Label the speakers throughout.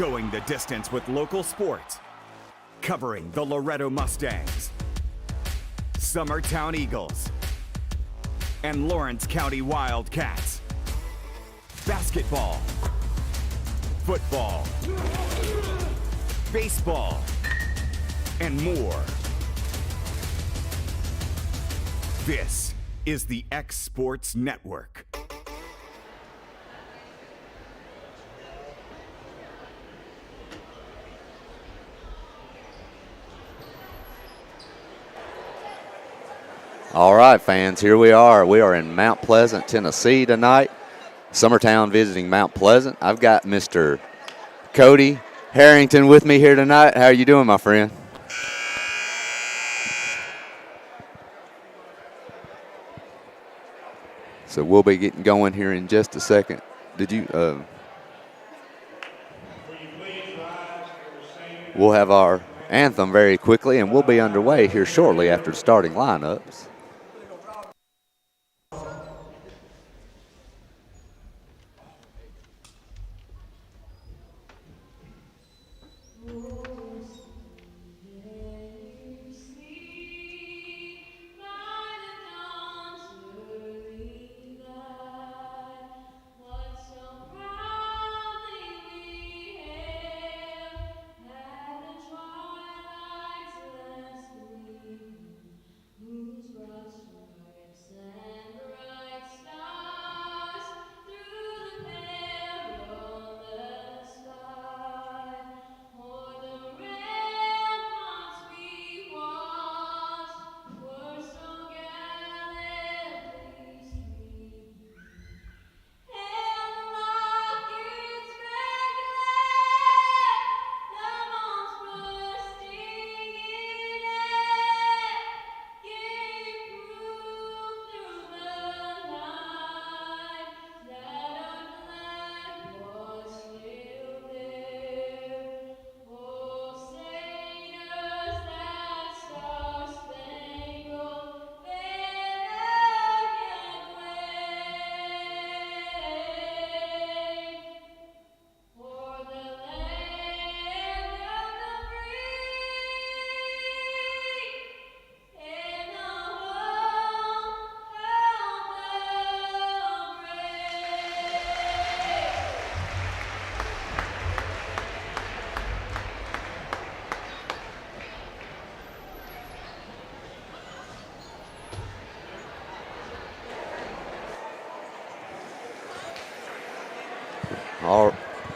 Speaker 1: Going the distance with local sports. Covering the Loretto Mustangs, Summertown Eagles, and Lawrence County Wildcats. Basketball, football, baseball, and more. This is the X Sports Network.
Speaker 2: All right, fans, here we are. We are in Mount Pleasant, Tennessee tonight. Summertown visiting Mount Pleasant. I've got Mr. Cody Harrington with me here tonight. How are you doing, my friend? So we'll be getting going here in just a second. Did you? We'll have our anthem very quickly, and we'll be underway here shortly after the starting lineups.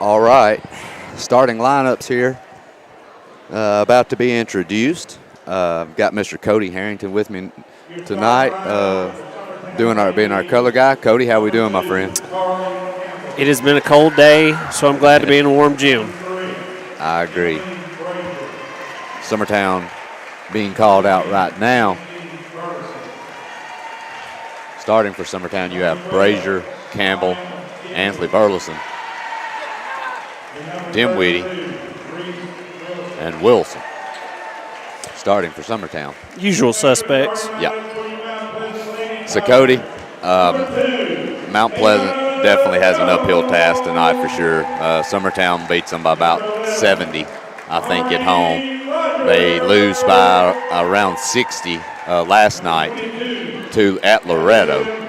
Speaker 2: All right, starting lineups here, about to be introduced. I've got Mr. Cody Harrington with me tonight, being our color guy. Cody, how we doing, my friend?
Speaker 3: It has been a cold day, so I'm glad to be in a warm gym.
Speaker 2: I agree. Summertown being called out right now. Starting for Summertown, you have Brazier, Campbell, Ansley Burleson, Dimwitty, and Wilson. Starting for Summertown.
Speaker 3: Usual suspects.
Speaker 2: Yeah. So, Cody, Mount Pleasant definitely has an uphill task tonight for sure. Summertown beats them by about 70, I think, at home. They lose by around 60 last night at Loretto.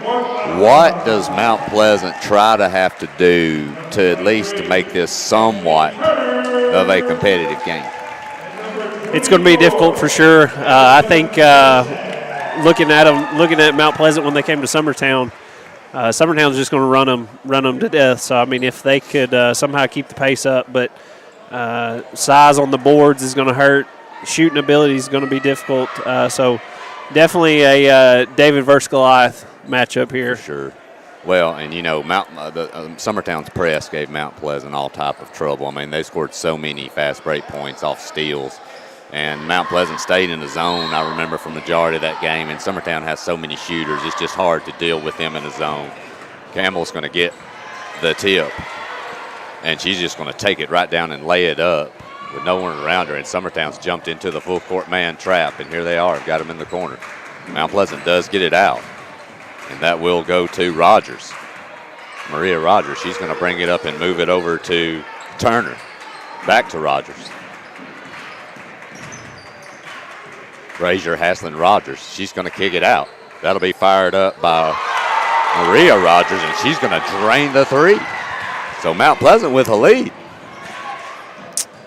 Speaker 2: What does Mount Pleasant try to have to do to at least to make this somewhat of a competitive game?
Speaker 3: It's going to be difficult for sure. I think looking at Mount Pleasant when they came to Summertown, Summertown's just going to run them to death. So I mean, if they could somehow keep the pace up, but size on the boards is going to hurt. Shooting ability is going to be difficult. So definitely a David versus Goliath matchup here.
Speaker 2: For sure. Well, and you know, Summertown's press gave Mount Pleasant all type of trouble. I mean, they scored so many fast break points off steals, and Mount Pleasant stayed in the zone. I remember for majority of that game, and Summertown has so many shooters, it's just hard to deal with them in the zone. Campbell's going to get the tip, and she's just going to take it right down and lay it up with no one around her, and Summertown's jumped into the full court man trap, and here they are, got them in the corner. Mount Pleasant does get it out, and that will go to Rogers. Maria Rogers, she's going to bring it up and move it over to Turner. Back to Rogers. Brazier hassling Rogers. She's going to kick it out. That'll be fired up by Maria Rogers, and she's going to drain the three. So Mount Pleasant with a lead.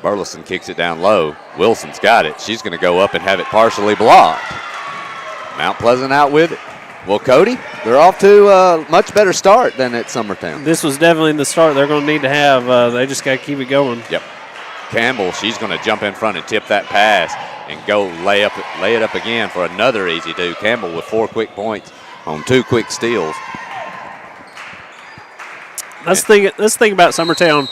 Speaker 2: Burleson kicks it down low. Wilson's got it. She's going to go up and have it partially blocked. Mount Pleasant out with it. Well, Cody, they're off to a much better start than at Summertown.
Speaker 3: This was definitely the start they're going to need to have. They just got to keep it going.
Speaker 2: Yep. Campbell, she's going to jump in front and tip that pass and go lay it up again for another easy do. Campbell with 4 quick points on 2 quick steals.
Speaker 3: This thing about Summertown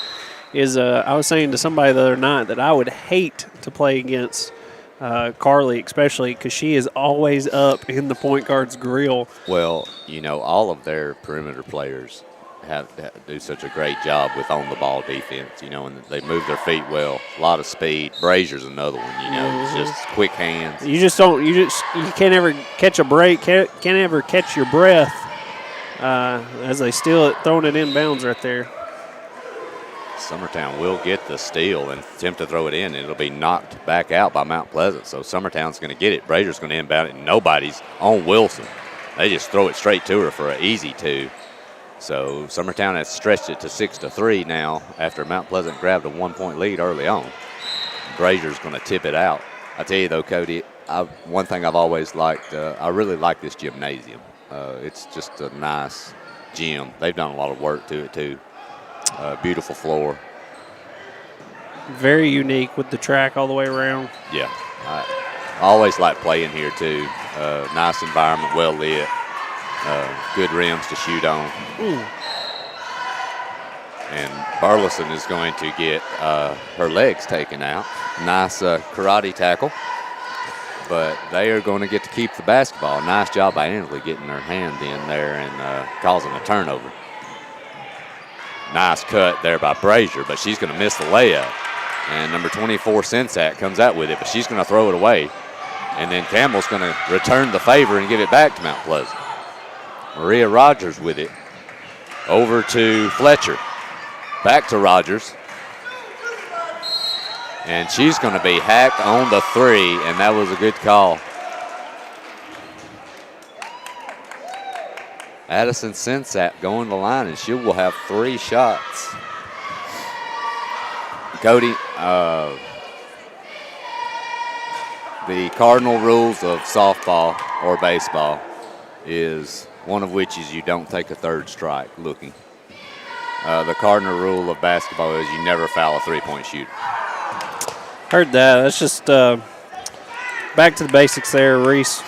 Speaker 3: is I was saying to somebody the other night that I would hate to play against Carly, especially because she is always up in the point guard's grill.
Speaker 2: Well, all of their perimeter players do such a great job with on-the-ball defense, and they move their feet well. A lot of speed. Brazier's another one, it's just quick hands.
Speaker 3: You can't ever catch a break, can't ever catch your breath as they steal it, throwing it inbounds right there.
Speaker 2: Summertown will get the steal and attempt to throw it in, and it'll be knocked back out by Mount Pleasant. So Summertown's going to get it. Brazier's going to inbound it, and nobody's on Wilson. They just throw it straight to her for an easy 2. So Summertown has stretched it to 6-3 now after Mount Pleasant grabbed a 1-point lead early on. Brazier's going to tip it out. I tell you, though, Cody, one thing I've always liked, I really like this gymnasium. It's just a nice gym. They've done a lot of work to it, too. Beautiful floor.
Speaker 3: Very unique with the track all the way around.
Speaker 2: Yeah. I always like playing here, too. Nice environment, well lit. Good rims to shoot on. And Burleson is going to get her legs taken out. Nice karate tackle. But they are going to get to keep the basketball. Nice job by Ansley getting her hand in there and causing a turnover. Nice cut there by Brazier, but she's going to miss the layup. And number 24, Sensat, comes out with it, but she's going to throw it away. And then Campbell's going to return the favor and give it back to Mount Pleasant. Maria Rogers with it. Over to Fletcher. Back to Rogers. And she's going to be hacked on the 3, and that was a good call. Addison Sensat going to the line, and she will have 3 shots. Cody, the cardinal rules of softball or baseball is one of which is you don't take a third strike looking. The cardinal rule of basketball is you never foul a 3-point shooter.
Speaker 3: Heard that. That's just back to the basics there. Reese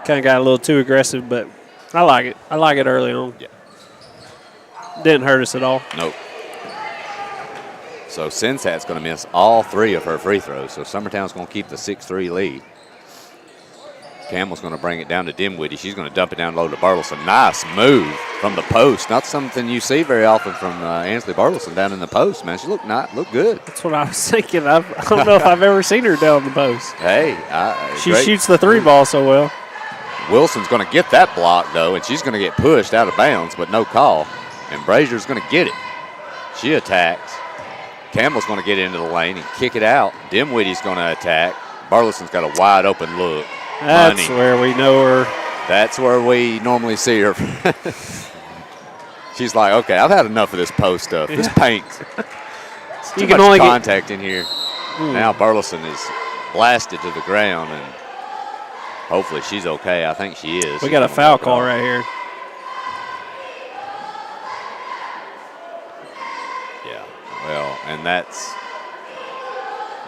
Speaker 3: kind of got a little too aggressive, but I like it. I like it early on.
Speaker 2: Yeah.
Speaker 3: Didn't hurt us at all.
Speaker 2: Nope. So Sensat's going to miss all 3 of her free throws. So Summertown's going to keep the 6-3 lead. Campbell's going to bring it down to Dimwitty. She's going to dump it down low to Burleson. Nice move from the post. Not something you see very often from Ansley Burleson down in the post, man. She looked good.
Speaker 3: That's what I was thinking. I don't know if I've ever seen her down the post.
Speaker 2: Hey.
Speaker 3: She shoots the 3 ball so well.
Speaker 2: Wilson's going to get that block, though, and she's going to get pushed out of bounds, but no call. And Brazier's going to get it. She attacks. Campbell's going to get into the lane and kick it out. Dimwitty's going to attack. Burleson's got a wide open look.
Speaker 3: That's where we know her.
Speaker 2: That's where we normally see her. She's like, okay, I've had enough of this post stuff. This paint. You can only contact in here. Now Burleson is blasted to the ground, and hopefully she's okay. I think she is.
Speaker 3: We got a foul call right here.
Speaker 2: Yeah, well, and that's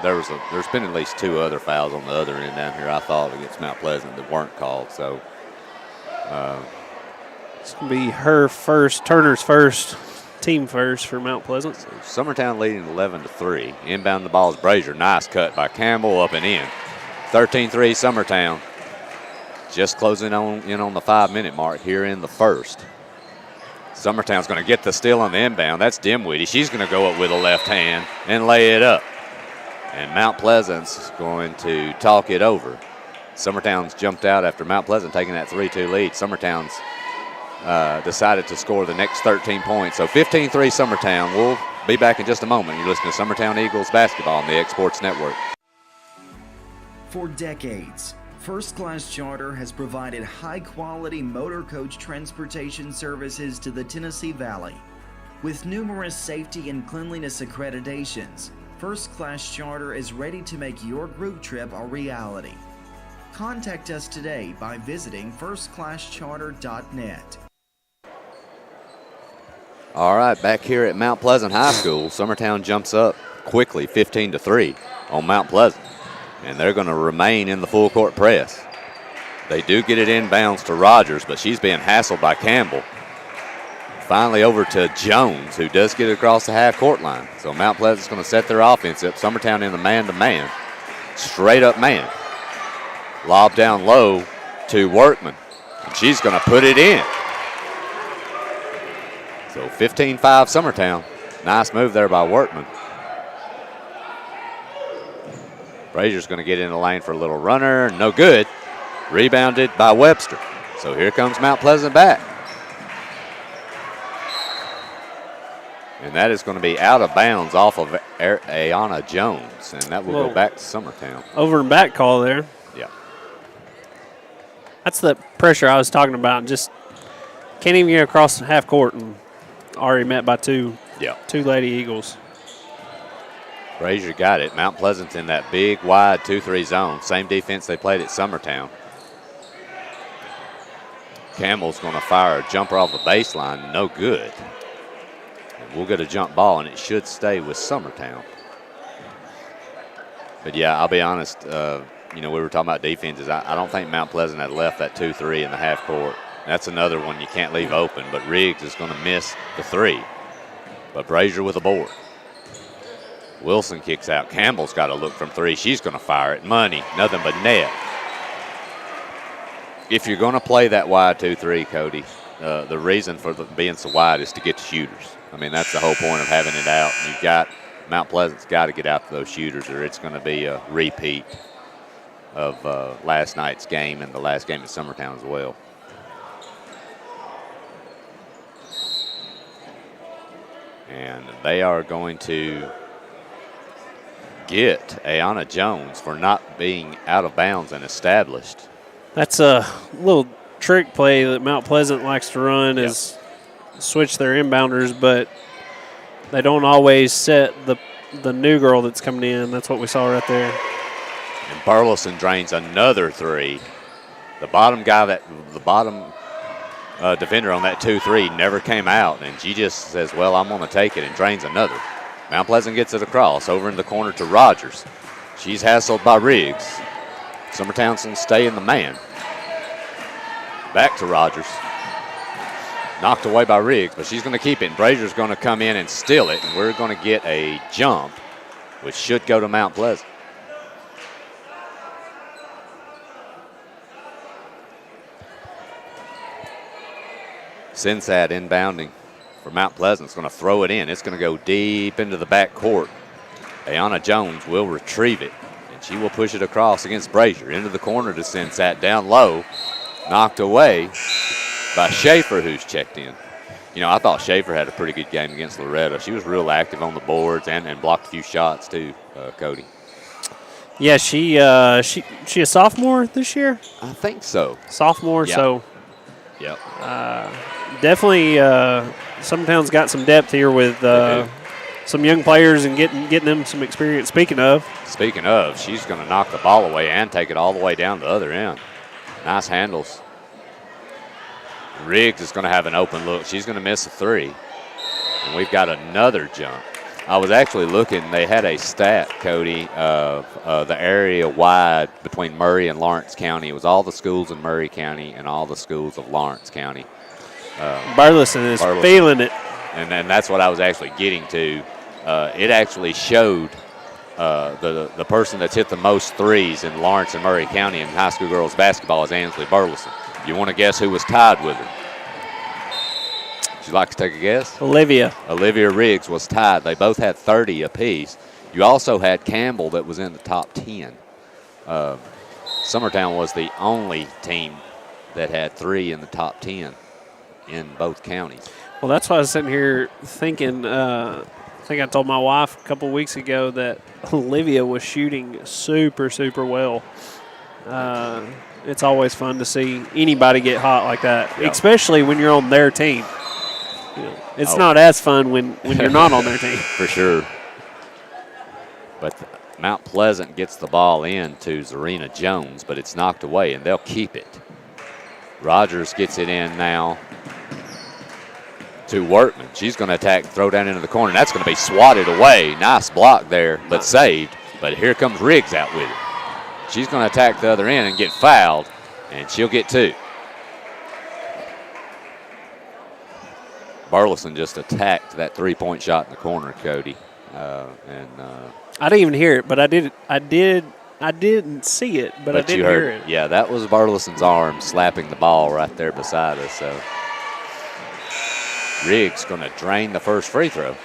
Speaker 2: there's been at least 2 other fouls on the other end down here, I thought, against Mount Pleasant that weren't called. So
Speaker 3: it's going to be her first, Turner's first, team first for Mount Pleasant.
Speaker 2: So Summertown leading 11-3. Inbound the ball is Brazier. Nice cut by Campbell up and in. 13-3 Summertown. Just closing in on the 5-minute mark here in the first. Summertown's going to get the steal on the inbound. That's Dimwitty. She's going to go up with a left hand and lay it up. And Mount Pleasant's going to talk it over. Summertown's jumped out after Mount Pleasant taking that 3-2 lead. Summertown's decided to score the next 13 points. So 15-3 Summertown. We'll be back in just a moment. You're listening to Summertown Eagles basketball on the X Sports Network.
Speaker 4: For decades, First Class Charter has provided high-quality motor coach transportation services to the Tennessee Valley. With numerous safety and cleanliness accreditations, First Class Charter is ready to make your group trip a reality. Contact us today by visiting firstclasscharter.net.
Speaker 2: All right, back here at Mount Pleasant High School, Summertown jumps up quickly, 15-3 on Mount Pleasant, and they're going to remain in the full court press. They do get it inbounds to Rogers, but she's being hassled by Campbell. Finally over to Jones, who does get it across the half-court line. So Mount Pleasant's going to set their offense up. Summertown in the man-to-man, straight-up man. Lob down low to Workman, and she's going to put it in. So 15-5 Summertown. Nice move there by Workman. Brazier's going to get in the lane for a little runner. No good. Rebounded by Webster. So here comes Mount Pleasant back. And that is going to be out of bounds off of Ayana Jones. And that will go back to Summertown.
Speaker 3: Over and back call there.
Speaker 2: Yeah.
Speaker 3: That's the pressure I was talking about. Just can't even get across the half court and already met by two Lady Eagles.
Speaker 2: Brazier got it. Mount Pleasant's in that big, wide 2-3 zone. Same defense they played at Summertown. Campbell's going to fire a jumper off the baseline. No good. And we'll get a jump ball, and it should stay with Summertown. But, yeah, I'll be honest. We were talking about defenses. I don't think Mount Pleasant had left that 2-3 in the half court. That's another one you can't leave open, but Riggs is going to miss the 3. But Brazier with a board. Wilson kicks out. Campbell's got to look from 3. She's going to fire it. Money, nothing but net. If you're going to play that wide 2-3, Cody, the reason for being so wide is to get the shooters. I mean, that's the whole point of having it out. You've got Mount Pleasant's got to get out to those shooters, or it's going to be a repeat of last night's game and the last game at Summertown as well. And they are going to get Ayana Jones for not being out of bounds and established.
Speaker 3: That's a little trick play that Mount Pleasant likes to run is switch their inbounders, but they don't always set the new girl that's coming in. That's what we saw right there.
Speaker 2: And Burleson drains another 3. The bottom defender on that 2-3 never came out, and she just says, well, I'm going to take it, and drains another. Mount Pleasant gets it across over in the corner to Rogers. She's hassled by Riggs. Summertown's going to stay in the man. Back to Rogers. Knocked away by Riggs, but she's going to keep it, and Brazier's going to come in and steal it, and we're going to get a jump, which should go to Mount Pleasant. Sinsat inbounding for Mount Pleasant. It's going to throw it in. It's going to go deep into the back court. Ayana Jones will retrieve it, and she will push it across against Brazier. Into the corner to Sinsat, down low. Knocked away by Schaefer, who's checked in. I thought Schaefer had a pretty good game against Loretta. She was real active on the boards and blocked a few shots too, Cody.
Speaker 3: Yeah, she a sophomore this year?
Speaker 2: I think so.
Speaker 3: Sophomore,
Speaker 2: yeah.
Speaker 3: So
Speaker 2: yep.
Speaker 3: Definitely Summertown's got some depth here with some young players and getting them some experience. Speaking of,
Speaker 2: she's going to knock the ball away and take it all the way down the other end. Nice handles. Riggs is going to have an open look. She's going to miss a 3. And we've got another jump. I was actually looking. They had a stat, Cody, of the area wide between Murray and Lawrence County. It was all the schools in Murray County and all the schools of Lawrence County.
Speaker 3: Burleson is feeling it.
Speaker 2: And then that's what I was actually getting to. It actually showed the person that's hit the most threes in Lawrence and Murray County in high school girls basketball is Ansley Burleson. You want to guess who was tied with her? Would you like to take a guess?
Speaker 3: Olivia
Speaker 2: Riggs was tied. They both had 30 apiece. You also had Campbell that was in the top 10. Summertown was the only team that had 3 in the top 10 in both counties.
Speaker 3: Well, that's why I was sitting here thinking think I told my wife a couple weeks ago that Olivia was shooting super, super well. It's always fun to see anybody get hot like that, especially when you're on their team. It's not as fun when you're not on their team.
Speaker 2: For sure. But Mount Pleasant gets the ball in to Zarina Jones, but it's knocked away, and they'll keep it. Rogers gets it in now to Workman. She's going to attack, throw down into the corner. That's going to be swatted away. Nice block there, but saved. But here comes Riggs out with it. She's going to attack the other end and get fouled, and she'll get 2. Burleson just attacked that three-point shot in the corner, Cody.
Speaker 3: I didn't even hear it, but I didn't see it, but I did hear it.
Speaker 2: Yeah, that was Burleson's arm slapping the ball right there beside us. So Riggs going to drain the first free throw.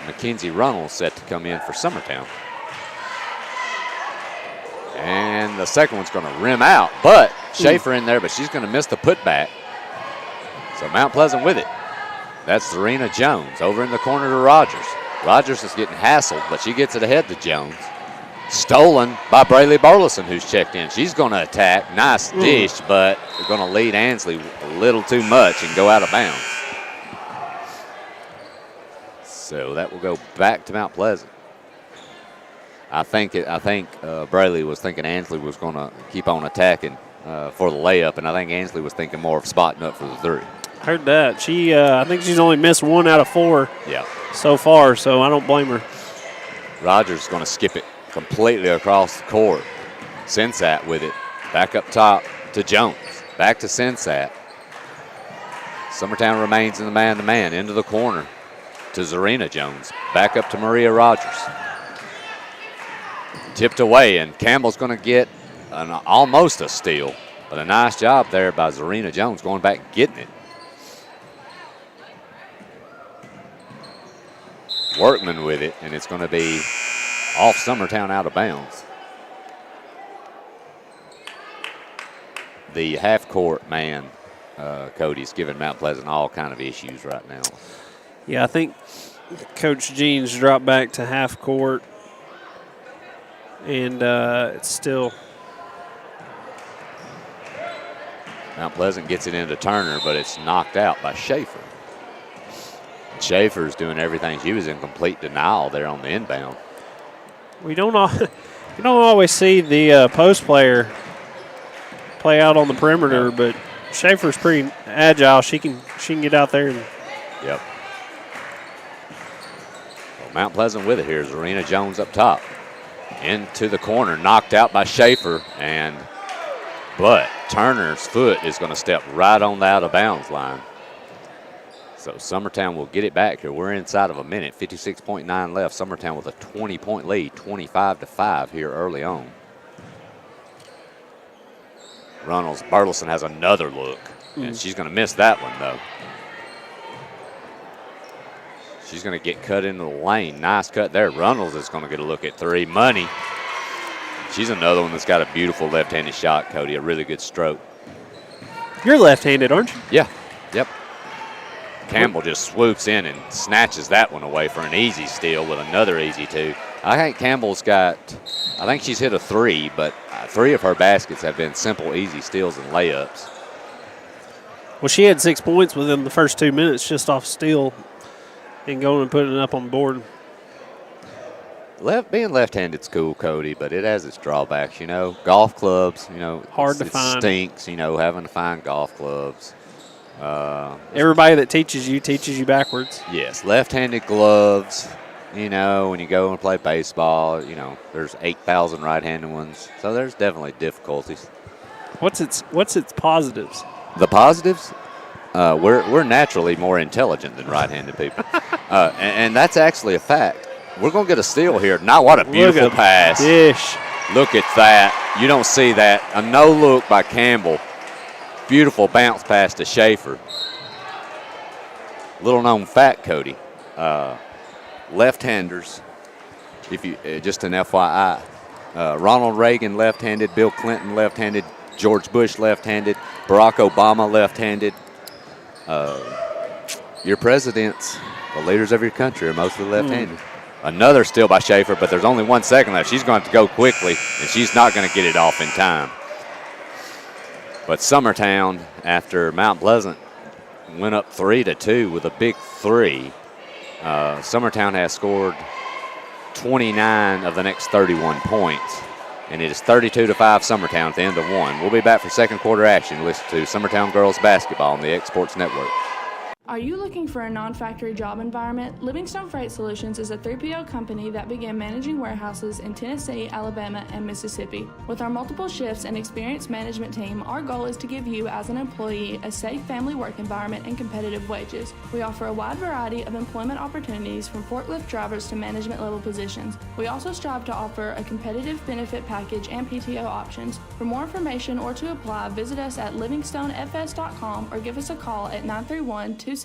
Speaker 2: Mackenzie Runnels set to come in for Summertown. And the second one's going to rim out, but Schaefer in there, but she's going to miss the putback. So Mount Pleasant with it. That's Zarina Jones over in the corner to Rogers. Rogers is getting hassled, but she gets it ahead to Jones. Stolen by Braylee Burleson, who's checked in. She's going to attack. Nice dish, but they're going to lead Ansley a little too much and go out of bounds. So that will go back to Mount Pleasant. I think Braley was thinking Ansley was going to keep on attacking for the layup, and I think Ansley was thinking more of spotting up for the 3.
Speaker 3: Heard that. I think she's only missed 1 out of 4 so far, so I don't blame her.
Speaker 2: Rogers is going to skip it completely across the court. Sensat with it. Back up top to Jones. Back to Sensat. Summertown remains in the man-to-man. Into the corner to Zarina Jones. Back up to Maria Rogers. Tipped away, and Campbell's going to get almost a steal. But a nice job there by Zarina Jones going back and getting it. Workman with it, and it's going to be off Summertown out of bounds. The half-court man, Cody's giving Mount Pleasant all kind of issues right now.
Speaker 3: Yeah, I think Coach Jeans dropped back to half court, and it's still.
Speaker 2: Mount Pleasant gets it into Turner, but it's knocked out by Schaefer. Schaefer's doing everything. She was in complete denial there on the inbound.
Speaker 3: You don't always see the post player play out on the perimeter, but Schaefer's pretty agile. She can get out there.
Speaker 2: Yep. Well, Mount Pleasant with it here. Zarina Jones up top. Into the corner, knocked out by Schaefer, but Turner's foot is going to step right on the out-of-bounds line. So Summertown will get it back here. We're inside of a minute, 56.9 left. Summertown with a 20-point lead, 25-5 here early on. Runnels, Burleson has another look, and she's going to miss that one, though. She's going to get cut into the lane. Nice cut there. Runnels is going to get a look at 3. Money. She's another one that's got a beautiful left-handed shot, Cody, a really good stroke.
Speaker 3: You're left-handed, aren't you?
Speaker 2: Yeah, yep. Campbell just swoops in and snatches that one away for an easy steal with another easy 2. I think I think she's hit a 3, but 3 of her baskets have been simple, easy steals and layups.
Speaker 3: Well, she had 6 points within the first 2 minutes just off steal and going and putting it up on the board.
Speaker 2: Being left-handed's cool, Cody, but it has its drawbacks, Golf clubs,
Speaker 3: hard to find.
Speaker 2: It stinks, having to find golf clubs.
Speaker 3: Everybody that teaches you backwards.
Speaker 2: Yes, left-handed gloves, when you go and play baseball, there's 8,000 right-handed ones. So there's definitely difficulties.
Speaker 3: What's its positives?
Speaker 2: The positives? We're naturally more intelligent than right-handed people. And that's actually a fact. We're going to get a steal here. Now, what a beautiful pass.
Speaker 3: Dish.
Speaker 2: Look at that. You don't see that. A no-look by Campbell. Beautiful bounce pass to Schaefer. Little known fact, Cody. Left-handers, just an FYI, Ronald Reagan left-handed, Bill Clinton left-handed, George Bush left-handed, Barack Obama left-handed. your presidents, the leaders of your country, are mostly left-handed. Another steal by Schaefer, but there's only 1 second left. She's going to go quickly, and she's not going to get it off in time. But Summertown, after Mount Pleasant went up 3-2 with a big three, Summertown has scored 29 of the next 31 points. And it is 32-5 Summertown at the end of one. We'll be back for second quarter action. Listen to Summertown Girls Basketball on the X Sports Network.
Speaker 5: Are you looking for a non-factory job environment? Livingstone Freight Solutions is a 3PL company that began managing warehouses in Tennessee, Alabama, and Mississippi. With our multiple shifts and experienced management team, our goal is to give you, as an employee, a safe family work environment and competitive wages. We offer a wide variety of employment opportunities from forklift drivers to management level positions. We also strive to offer a competitive benefit package and PTO options. For more information or to apply, visit us at livingstonefs.com or give us a call at 931-269-3255.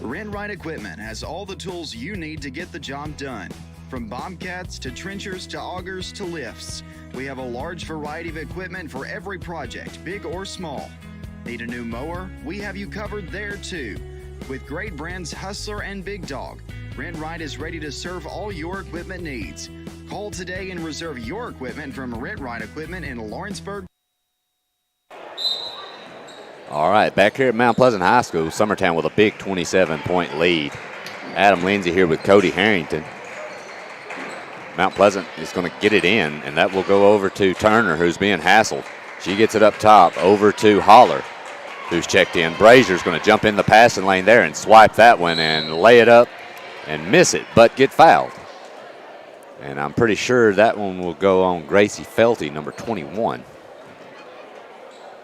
Speaker 4: Rent Right Equipment has all the tools you need to get the job done. From bobcats to trenchers to augers to lifts, we have a large variety of equipment for every project, big or small. Need a new mower? We have you covered there too. With great brands Hustler and Big Dog, Rent Right is ready to serve all your equipment needs. Call today and reserve your equipment from Rent Right Equipment in Lawrenceburg.
Speaker 2: All right, back here at Mount Pleasant High School, Summertown with a big 27-point lead. Adam Lindsay here with Cody Harrington. Mount Pleasant is going to get it in, and that will go over to Turner, who's being hassled. She gets it up top, over to Holler, who's checked in. Brazier's going to jump in the passing lane there and swipe that one and lay it up and miss it, but get fouled. And I'm pretty sure that one will go on Gracie Felty, number 21.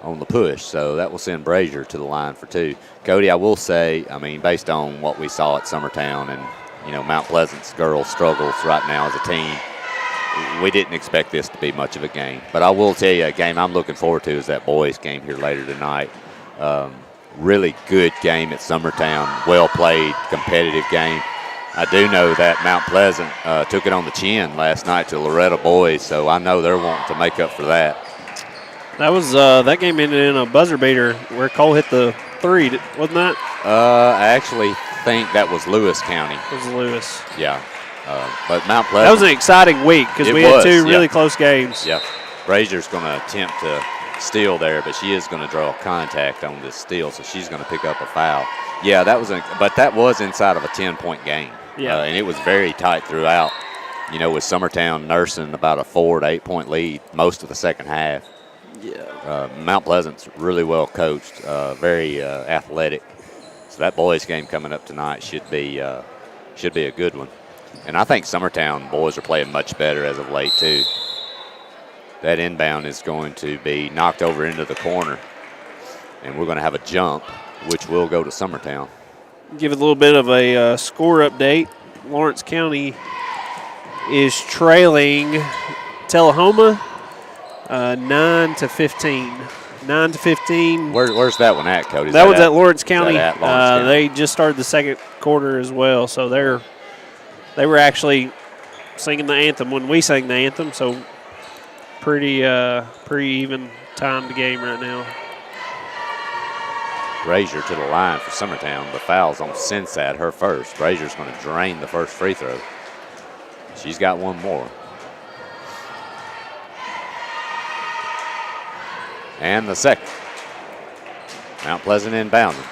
Speaker 2: On the push, so that will send Brazier to the line for two. Cody, I will say, I mean, based on what we saw at Summertown and, you know, Mount Pleasant's girls' struggles right now as a team, we didn't expect this to be much of a game. But I will tell you, a game I'm looking forward to is that boys' game here later tonight. Really good game at Summertown, well-played, competitive game. I do know that Mount Pleasant took it on the chin last night to Loretta boys, so I know they're wanting to make up for that.
Speaker 3: That was that game ended in a buzzer beater where Cole hit the three, wasn't that?
Speaker 2: I actually think that was Lewis County.
Speaker 3: It was Lewis.
Speaker 2: Yeah, but Mount Pleasant.
Speaker 3: That was an exciting week because we had two really close games.
Speaker 2: Yeah, Brazier's going to attempt to steal there, but she is going to draw contact on this steal, so she's going to pick up a foul. Yeah, that was, but that was inside of a 10-point game.
Speaker 3: Yeah,
Speaker 2: and it was very tight throughout. You know, with Summertown nursing about a 4 to 8 point lead most of the second half. Yeah, Mount Pleasant's really well coached, very athletic. So that boys' game coming up tonight should be a good one. And I think Summertown boys are playing much better as of late too. That inbound is going to be knocked over into the corner, and we're going to have a jump, which will go to Summertown.
Speaker 3: Give a little bit of a score update. Lawrence County is trailing Tullahoma 9-15. 9-15.
Speaker 2: Where's that one at, Cody?
Speaker 3: That one's at Lawrence County.
Speaker 2: At Lawrence County?
Speaker 3: They just started the second quarter as well, so they were actually singing the anthem when we sang the anthem. So pretty even timed game right now.
Speaker 2: Brazier to the line for Summertown. The foul's on Sensat, her first. Brazier's going to drain the first free throw. She's got one more. And the second. Mount Pleasant inbounding.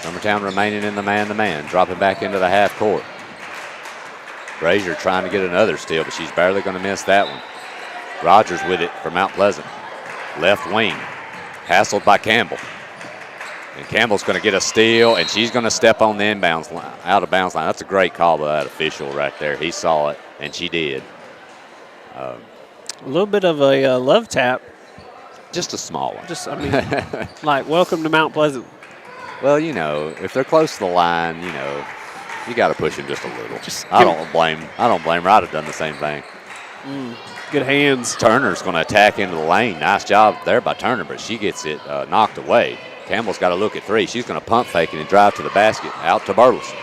Speaker 2: Summertown remaining in the man-to-man, dropping back into the half court. Brazier trying to get another steal, but she's barely going to miss that one. Rogers with it for Mount Pleasant. Left wing, hassled by Campbell. And Campbell's going to get a steal, and she's going to step on the inbounds line, out of bounds line. That's a great call by that official right there. He saw it, and she did.
Speaker 3: A little bit of a love tap.
Speaker 2: Just a small one.
Speaker 3: Just, I mean, like, welcome to Mount Pleasant.
Speaker 2: Well, you know, if they're close to the line, you know, you got to push them just a little. I don't blame her. I'd have done the same thing.
Speaker 3: Good hands.
Speaker 2: Turner's going to attack into the lane. Nice job there by Turner, but she gets it knocked away. Campbell's got to look at three. She's going to pump fake it and drive to the basket. Out to Burleson.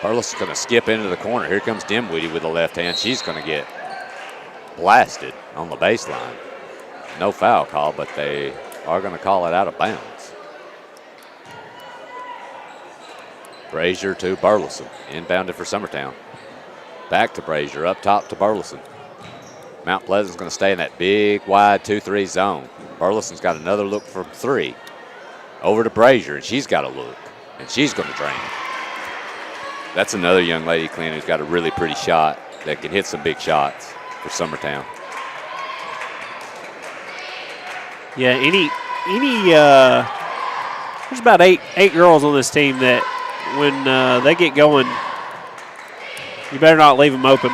Speaker 2: Burleson's going to skip into the corner. Here comes Dimwitty with the left hand. She's going to get blasted on the baseline. No foul call, but they are going to call it out of bounds. Brazier to Burleson. Inbounded for Summertown. Back to Brazier. Up top to Burleson. Mount Pleasant's going to stay in that big, wide 2-3 zone. Burleson's got another look from 3. Over to Brazier, and she's got a look. And she's going to drain it. That's another young lady, Clint, who's got a really pretty shot that can hit some big shots for Summertown.
Speaker 3: Yeah, there's about eight girls on this team that when they get going, you better not leave them open.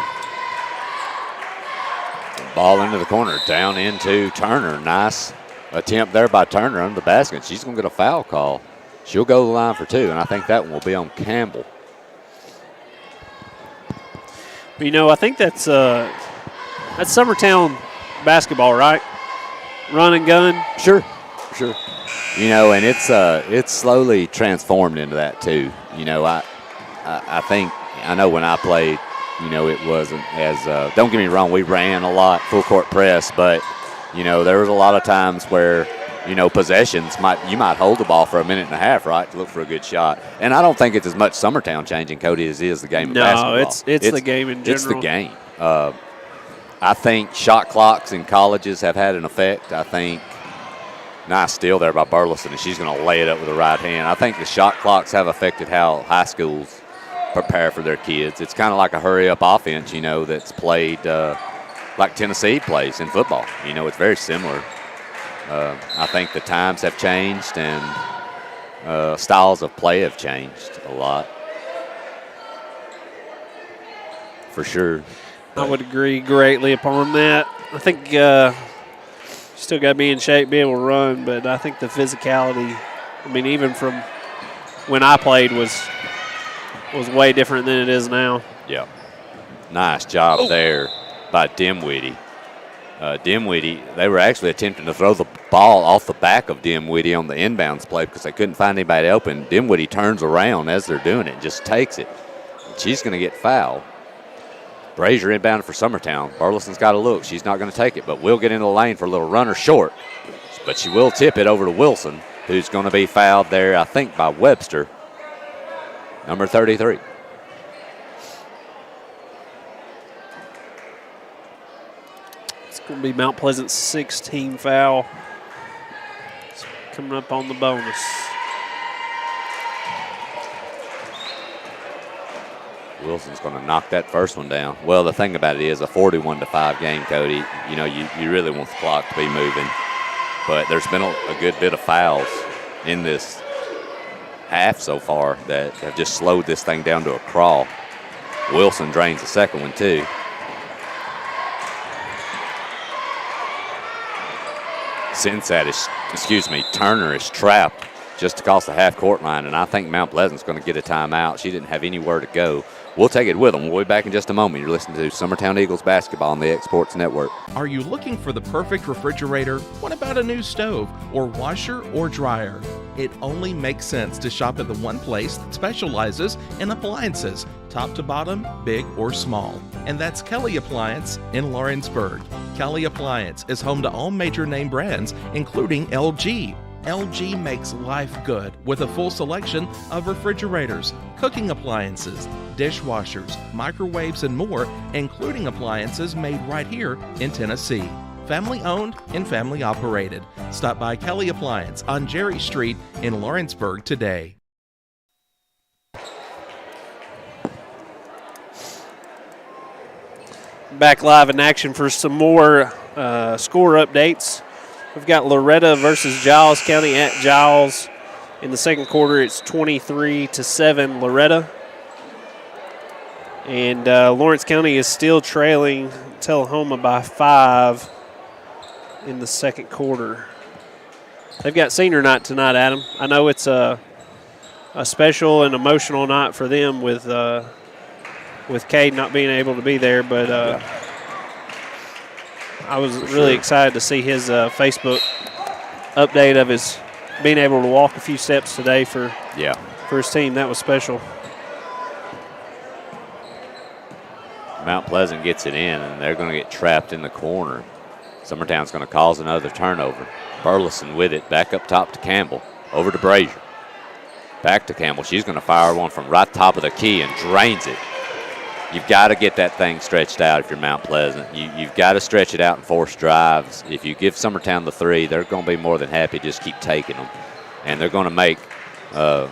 Speaker 2: Ball into the corner, down into Turner. Nice attempt there by Turner under the basket. She's going to get a foul call. She'll go to the line for 2, and I think that one will be on Campbell.
Speaker 3: You know, I think that's Summertown basketball, right? Run and gun.
Speaker 2: Sure. You know, and it's slowly transformed into that too. You know, I know when I played, you know, it wasn't as don't get me wrong, we ran a lot, full court press, but you know, there was a lot of times where, you know, possessions you might hold the ball for a minute and a half, right, to look for a good shot. And I don't think it's as much Summertown changing, Cody, as it is the game of basketball.
Speaker 3: No, it's the game in general.
Speaker 2: It's the game. I think shot clocks in colleges have had an effect. I think nice steal there by Burleson, and she's going to lay it up with the right hand. I think the shot clocks have affected how high schools prepare for their kids. It's kind of like a hurry-up offense, you know, that's played like Tennessee plays in football. You know, it's very similar. I think the times have changed and styles of play have changed a lot. For sure.
Speaker 3: I would agree greatly upon that. I think still got to be in shape, be able to run, but I think the physicality, I mean, even from when I played was way different than it is now.
Speaker 2: Yeah. Nice job there by Dimwitty. Dimwitty, they were actually attempting to throw the ball off the back of Dimwitty on the inbounds play because they couldn't find anybody open. Dimwitty turns around as they're doing it and just takes it. She's going to get fouled. Brazier inbounded for Summertown. Burleson's got a look. She's not going to take it, but will get into the lane for a little runner short. But she will tip it over to Wilson, who's going to be fouled there, I think, by Webster, number 33.
Speaker 3: It's going to be Mount Pleasant's 16 foul. It's coming up on the bonus.
Speaker 2: Wilson's going to knock that first one down. Well, the thing about it is a 41-5 game, Cody. You know, you really want the clock to be moving. But there's been a good bit of fouls in this half so far that have just slowed this thing down to a crawl. Wilson drains the second one, too. Turner is trapped just across the half-court line, and I think Mount Pleasant's going to get a timeout. She didn't have anywhere to go. We'll take it with them. We'll be back in just a moment. You're listening to Summertown Eagles basketball on the X Sports Network.
Speaker 6: Are you looking for the perfect refrigerator? What about a new stove or washer or dryer? It only makes sense to shop at the one place that specializes in appliances, top to bottom, big or small. And that's Kelly Appliance in Lawrenceburg. Kelly Appliance is home to all major name brands, including LG. LG makes life good with a full selection of refrigerators, cooking appliances, dishwashers, microwaves, and more, including appliances made right here in Tennessee. Family owned and family operated. Stop by Kelly Appliance on Jerry Street in Lawrenceburg today.
Speaker 3: Back live in action for some more score updates. We've got Loretta versus Giles County at Giles. In the second quarter, it's 23-7 Loretta. And Lawrence County is still trailing Tullahoma by 5 in the second quarter. They've got senior night tonight, Adam. I know it's a special and emotional night for them with Cade not being able to be there, but I was really excited to see his Facebook update of his being able to walk a few steps today for his team. That was special.
Speaker 2: Mount Pleasant gets it in, and they're going to get trapped in the corner. Summertown's going to cause another turnover. Burleson with it, back up top to Campbell. Over to Brazier. Back to Campbell. She's going to fire one from right top of the key and drains it. You've got to get that thing stretched out if you're Mount Pleasant. You've got to stretch it out and force drives. If you give Summertown the 3, they're going to be more than happy to just keep taking them. And they're going to make
Speaker 3: a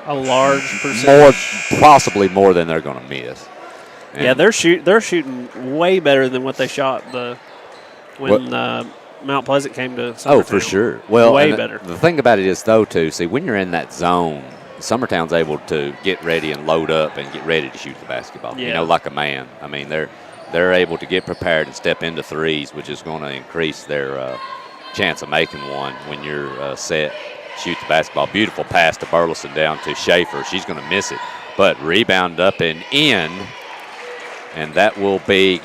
Speaker 3: large percentage.
Speaker 2: Possibly more than they're going to miss. And
Speaker 3: yeah, they're shooting way better than what they shot when Mount Pleasant came to Summertown.
Speaker 2: Oh, for sure. Well,
Speaker 3: way better.
Speaker 2: The thing about it is, though, too, see, when you're in that zone, Summertown's able to get ready and load up and get ready to shoot the basketball.
Speaker 3: Yeah.
Speaker 2: You know, like a man. I mean, they're able to get prepared and step into threes, which is going to increase their chance of making one when you're set. Shoot the basketball. Beautiful pass to Burleson down to Schaefer. She's going to miss it, but rebound up and in, and that will be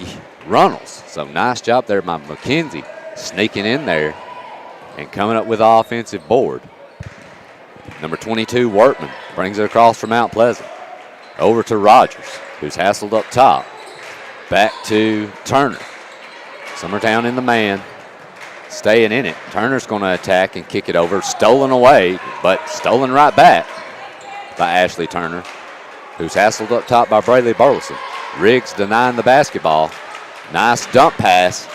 Speaker 2: Runnels. So nice job there by McKenzie, sneaking in there and coming up with the offensive board. Number 22, Wortman, brings it across from Mount Pleasant. Over to Rogers, who's hassled up top. Back to Turner. Summertown in the man, staying in it. Turner's going to attack and kick it over. Stolen away, but stolen right back by Ashley Turner, who's hassled up top by Braley Burleson. Riggs denying the basketball. Nice dump pass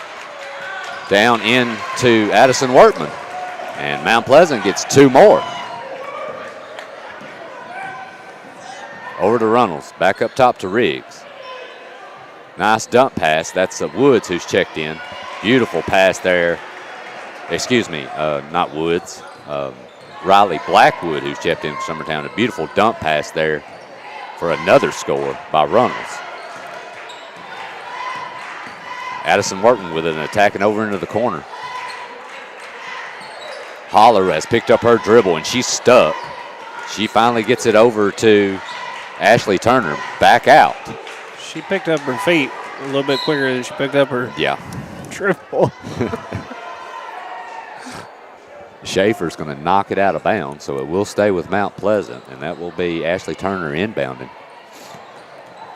Speaker 2: down into Addison Wortman. And Mount Pleasant gets 2 more. Over to Runnels, back up top to Riggs. Nice dump pass. That's Woods who's checked in. Beautiful pass there. Excuse me, not Woods. Riley Blackwood who's checked in for Summertown. A beautiful dump pass there for another score by Runnels. Addison Wortman with an attacking over into the corner. Holler has picked up her dribble and she's stuck. She finally gets it over to Ashley Turner, back out.
Speaker 3: She picked up her feet a little bit quicker than she picked up her dribble.
Speaker 2: Schaefer's going to knock it out of bounds, so it will stay with Mount Pleasant, and that will be Ashley Turner inbounding.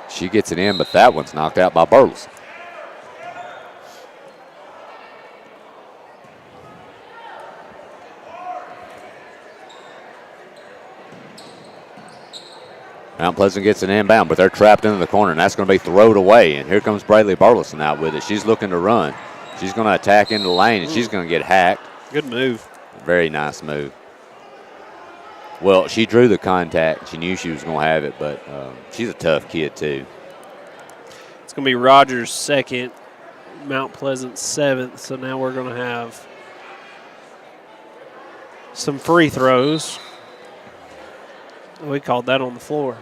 Speaker 2: She gets it in, but that one's knocked out by Burleson. Mount Pleasant gets an inbound, but they're trapped into the corner, and that's going to be thrown away. And here comes Braley Burleson out with it. She's looking to run. She's going to attack into the lane, and she's going to get hacked.
Speaker 3: Good move.
Speaker 2: Very nice move. Well, she drew the contact. She knew she was going to have it, but she's a tough kid, too.
Speaker 3: It's going to be Rogers' second, Mount Pleasant 7th, so now we're going to have some free throws. We called that on the floor.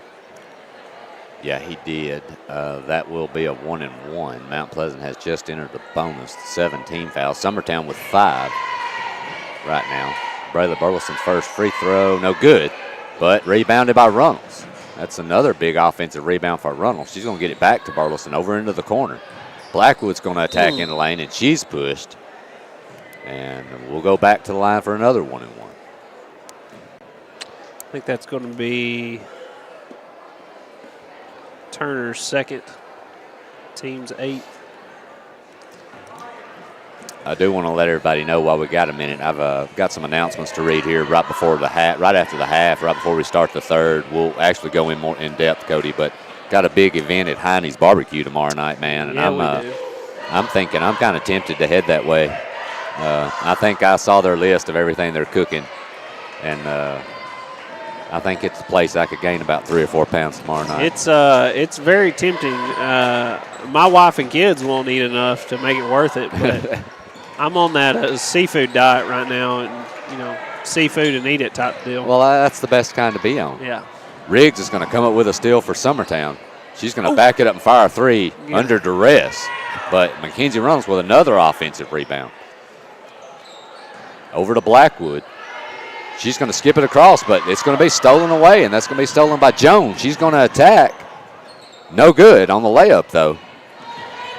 Speaker 2: Yeah, he did. That will be a 1-and-1. Mount Pleasant has just entered the bonus 17 fouls. Summertown with 5 right now. Braley Burleson's first free throw, no good, but rebounded by Runnels. That's another big offensive rebound for Runnels. She's going to get it back to Burleson over into the corner. Blackwood's going to attack in the lane, and she's pushed. And we'll go back to the line for another 1-and-1.
Speaker 3: I think that's going to be Turner's second, team's 8th.
Speaker 2: I do want to let everybody know while we got a minute. I've got some announcements to read here right before the right after the half, right before we start the third. We'll actually go in more in depth, Cody, but got a big event at Heine's Barbecue tomorrow night, man, and I'm thinking I'm kind of tempted to head that way. I think I saw their list of everything they're cooking, and I think it's a place I could gain about 3 or 4 pounds tomorrow night.
Speaker 3: It's very tempting. My wife and kids won't eat enough to make it worth it, but I'm on that seafood diet right now, and seafood and eat it type deal.
Speaker 2: Well, that's the best kind to be on.
Speaker 3: Yeah.
Speaker 2: Riggs is going to come up with a steal for Summertown. She's going to back it up and fire a 3 under duress, but Mackenzie Runnels with another offensive rebound. Over to Blackwood. She's going to skip it across, but it's going to be stolen away, and that's going to be stolen by Jones. She's going to attack. No good on the layup, though.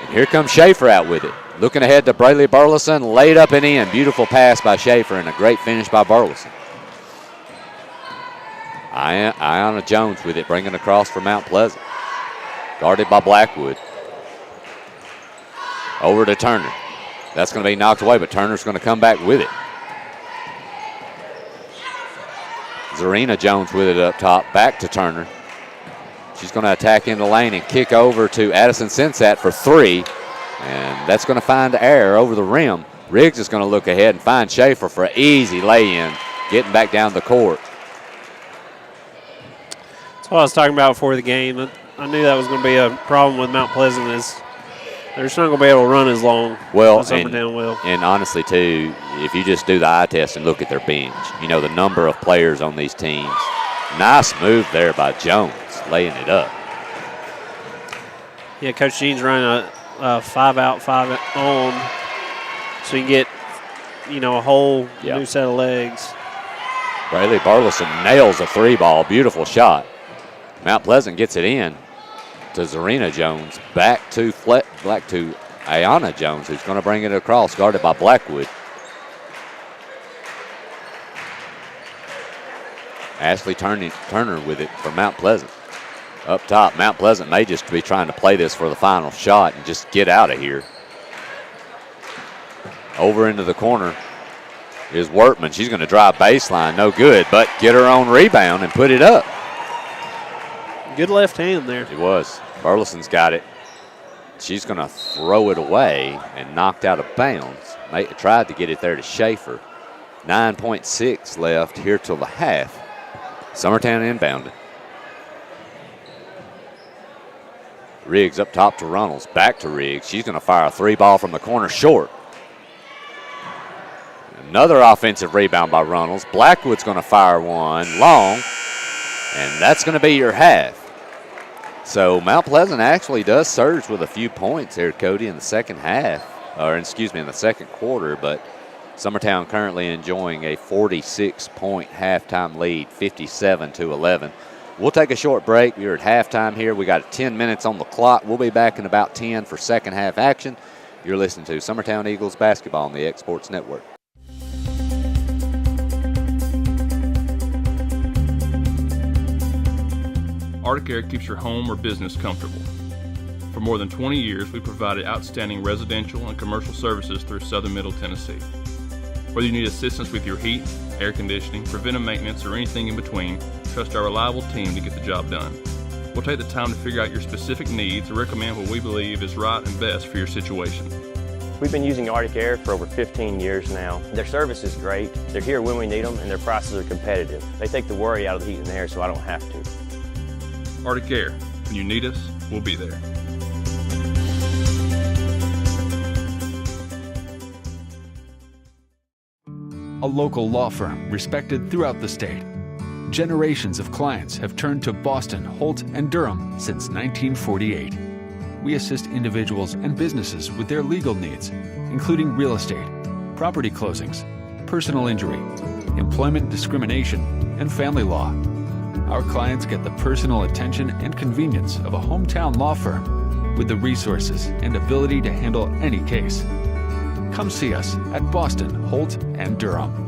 Speaker 2: And here comes Schaefer out with it. Looking ahead to Braley Burleson, laid up and in. Beautiful pass by Schaefer and a great finish by Burleson. Ayanna Jones with it, bringing across for Mount Pleasant. Guarded by Blackwood. Over to Turner. That's going to be knocked away, but Turner's going to come back with it. Zarina Jones with it up top, back to Turner. She's going to attack in the lane and kick over to Addison Sensat for 3. And that's going to find air over the rim. Riggs is going to look ahead and find Schaefer for an easy lay-in, getting back down the court.
Speaker 3: That's what I was talking about before the game. I knew that was going to be a problem with Mount Pleasant is they're just not going to be able to run as long as Summertown will.
Speaker 2: And honestly, too, if you just do the eye test and look at their bench, you know, the number of players on these teams. Nice move there by Jones, laying it up.
Speaker 3: Yeah, Coach Jean's running a 5 out, 5 on, so you get, you know, a whole new set of legs.
Speaker 2: Braylee Burleson nails a 3-ball. Beautiful shot. Mount Pleasant gets it in to Zarina Jones, back to Ayana Jones, who's going to bring it across, guarded by Blackwood. Ashley Turner with it for Mount Pleasant. Up top, Mount Pleasant may just be trying to play this for the final shot and just get out of here. Over into the corner is Wortman. She's going to drive baseline, no good, but get her own rebound and put it up.
Speaker 3: Good left hand there.
Speaker 2: It was. Burleson's got it. She's going to throw it away and knocked out of bounds. Tried to get it there to Schaefer. 9.6 left here till the half. Summertown inbounded. Riggs up top to Runnels. Back to Riggs. She's going to fire a 3-ball from the corner short. Another offensive rebound by Runnels. Blackwood's going to fire one long, and that's going to be your half. So Mount Pleasant actually does surge with a few points here, Cody, in the second half, in the second quarter, but Summertown currently enjoying a 46-point halftime lead, 57-11. We'll take a short break. We're at halftime here. We got 10 minutes on the clock. We'll be back in about 10 for second half action. You're listening to Summertown Eagles basketball on the X Sports Network.
Speaker 7: Arctic Air keeps your home or business comfortable. For more than 20 years, we provided outstanding residential and commercial services through southern Middle Tennessee. Whether you need assistance with your heat, air conditioning, preventive maintenance, or anything in between, trust our reliable team to get the job done. We'll take the time to figure out your specific needs and recommend what we believe is right and best for your situation.
Speaker 8: We've been using Arctic Air for over 15 years now. Their service is great, they're here when we need them, and their prices are competitive. They take the worry out of the heat and air so I don't have to.
Speaker 7: Arctic Air. When you need us, we'll be there.
Speaker 9: A local law firm respected throughout the state. Generations of clients have turned to Boston, Holt, and Durham since 1948. We assist individuals and businesses with their legal needs, including real estate, property closings, personal injury, employment discrimination, and family law. Our clients get the personal attention and convenience of a hometown law firm with the resources and ability to handle any case. Come see us at Boston, Holt, and Durham.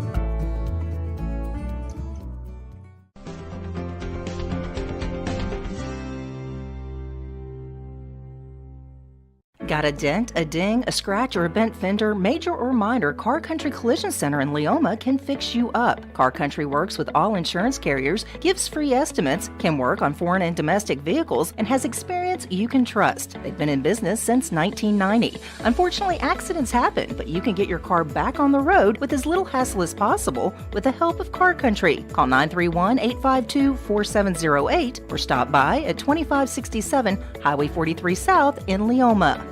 Speaker 10: Got a dent, a ding, a scratch, or a bent fender? Major or minor, Car Country Collision Center in Leoma can fix you up. Car Country works with all insurance carriers, gives free estimates, can work on foreign and domestic vehicles, and has experience you can trust. They've been in business since 1990. Unfortunately, accidents happen, but you can get your car back on the road with as little hassle as possible with the help of Car Country. Call 931-852-4708 or stop by at 2567 Highway 43 South in Leoma.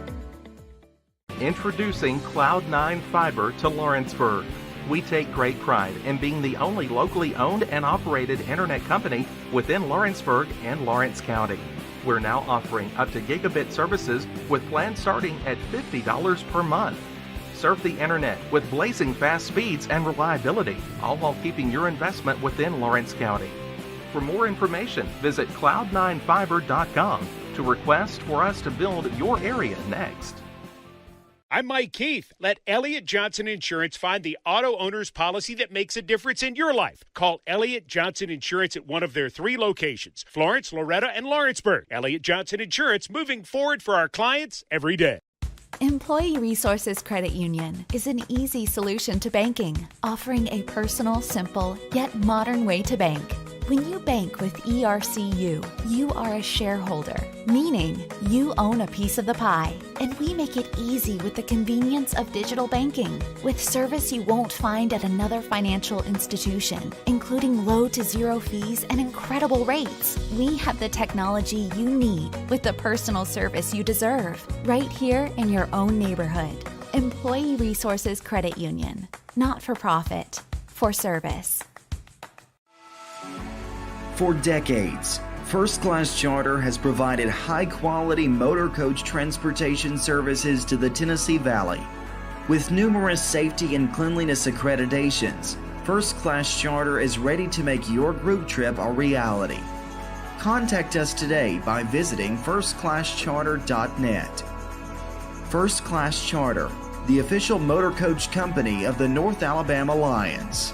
Speaker 6: Introducing Cloud9 Fiber to Lawrenceburg. We take great pride in being the only locally owned and operated internet company within Lawrenceburg and Lawrence County. We're now offering up to gigabit services with plans starting at $50 per month. Surf the internet with blazing fast speeds and reliability, all while keeping your investment within Lawrence County. For more information, visit cloud9fiber.com to request for us to build your area next.
Speaker 11: I'm Mike Keith. Let Elliott Johnson Insurance find the auto owner's policy that makes a difference in your life. Call Elliott Johnson Insurance at one of their 3 locations, Florence, Loretta, and Lawrenceburg. Elliott Johnson Insurance, moving forward for our clients every day.
Speaker 12: Employee Resources Credit Union is an easy solution to banking, offering a personal, simple, yet modern way to bank. When you bank with ERCU, you are a shareholder, meaning you own a piece of the pie, and we make it easy with the convenience of digital banking, with service you won't find at another financial institution, including low to zero fees and incredible rates. We have the technology you need with the personal service you deserve, right here in your own neighborhood. Employee Resources Credit Union, not for profit, for service.
Speaker 4: For decades, First Class Charter has provided high-quality motor coach transportation services to the Tennessee Valley. With numerous safety and cleanliness accreditations, First Class Charter is ready to make your group trip a reality. Contact us today by visiting firstclasscharter.net. First Class Charter, the official motor coach company of the North Alabama Lions.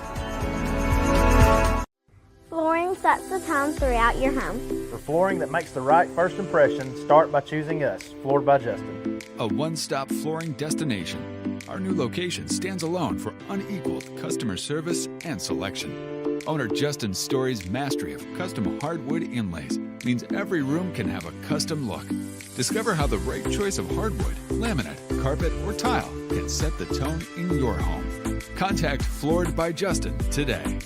Speaker 13: Flooring sets the tone throughout your home.
Speaker 14: For flooring that makes the right first impression, start by choosing us, Floored by Justin.
Speaker 9: A one-stop flooring destination. Our new location stands alone for unequaled customer service and selection. Owner Justin Story's mastery of custom hardwood inlays means every room can have a custom look. Discover how the right choice of hardwood, laminate, carpet, or tile can set the tone in your home. Contact Floored by Justin today.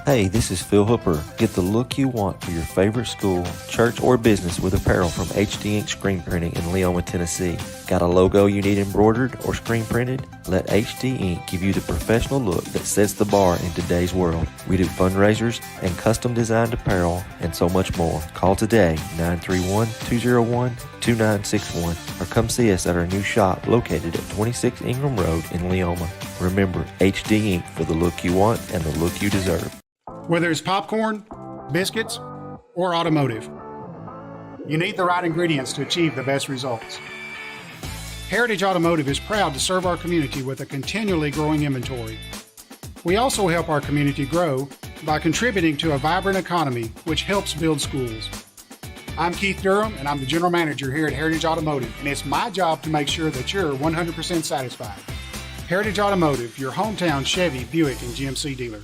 Speaker 15: Hey, this is Phil Hooper. Get the look you want for your favorite school, church, or business with apparel from HD Ink Screen Printing in Leoma, Tennessee. Got a logo you need embroidered or screen printed? Let HD Ink give you the professional look that sets the bar in today's world. We do fundraisers and custom designed apparel and so much more. Call today, 931-201-2961, or come see us at our new shop located at 26 Ingram Road in Leoma. Remember, HD Ink for the look you want and the look you deserve.
Speaker 16: Whether it's popcorn, biscuits, or automotive, you need the right ingredients to achieve the best results. Heritage Automotive is proud to serve our community with a continually growing inventory. We also help our community grow by contributing to a vibrant economy, which helps build schools. I'm Keith Durham, and I'm the General Manager here at Heritage Automotive, and it's my job to make sure that you're 100% satisfied. Heritage Automotive, your hometown Chevy, Buick, and GMC dealer.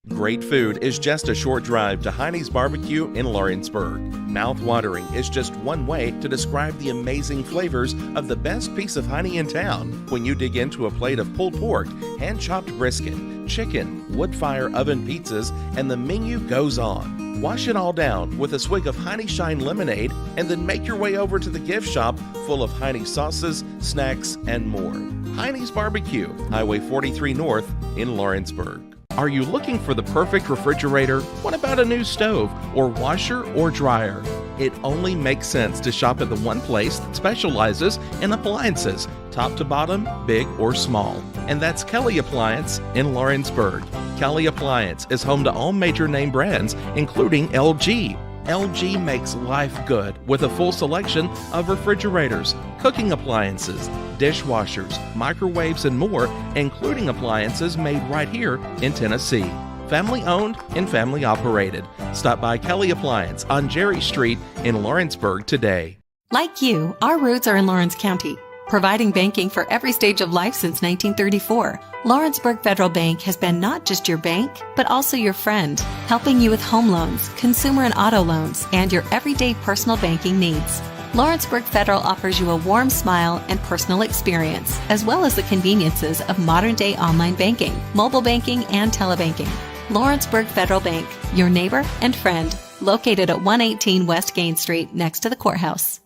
Speaker 6: Great food is just a short drive to Heine's Barbecue in Lawrenceburg. Mouth-watering is just one way to describe the amazing flavors of the best piece of Heine in town when you dig into a plate of pulled pork, hand-chopped brisket, chicken, wood-fire oven pizzas, and the menu goes on. Wash it all down with a swig of Heine Shine lemonade and then make your way over to the gift shop full of Heine sauces, snacks, and more. Heine's Barbecue, Highway 43 North in Lawrenceburg. Are you looking for the perfect refrigerator? What about a new stove or washer or dryer? It only makes sense to shop at the one place that specializes in appliances, top to bottom, big or small. And that's Kelly Appliance in Lawrenceburg. Kelly Appliance is home to all major name brands, including LG. LG makes life good with a full selection of refrigerators, cooking appliances, dishwashers, microwaves, and more, including appliances made right here in Tennessee. Family owned and family operated. Stop by Kelly Appliance on Jerry Street in Lawrenceburg today.
Speaker 17: Like you, our roots are in Lawrence County, providing banking for every stage of life since 1934. Lawrenceburg Federal Bank has been not just your bank, but also your friend, helping you with home loans, consumer and auto loans, and your everyday personal banking needs. Lawrenceburg Federal offers you a warm smile and personal experience, as well as the conveniences of modern-day online banking, mobile banking, and telebanking. Lawrenceburg Federal Bank, your neighbor and friend, located at 118 West Gain Street next to the courthouse.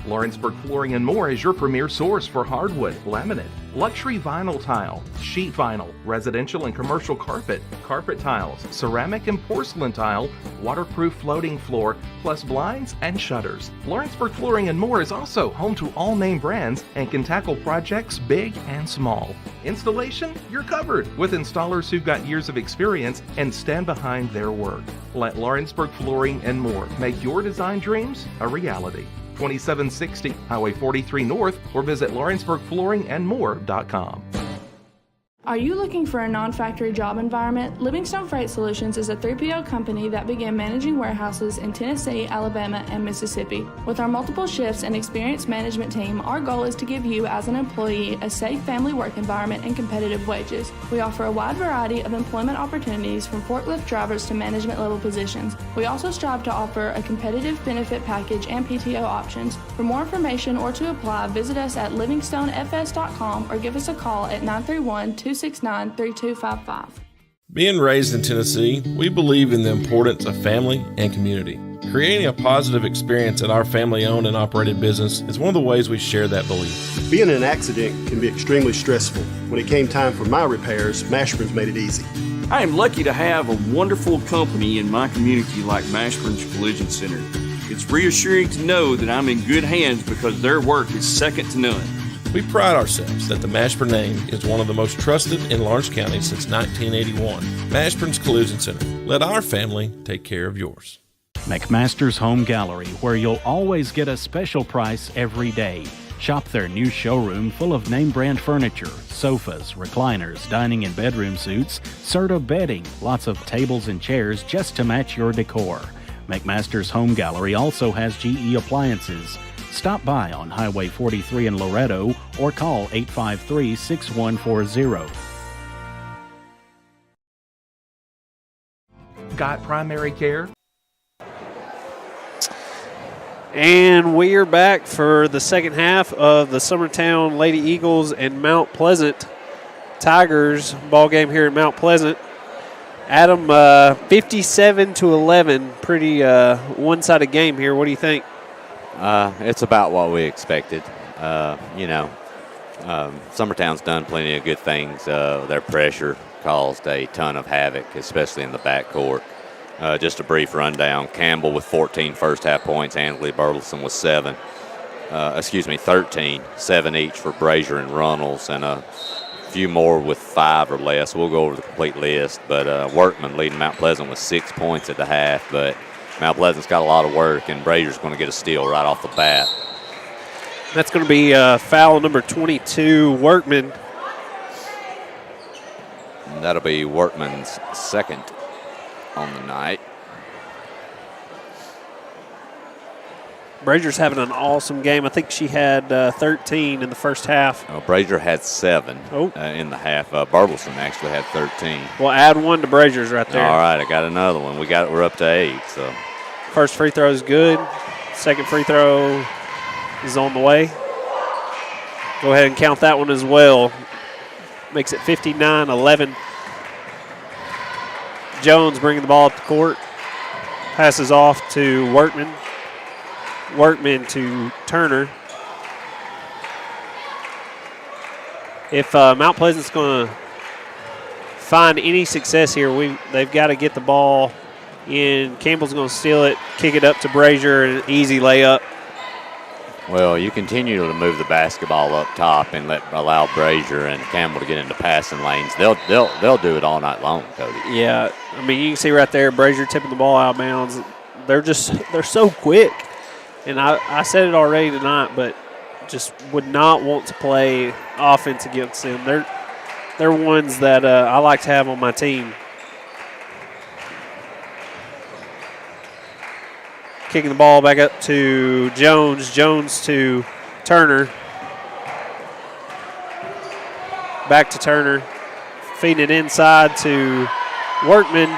Speaker 6: Lawrenceburg Flooring and More is your premier source for hardwood, laminate, luxury vinyl tile, sheet vinyl, residential and commercial carpet, carpet tiles, ceramic and porcelain tile, waterproof floating floor, plus blinds and shutters. Lawrenceburg Flooring and More is also home to all name brands and can tackle projects big and small. Installation? You're covered with installers who've got years of experience and stand behind their work. Let Lawrenceburg Flooring and More make your design dreams a reality. 2760 Highway 43 North, or visit LawrenceburgFlooringandMore.com.
Speaker 5: Are you looking for a non-factory job environment? Livingstone Freight Solutions is a 3PL company that began managing warehouses in Tennessee, Alabama, and Mississippi. With our multiple shifts and experienced management team, our goal is to give you as an employee a safe family work environment and competitive wages. We offer a wide variety of employment opportunities from forklift drivers to management level positions. We also strive to offer a competitive benefit package and PTO options. For more information or to apply, visit us at livingstonefs.com or give us a call at 931-269-3255.
Speaker 6: Being raised in Tennessee, we believe in the importance of family and community. Creating a positive experience at our family-owned and operated business is one of the ways we share that belief.
Speaker 18: Being in an accident can be extremely stressful. When it came time for my repairs, Mashburn's made it easy.
Speaker 19: I am lucky to have a wonderful company in my community like Mashburn's Collision Center. It's reassuring to know that I'm in good hands because their work is second to none.
Speaker 6: We pride ourselves that the Mashburn name is one of the most trusted in Lawrence County since 1981. Mashburn's Collision Center. Let our family take care of yours.
Speaker 20: McMaster's Home Gallery, where you'll always get a special price every day. Shop their new showroom full of name-brand furniture, sofas, recliners, dining and bedroom suites, Serta bedding, lots of tables and chairs just to match your decor. McMaster's Home Gallery also has GE appliances. Stop by on Highway 43 in Loretto or call 853-6140.
Speaker 6: Got primary care?
Speaker 3: And we are back for the second half of the Summertown Lady Eagles and Mount Pleasant Tigers ball game here at Mount Pleasant. Adam, 57-11, pretty one-sided game here. What do you think?
Speaker 2: It's about what we expected. Summertown's done plenty of good things. Their pressure caused a ton of havoc, especially in the backcourt. Just a brief rundown. Campbell with 14 first-half points. Ansley Burleson with 13, 7 each for Brazier and Runnels, and a few more with 5 or less. We'll go over the complete list, but Workman leading Mount Pleasant with 6 points at the half, but Mount Pleasant's got a lot of work, and Brazier's going to get a steal right off the bat.
Speaker 3: That's going to be foul number 22, Workman.
Speaker 2: And that'll be Workman's second on the night.
Speaker 3: Brazier's having an awesome game. I think she had 13 in the first half.
Speaker 2: Brazier had 7 in the half. Burleson actually had 13.
Speaker 3: Well, add 1 to Brazier's right there.
Speaker 2: All right, I got another one. We're up to 8. So
Speaker 3: first free throw is good. Second free throw is on the way. Go ahead and count that one as well. Makes it 59-11. Jones bringing the ball up the court. Passes off to Workman. Workman to Turner. If Mount Pleasant's going to find any success here, they've got to get the ball in. Campbell's going to steal it, kick it up to Brazier, and an easy layup.
Speaker 2: Well, you continue to move the basketball up top and allow Brazier and Campbell to get into passing lanes. They'll do it all night long, Cody.
Speaker 3: Yeah, I mean, you can see right there, Brazier tipping the ball out of bounds. They're so quick. And I said it already tonight, but just would not want to play offense against them. They're ones that I like to have on my team. Kicking the ball back up to Jones. Jones to Turner. Back to Turner. Feeding it inside to Workman.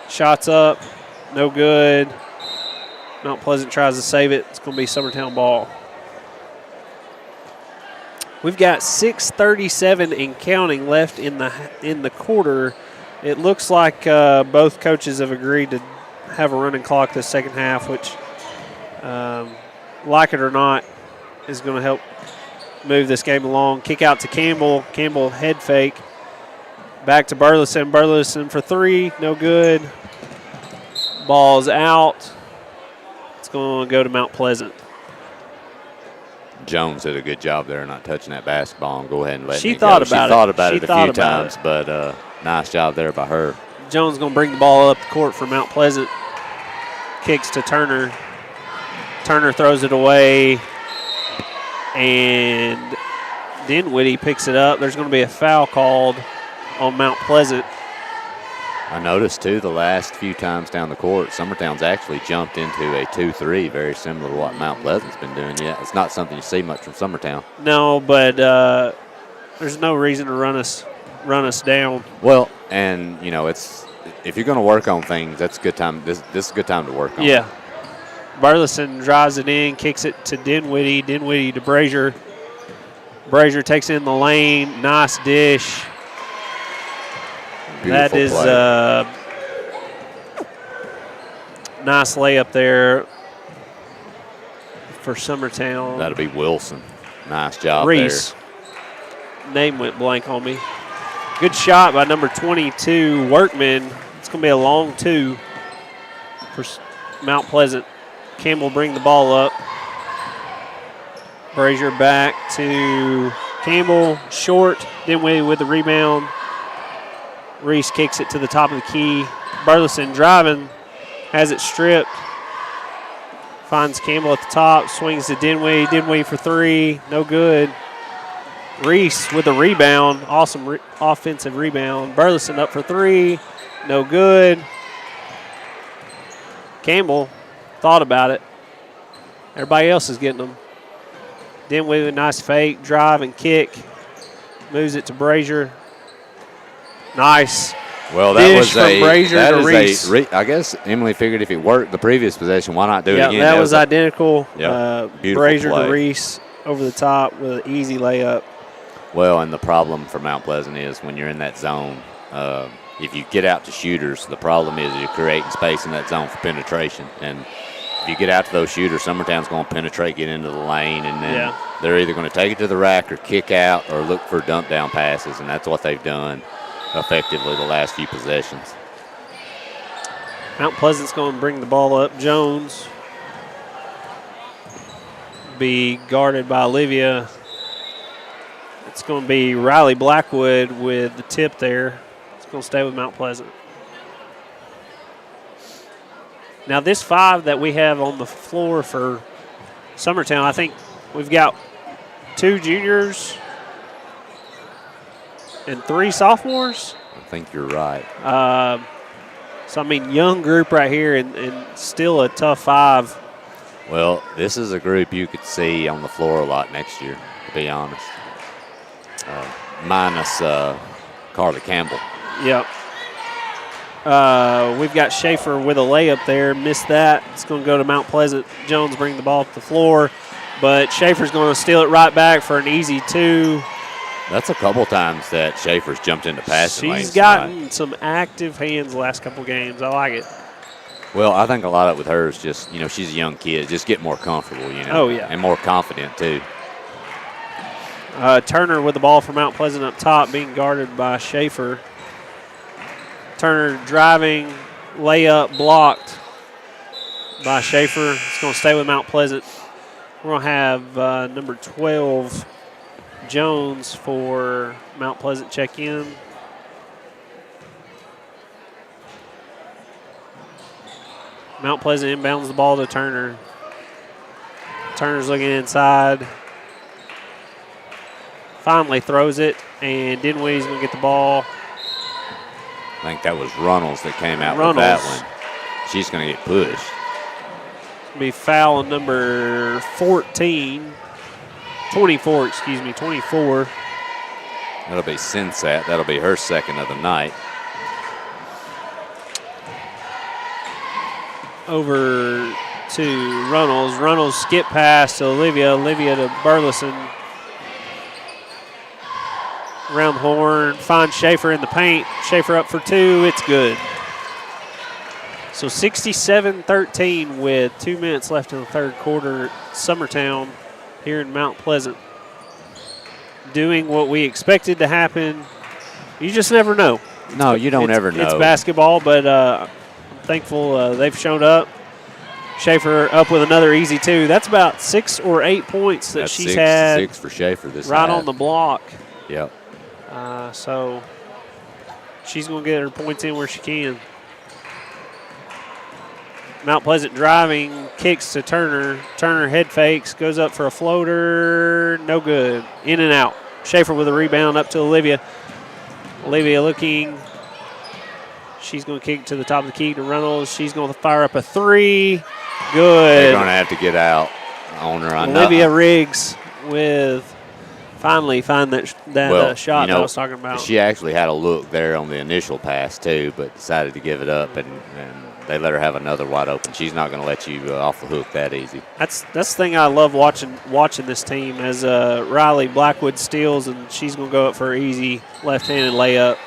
Speaker 3: Shots up. No good. Mount Pleasant tries to save it. It's going to be Summertown ball. We've got 6:37 and counting left in the quarter. It looks like both coaches have agreed to have a running clock this second half, which, like it or not, is going to help move this game along. Kick out to Campbell. Campbell head fake. Back to Burleson. Burleson for 3. No good. Ball's out. It's going to go to Mount Pleasant.
Speaker 2: Jones did a good job there not touching that basketball and go ahead and let it go.
Speaker 3: She thought about
Speaker 2: it a few times, but nice job there by her.
Speaker 3: Jones going to bring the ball up the court for Mount Pleasant. Kicks to Turner. Turner throws it away and Dinwiddie picks it up. There's going to be a foul called on Mount Pleasant.
Speaker 2: I noticed, too, the last few times down the court, Summertown's actually jumped into a 2-3, very similar to what Mount Pleasant's been doing. Yeah, it's not something you see much from Summertown.
Speaker 3: No, but there's no reason to run us down.
Speaker 2: Well, and, you know, it's if you're going to work on things, that's a good time. This is a good time to work on.
Speaker 3: Yeah. Burleson drives it in, kicks it to Dinwiddie. Dinwiddie to Brazier. Brazier takes it in the lane. Nice dish.
Speaker 2: Beautiful
Speaker 3: that is nice layup there for Summertown.
Speaker 2: That'll be Wilson. Nice job
Speaker 3: Reese. There. Name went blank on me. Good shot by number 22, Workman. It's going to be a long 2 for Mount Pleasant. Campbell bring the ball up. Brazier back to Campbell. Short. Dinwiddie with the rebound. Reese kicks it to the top of the key. Burleson driving. Has it stripped. Finds Campbell at the top. Swings to Dinwiddie. Dinwiddie for 3. No good. Reese with a rebound. Awesome offensive rebound. Burleson up for 3. No good. Campbell thought about it. Everybody else is getting them. Dinwiddie with a nice fake. Drive and kick. Moves it to Brazier. Nice.
Speaker 2: Well, that was
Speaker 3: from Brazier to Reese.
Speaker 2: I guess Emily figured if it worked the previous possession, why not do it again?
Speaker 3: That was identical.
Speaker 2: Beautiful
Speaker 3: Brazier
Speaker 2: play.
Speaker 3: to Reese over the top with an easy layup.
Speaker 2: Well, and the problem for Mount Pleasant is when you're in that zone, if you get out to shooters, the problem is you're creating space in that zone for penetration. And if you get out to those shooters, Summertown's going to penetrate, get into the lane, and then they're either going to take it to the rack or kick out or look for dump down passes, and that's what they've done effectively the last few possessions.
Speaker 3: Mount Pleasant's going to bring the ball up. Jones be guarded by Olivia. It's going to be Riley Blackwood with the tip there. It's going to stay with Mount Pleasant. Now this 5 that we have on the floor for Summertown, I think we've got 2 juniors and 3 sophomores.
Speaker 2: I think you're right.
Speaker 3: So, I mean, young group right here and still a tough 5.
Speaker 2: Well, this is a group you could see on the floor a lot next year, to be honest. Minus Carly Campbell.
Speaker 3: Yep. We've got Schaefer with a layup there. Missed that. It's going to go to Mount Pleasant. Jones bring the ball to the floor, but Schaefer's going to steal it right back for an easy 2.
Speaker 2: That's a couple times that Schaefer's jumped into passing lanes.
Speaker 3: She's gotten some active hands the last couple games. I like it.
Speaker 2: Well, I think a lot of it with her is just, she's a young kid. Just get more comfortable,
Speaker 3: Oh, yeah.
Speaker 2: And more confident, too.
Speaker 3: Turner with the ball for Mount Pleasant up top, being guarded by Schaefer. Turner driving, layup blocked by Schaefer. It's going to stay with Mount Pleasant. We're going to have number 12, Jones, for Mount Pleasant check in. Mount Pleasant inbounds the ball to Turner. Turner's looking inside. Finally throws it, and Dinwiddie's going to get the ball.
Speaker 2: I think that was Runnels that came out with that one. She's going to get pushed.
Speaker 3: Be foul on number 24, 24.
Speaker 2: That'll be Sinsat. That'll be her second of the night.
Speaker 3: Over to Runnels. Runnels skip pass to Olivia. Olivia to Burleson. Around the horn. Finds Schaefer in the paint. Schaefer up for 2. It's good. So 67-13 with 2 minutes left in the third quarter. Summertown here in Mount Pleasant doing what we expected to happen. You just never know.
Speaker 2: No, you don't ever know.
Speaker 3: It's basketball, but I'm thankful they've shown up. Schaefer up with another easy 2. That's about 6 or 8 points that she's had.
Speaker 2: 6 for Schaefer this
Speaker 3: right
Speaker 2: half.
Speaker 3: On the block.
Speaker 2: Yep.
Speaker 3: So she's going to get her points in where she can. Mount Pleasant driving, kicks to Turner. Turner head fakes, goes up for a floater. No good. In and out. Schaefer with a rebound up to Olivia. Olivia looking. She's going to kick to the top of the key to Reynolds. She's going to fire up a three. Good.
Speaker 2: They're going to have to get out on her.
Speaker 3: Olivia Riggs with finally find that shot that I was talking about.
Speaker 2: She actually had a look there on the initial pass too, but decided to give it up, and they let her have another wide open. She's not going to let you off the hook that easy.
Speaker 3: That's the thing I love watching this team as Riley Blackwood steals, and she's going to go up for an easy left-handed layup.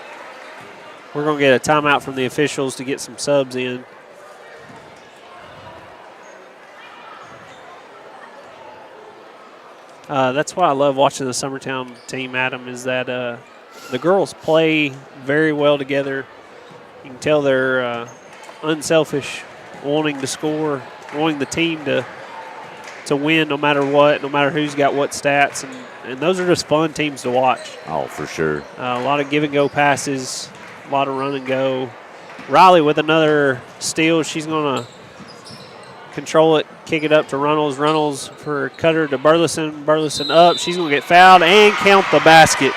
Speaker 3: We're going to get a timeout from the officials to get some subs in. That's why I love watching the Summertown team, Adam, is that the girls play very well together. You can tell they're unselfish, wanting to score, wanting the team to win no matter what, no matter who's got what stats. And those are just fun teams to watch.
Speaker 2: Oh, for sure.
Speaker 3: A lot of give-and-go passes, a lot of run and go. Riley with another steal. She's going to control it, kick it up to Reynolds. Reynolds for cutter to Burleson. Burleson up. She's going to get fouled and count the basket.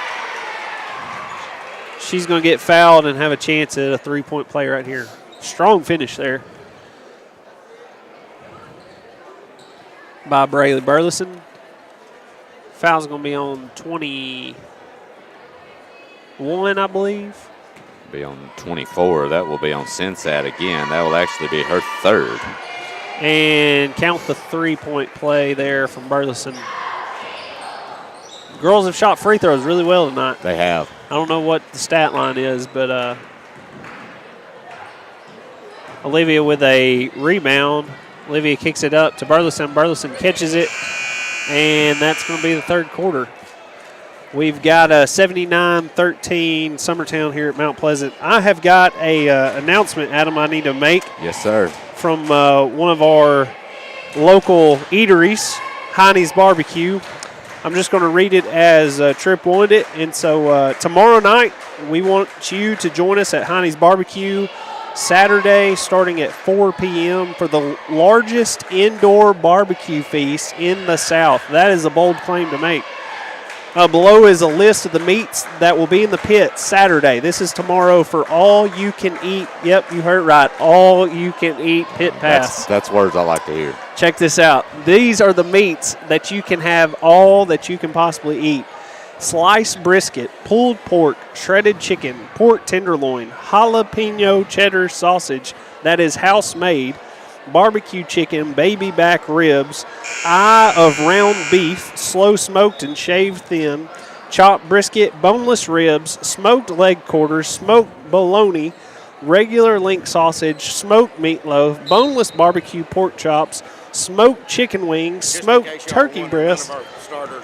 Speaker 3: She's going to get fouled and have a chance at a three-point play right here. Strong finish there by Braylee Burleson. Foul's going to be on 21, I believe.
Speaker 2: Be on 24. That will be on Sensat again. That will actually be her third.
Speaker 3: And count the three-point play there from Burleson. Girls have shot free throws really well tonight.
Speaker 2: They have.
Speaker 3: I don't know what the stat line is, but Olivia with a rebound. Olivia kicks it up to Burleson. Burleson catches it, and that's going to be the third quarter. We've got a 79-13 Summertown here at Mount Pleasant. I have got a announcement, Adam, I need to make.
Speaker 2: Yes, sir.
Speaker 3: From one of our local eateries, Heine's Barbecue. I'm just going to read it as Tripp wanted it. And so tomorrow night, we want you to join us at Heine's Barbecue Saturday starting at 4 p.m. for the largest indoor barbecue feast in the South. That is a bold claim to make. Below is a list of the meats that will be in the pit Saturday. This is tomorrow for all you can eat. Yep, you heard it right. All you can eat pit pass.
Speaker 2: That's words I like to hear.
Speaker 3: Check this out. These are the meats that you can have all that you can possibly eat. Sliced brisket, pulled pork, shredded chicken, pork tenderloin, jalapeno cheddar sausage that is house made, barbecue chicken, baby back ribs, eye of round beef, slow smoked and shaved thin, chopped brisket, boneless ribs, smoked leg quarters, smoked bologna, regular link sausage, smoked meatloaf, boneless barbecue pork chops, smoked chicken wings, smoked turkey breast,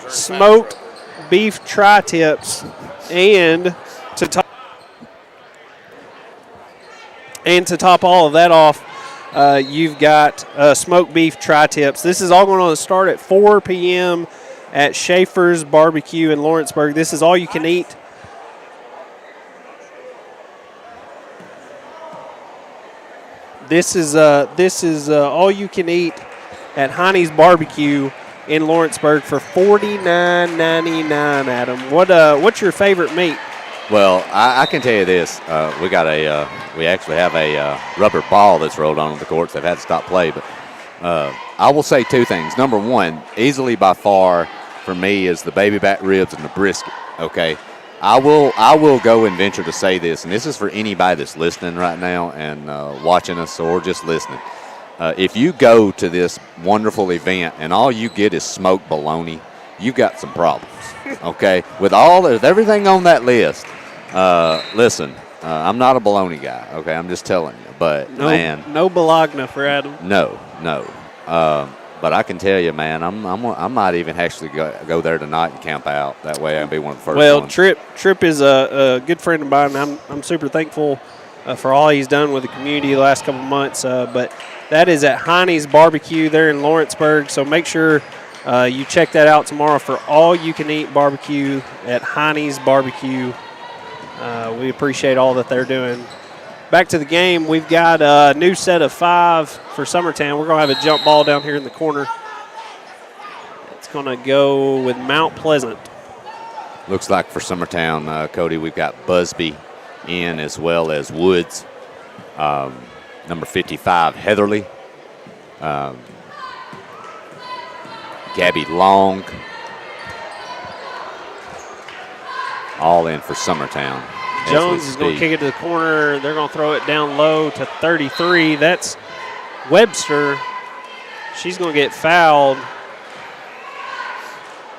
Speaker 3: smoked beef tri-tips, and to top all of that off, you've got smoked beef tri-tips. This is all going to start at 4 p.m. at Schaefer's Barbecue in Lawrenceburg. This is all you can eat. This is all you can eat at Heine's Barbecue in Lawrenceburg for $49.99. Adam, what's your favorite meat?
Speaker 2: Well, I can tell you this: we actually have a rubber ball that's rolled onto the courts. They've had to stop play, but I will say two things. Number one, easily by far for me is the baby back ribs and the brisket. Okay, I will go and venture to say this, and this is for anybody that's listening right now and watching us or just listening. If you go to this wonderful event and all you get is smoked bologna, you've got some problems. Okay, with everything on that list. Listen, I'm not a bologna guy. Okay, I'm just telling you. But
Speaker 3: no bologna for Adam.
Speaker 2: No. But I can tell you, man, I might even actually go there tonight and camp out. That way, I'll be one of the first.
Speaker 3: Well,
Speaker 2: ones.
Speaker 3: Tripp is a good friend of mine. I'm super thankful for all he's done with the community the last couple of months. But that is at Heine's Barbecue there in Lawrenceburg. So make sure you check that out tomorrow for all you can eat barbecue at Heine's Barbecue. We appreciate all that they're doing. Back to the game, we've got a new set of 5 for Summertown. We're going to have a jump ball down here in the corner. It's going to go with Mount Pleasant.
Speaker 2: Looks like for Summertown, Cody, we've got Busby in as well as Woods. Number 55, Heatherly. Gabby Long. All in for Summertown.
Speaker 3: Jones is going to kick it to the corner. They're going to throw it down low to 33. That's Webster. She's going to get fouled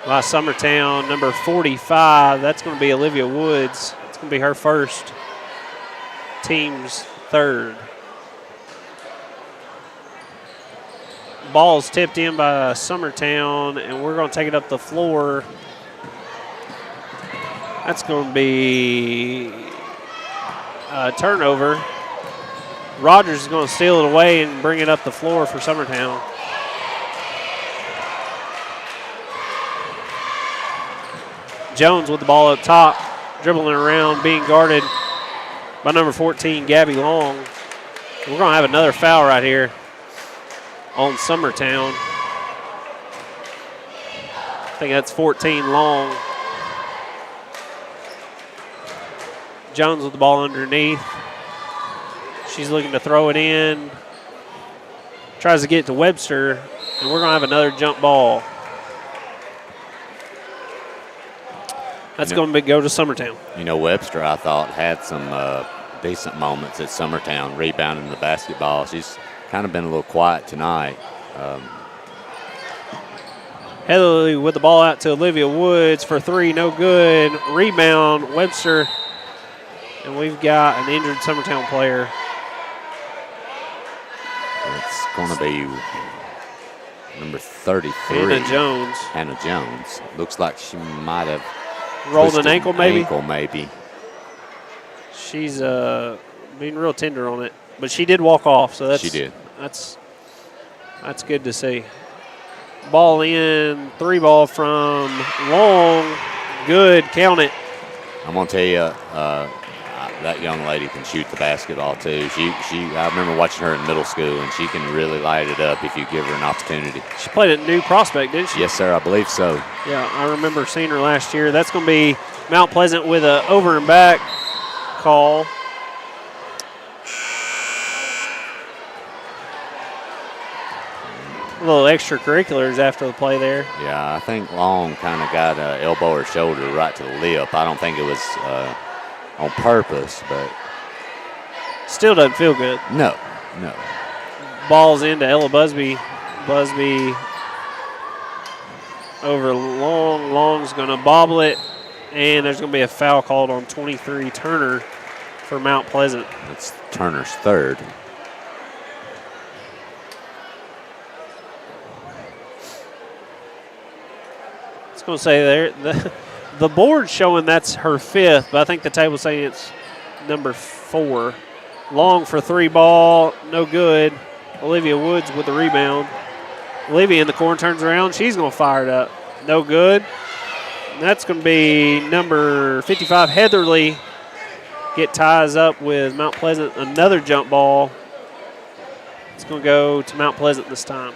Speaker 3: by Summertown, number 45. That's going to be Olivia Woods. It's going to be her first, team's third. Ball's tipped in by Summertown, and we're going to take it up the floor. That's going to be a turnover. Rogers is going to steal it away and bring it up the floor for Summertown. Jones with the ball up top, dribbling around, being guarded by number 14, Gabby Long. We're going to have another foul right here on Summertown. I think that's 14 Long. Jones with the ball underneath. She's looking to throw it in. Tries to get it to Webster, and we're going to have another jump ball. That's going to go to Summertown.
Speaker 2: You know, Webster, I thought, had some decent moments at Summertown, rebounding the basketball. She's kind of been a little quiet tonight.
Speaker 3: Heatherly with the ball out to Olivia Woods for three, no good. Rebound, Webster. And we've got an injured Summertown player.
Speaker 2: It's going to be number 33.
Speaker 3: Hannah Jones.
Speaker 2: Hannah Jones. Looks like she might have
Speaker 3: rolled an ankle, maybe?
Speaker 2: Ankle, maybe.
Speaker 3: She's being real tender on it. But she did walk off, so that's
Speaker 2: she did.
Speaker 3: That's good to see. Ball in, three ball from Long. Good, count it.
Speaker 2: I'm going to tell you, that young lady can shoot the basketball too. I remember watching her in middle school, and she can really light it up if you give her an opportunity.
Speaker 3: She played at New Prospect, didn't she?
Speaker 2: Yes, sir, I believe so.
Speaker 3: Yeah, I remember seeing her last year. That's going to be Mount Pleasant with a over and back call. A little extracurriculars after the play there.
Speaker 2: Yeah, I think Long kind of got an elbow or shoulder right to the lip. I don't think it was on purpose, but
Speaker 3: still doesn't feel good.
Speaker 2: No.
Speaker 3: Ball's into Ella Busby. Busby over Long. Long's going to bobble it, and there's going to be a foul called on 23 Turner for Mount Pleasant.
Speaker 2: That's Turner's third.
Speaker 3: I was going to say there, the board's showing that's her fifth, but I think the table's saying it's number 4. Long for three ball, no good. Olivia Woods with the rebound. Olivia in the corner turns around. She's going to fire it up. No good. And that's going to be number 55, Heatherly. Get ties up with Mount Pleasant. Another jump ball. It's going to go to Mount Pleasant this time.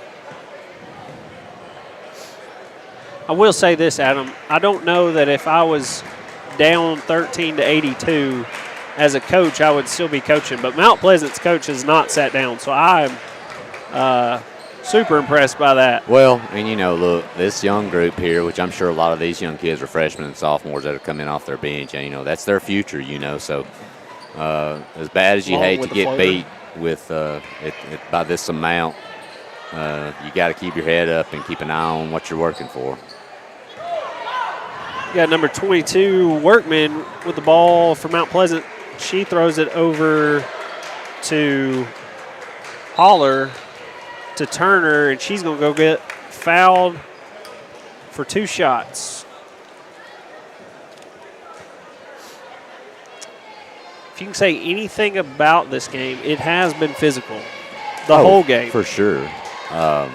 Speaker 3: I will say this, Adam. I don't know that if I was down 13-82 as a coach, I would still be coaching. But Mount Pleasant's coach has not sat down, so I'm super impressed by that.
Speaker 2: Well, and you know, look, this young group here, which I'm sure a lot of these young kids are freshmen and sophomores that are coming off their bench, and you know, that's their future. You know, so as bad as you hate to get beat with by this amount, you got to keep your head up and keep an eye on what you're working for.
Speaker 3: You got number 22, Workman, with the ball for Mount Pleasant. She throws it over to Holler, to Turner, and she's going to go get fouled for 2 shots. If you can say anything about this game, it has been physical the whole game.
Speaker 2: For sure.
Speaker 3: And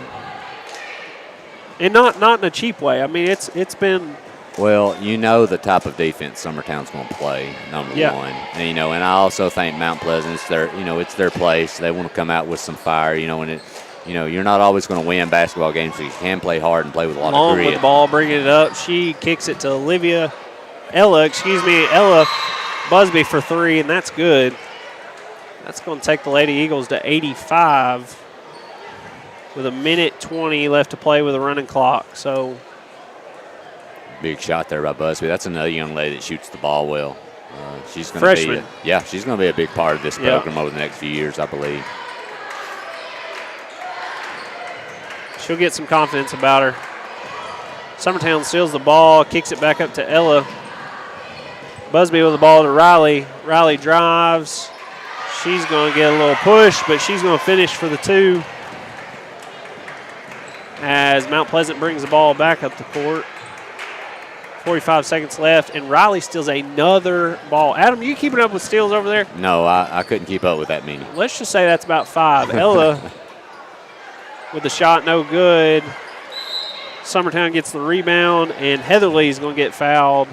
Speaker 3: not in a cheap way. I mean, it's been.
Speaker 2: Well, you know the type of defense Summertown's going to play, number one. And, you know, and I also think Mount Pleasant, it's their place. They want to come out with some fire, you know, and you're not always going to win basketball games, so you can play hard and play with a lot of grit.
Speaker 3: With the ball, bringing it up. She kicks it to Olivia. Ella Busby for 3, and that's good. That's going to take the Lady Eagles to 85 with 1:20 left to play with a running clock. So
Speaker 2: big shot there by Busby. That's another young lady that shoots the ball well. She's going to be she's going to be a big part of this program over the next few years, I believe.
Speaker 3: She'll get some confidence about her. Summertown steals the ball, kicks it back up to Ella. Busby with the ball to Riley. Riley drives. She's going to get a little push, but she's going to finish for the 2 as Mount Pleasant brings the ball back up the court. 45 seconds left, and Riley steals another ball. Adam, are you keeping up with steals over there?
Speaker 2: No, I couldn't keep up with that many.
Speaker 3: Let's just say that's about 5. Ella with the shot, no good. Summertown gets the rebound, and Heatherly is going to get fouled.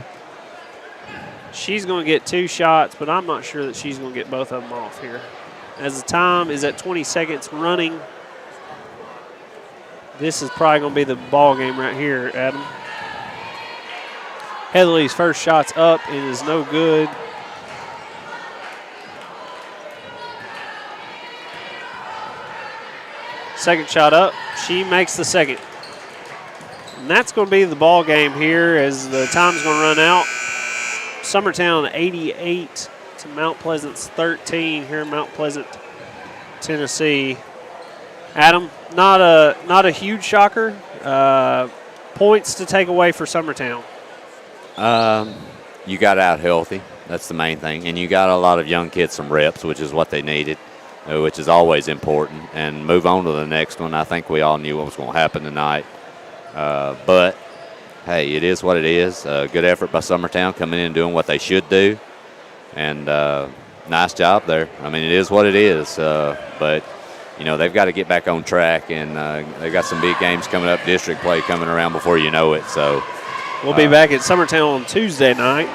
Speaker 3: She's going to get 2 shots, but I'm not sure that she's going to get both of them off here. As the time is at 20 seconds running, this is probably going to be the ball game right here, Adam. Heatherly's first shot's up and is no good. Second shot up. She makes the second. And that's going to be the ball game here as the time's going to run out. Summertown 88 to Mount Pleasant's 13 here in Mount Pleasant, Tennessee. Adam, not a huge shocker. Points to take away for Summertown.
Speaker 2: You got out healthy. That's the main thing. And you got a lot of young kids some reps, which is what they needed, which is always important. And move on to the next one. I think we all knew what was going to happen tonight. But, hey, it is what it is. Good effort by Summertown coming in and doing what they should do. And nice job there. I mean, it is what it is. But, you know, they've got to get back on track. And they've got some big games coming up, district play coming around before you know it. So
Speaker 3: we'll be back at Summertown on Tuesday night.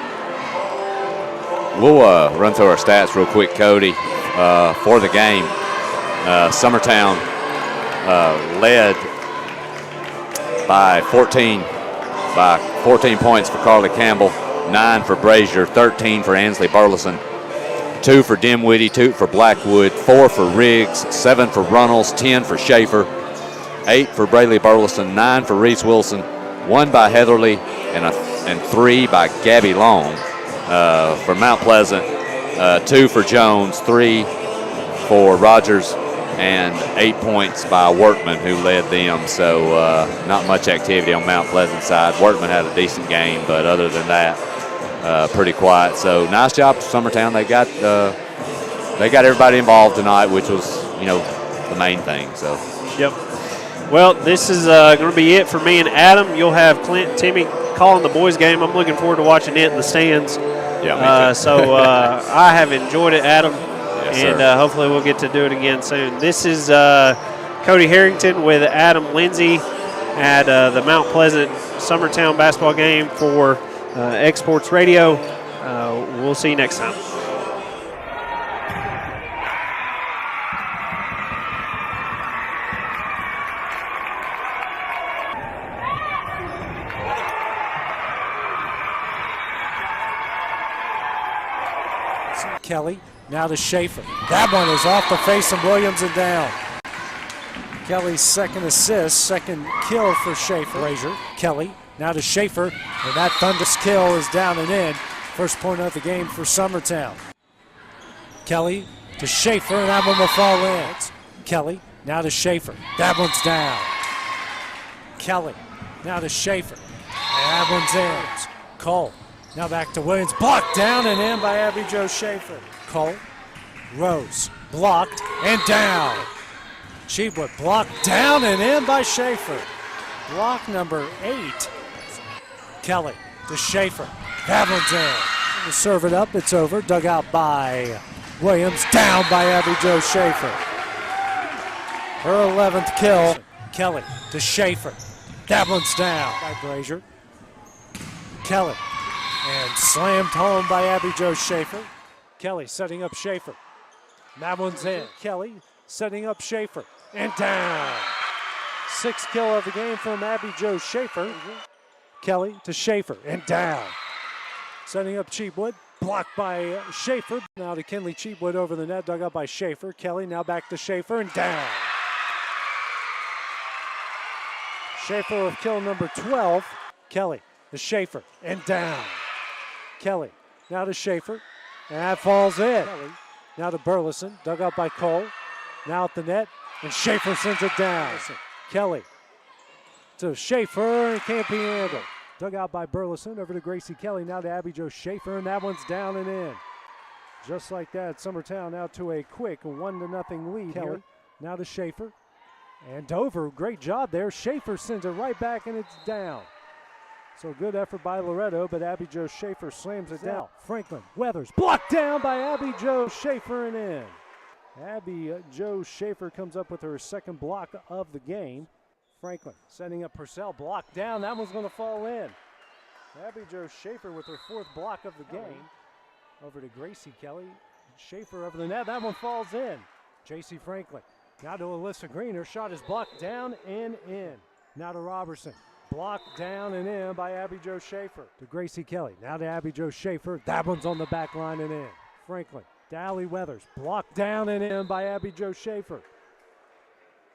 Speaker 2: We'll run through our stats real quick, Cody. For the game, Summertown led by 14 points for Carly Campbell, 9 for Brazier, 13 for Ansley Burleson, 2 for Dimwitty, 2 for Blackwood, 4 for Riggs, 7 for Runnels, 10 for Schaefer, 8 for Brayley Burleson, 9 for Reese Wilson, 1 by Heatherly, and 3 by Gabby Long. For Mount Pleasant, 2 for Jones, 3 for Rogers, and 8 points by Workman, who led them. So not much activity on Mount Pleasant's side. Workman had a decent game, but other than that, pretty quiet. So nice job for Summertown. They got everybody involved tonight, which was, you know, the main thing. So.
Speaker 3: Yep. Well, this is going to be it for me and Adam. You'll have Clint and Timmy calling the boys' game. I'm looking forward to watching it in the stands.
Speaker 2: Yeah,
Speaker 3: so I have enjoyed it, Adam,
Speaker 2: yes,
Speaker 3: and hopefully we'll get to do it again soon. This is Cody Harrington with Adam Lindsay at the Mount Pleasant Summertown basketball game for Exports Radio. We'll see you next time.
Speaker 21: Kelly, now to Schaefer. That one is off the face of Williams and down. Kelly's second assist, second kill for Schaefer. Brazier, Kelly, now to Schaefer, and that thunderous kill is down and in. First point of the game for Summertown. Kelly to Schaefer, and that one will fall in. Kelly, now to Schaefer. That one's down. Kelly, now to Schaefer. And that one's in. Cole. Now back to Williams, blocked down and in by Abby Jo Schaefer. Cole, Rose, blocked and down. Sheepwood blocked down and in by Schaefer. Block number 8. Kelly to Schaefer. That one's in. To serve it up, it's over. Dug out by Williams, down by Abby Jo Schaefer. Her 11th kill. Kelly to Schaefer. That one's down by Brazier. Kelly. And slammed home by Abby Jo Schaefer. Kelly setting up Schaefer. That one's in. Kelly setting up Schaefer. And down. 6th kill of the game from Abby Jo Schaefer. Kelly to Schaefer. And down. Setting up Cheapwood. Blocked by Schaefer. Now to Kinley Cheapwood over the net. Dug up by Schaefer. Kelly now back to Schaefer and down. Schaefer with kill number 12. Kelly to Schaefer and down. Kelly now to Schaefer. And that falls in. Kelly now to Burleson. Dug up by Cole. Now at the net. And Schaefer sends it down. Kelly to Schaefer and can't be handled. Dug out by Burleson, over to Gracie Kelly, now to Abby Jo Schaefer, and that one's down and in. Just like that, Summertown now to a quick 1-0 lead. Kelly here, now to Schaefer. And Dover, great job there. Schaefer sends it right back and it's down. So good effort by Loretto, but Abby Jo Schaefer slams it down. Franklin, Weathers, blocked down by Abby Jo Schaefer and in. Abby Jo Schaefer comes up with her second block of the game. Franklin setting up Purcell, blocked down. That one's going to fall in. Abby Jo Schaefer with her fourth block of the game. Over to Gracie Kelly. Schaefer over the net. That one falls in. J.C. Franklin. Now to Alyssa Green. Her shot is blocked down and in. Now to Robertson. Blocked down and in by Abby Jo Schaefer. To Gracie Kelly. Now to Abby Jo Schaefer. That one's on the back line and in. Franklin. Dally Weathers. Blocked down and in by Abby Jo Schaefer.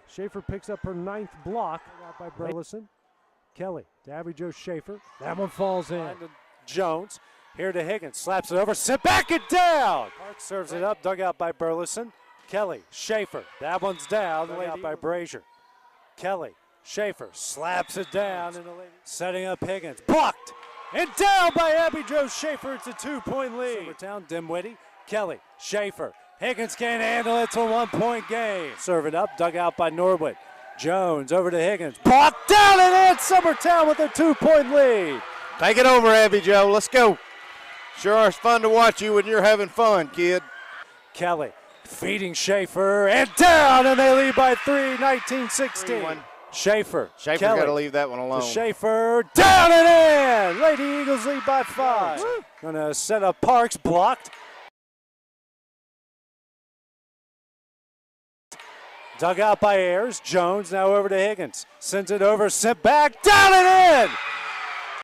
Speaker 21: Schaefer picks up her 9th block. Out by Burleson. Kelly to Abby Jo Schaefer. That one falls in. Jones. Here to Higgins. Slaps it over. Sent back and down. Park serves it up. Dug out by Burleson. Kelly. Schaefer. That one's down. Laid out by Brazier. Kelly. Schaefer slaps it down. Setting up Higgins. Blocked. And down by Abby Jo Schaefer. It's a 2-point lead. Summertown. Dimwitty. Kelly. Schaefer. Higgins can't handle it. It's a 1-point game. Serve it up. Dug out by Norwood. Jones over to Higgins. Blocked down and in. Summertown with a 2-point lead.
Speaker 1: Take it over, Abby Jo. Let's go. Sure is fun to watch you when you're having fun, kid.
Speaker 21: Kelly feeding Schaefer and down, and they lead by 3, 19-16. Schaefer
Speaker 1: got to leave that one alone.
Speaker 21: Schaefer down and in. Lady Eagles lead by 5. Going to set up Parks. Blocked. Dug out by Ayers. Jones now over to Higgins. Sends it over, sent back, down and in!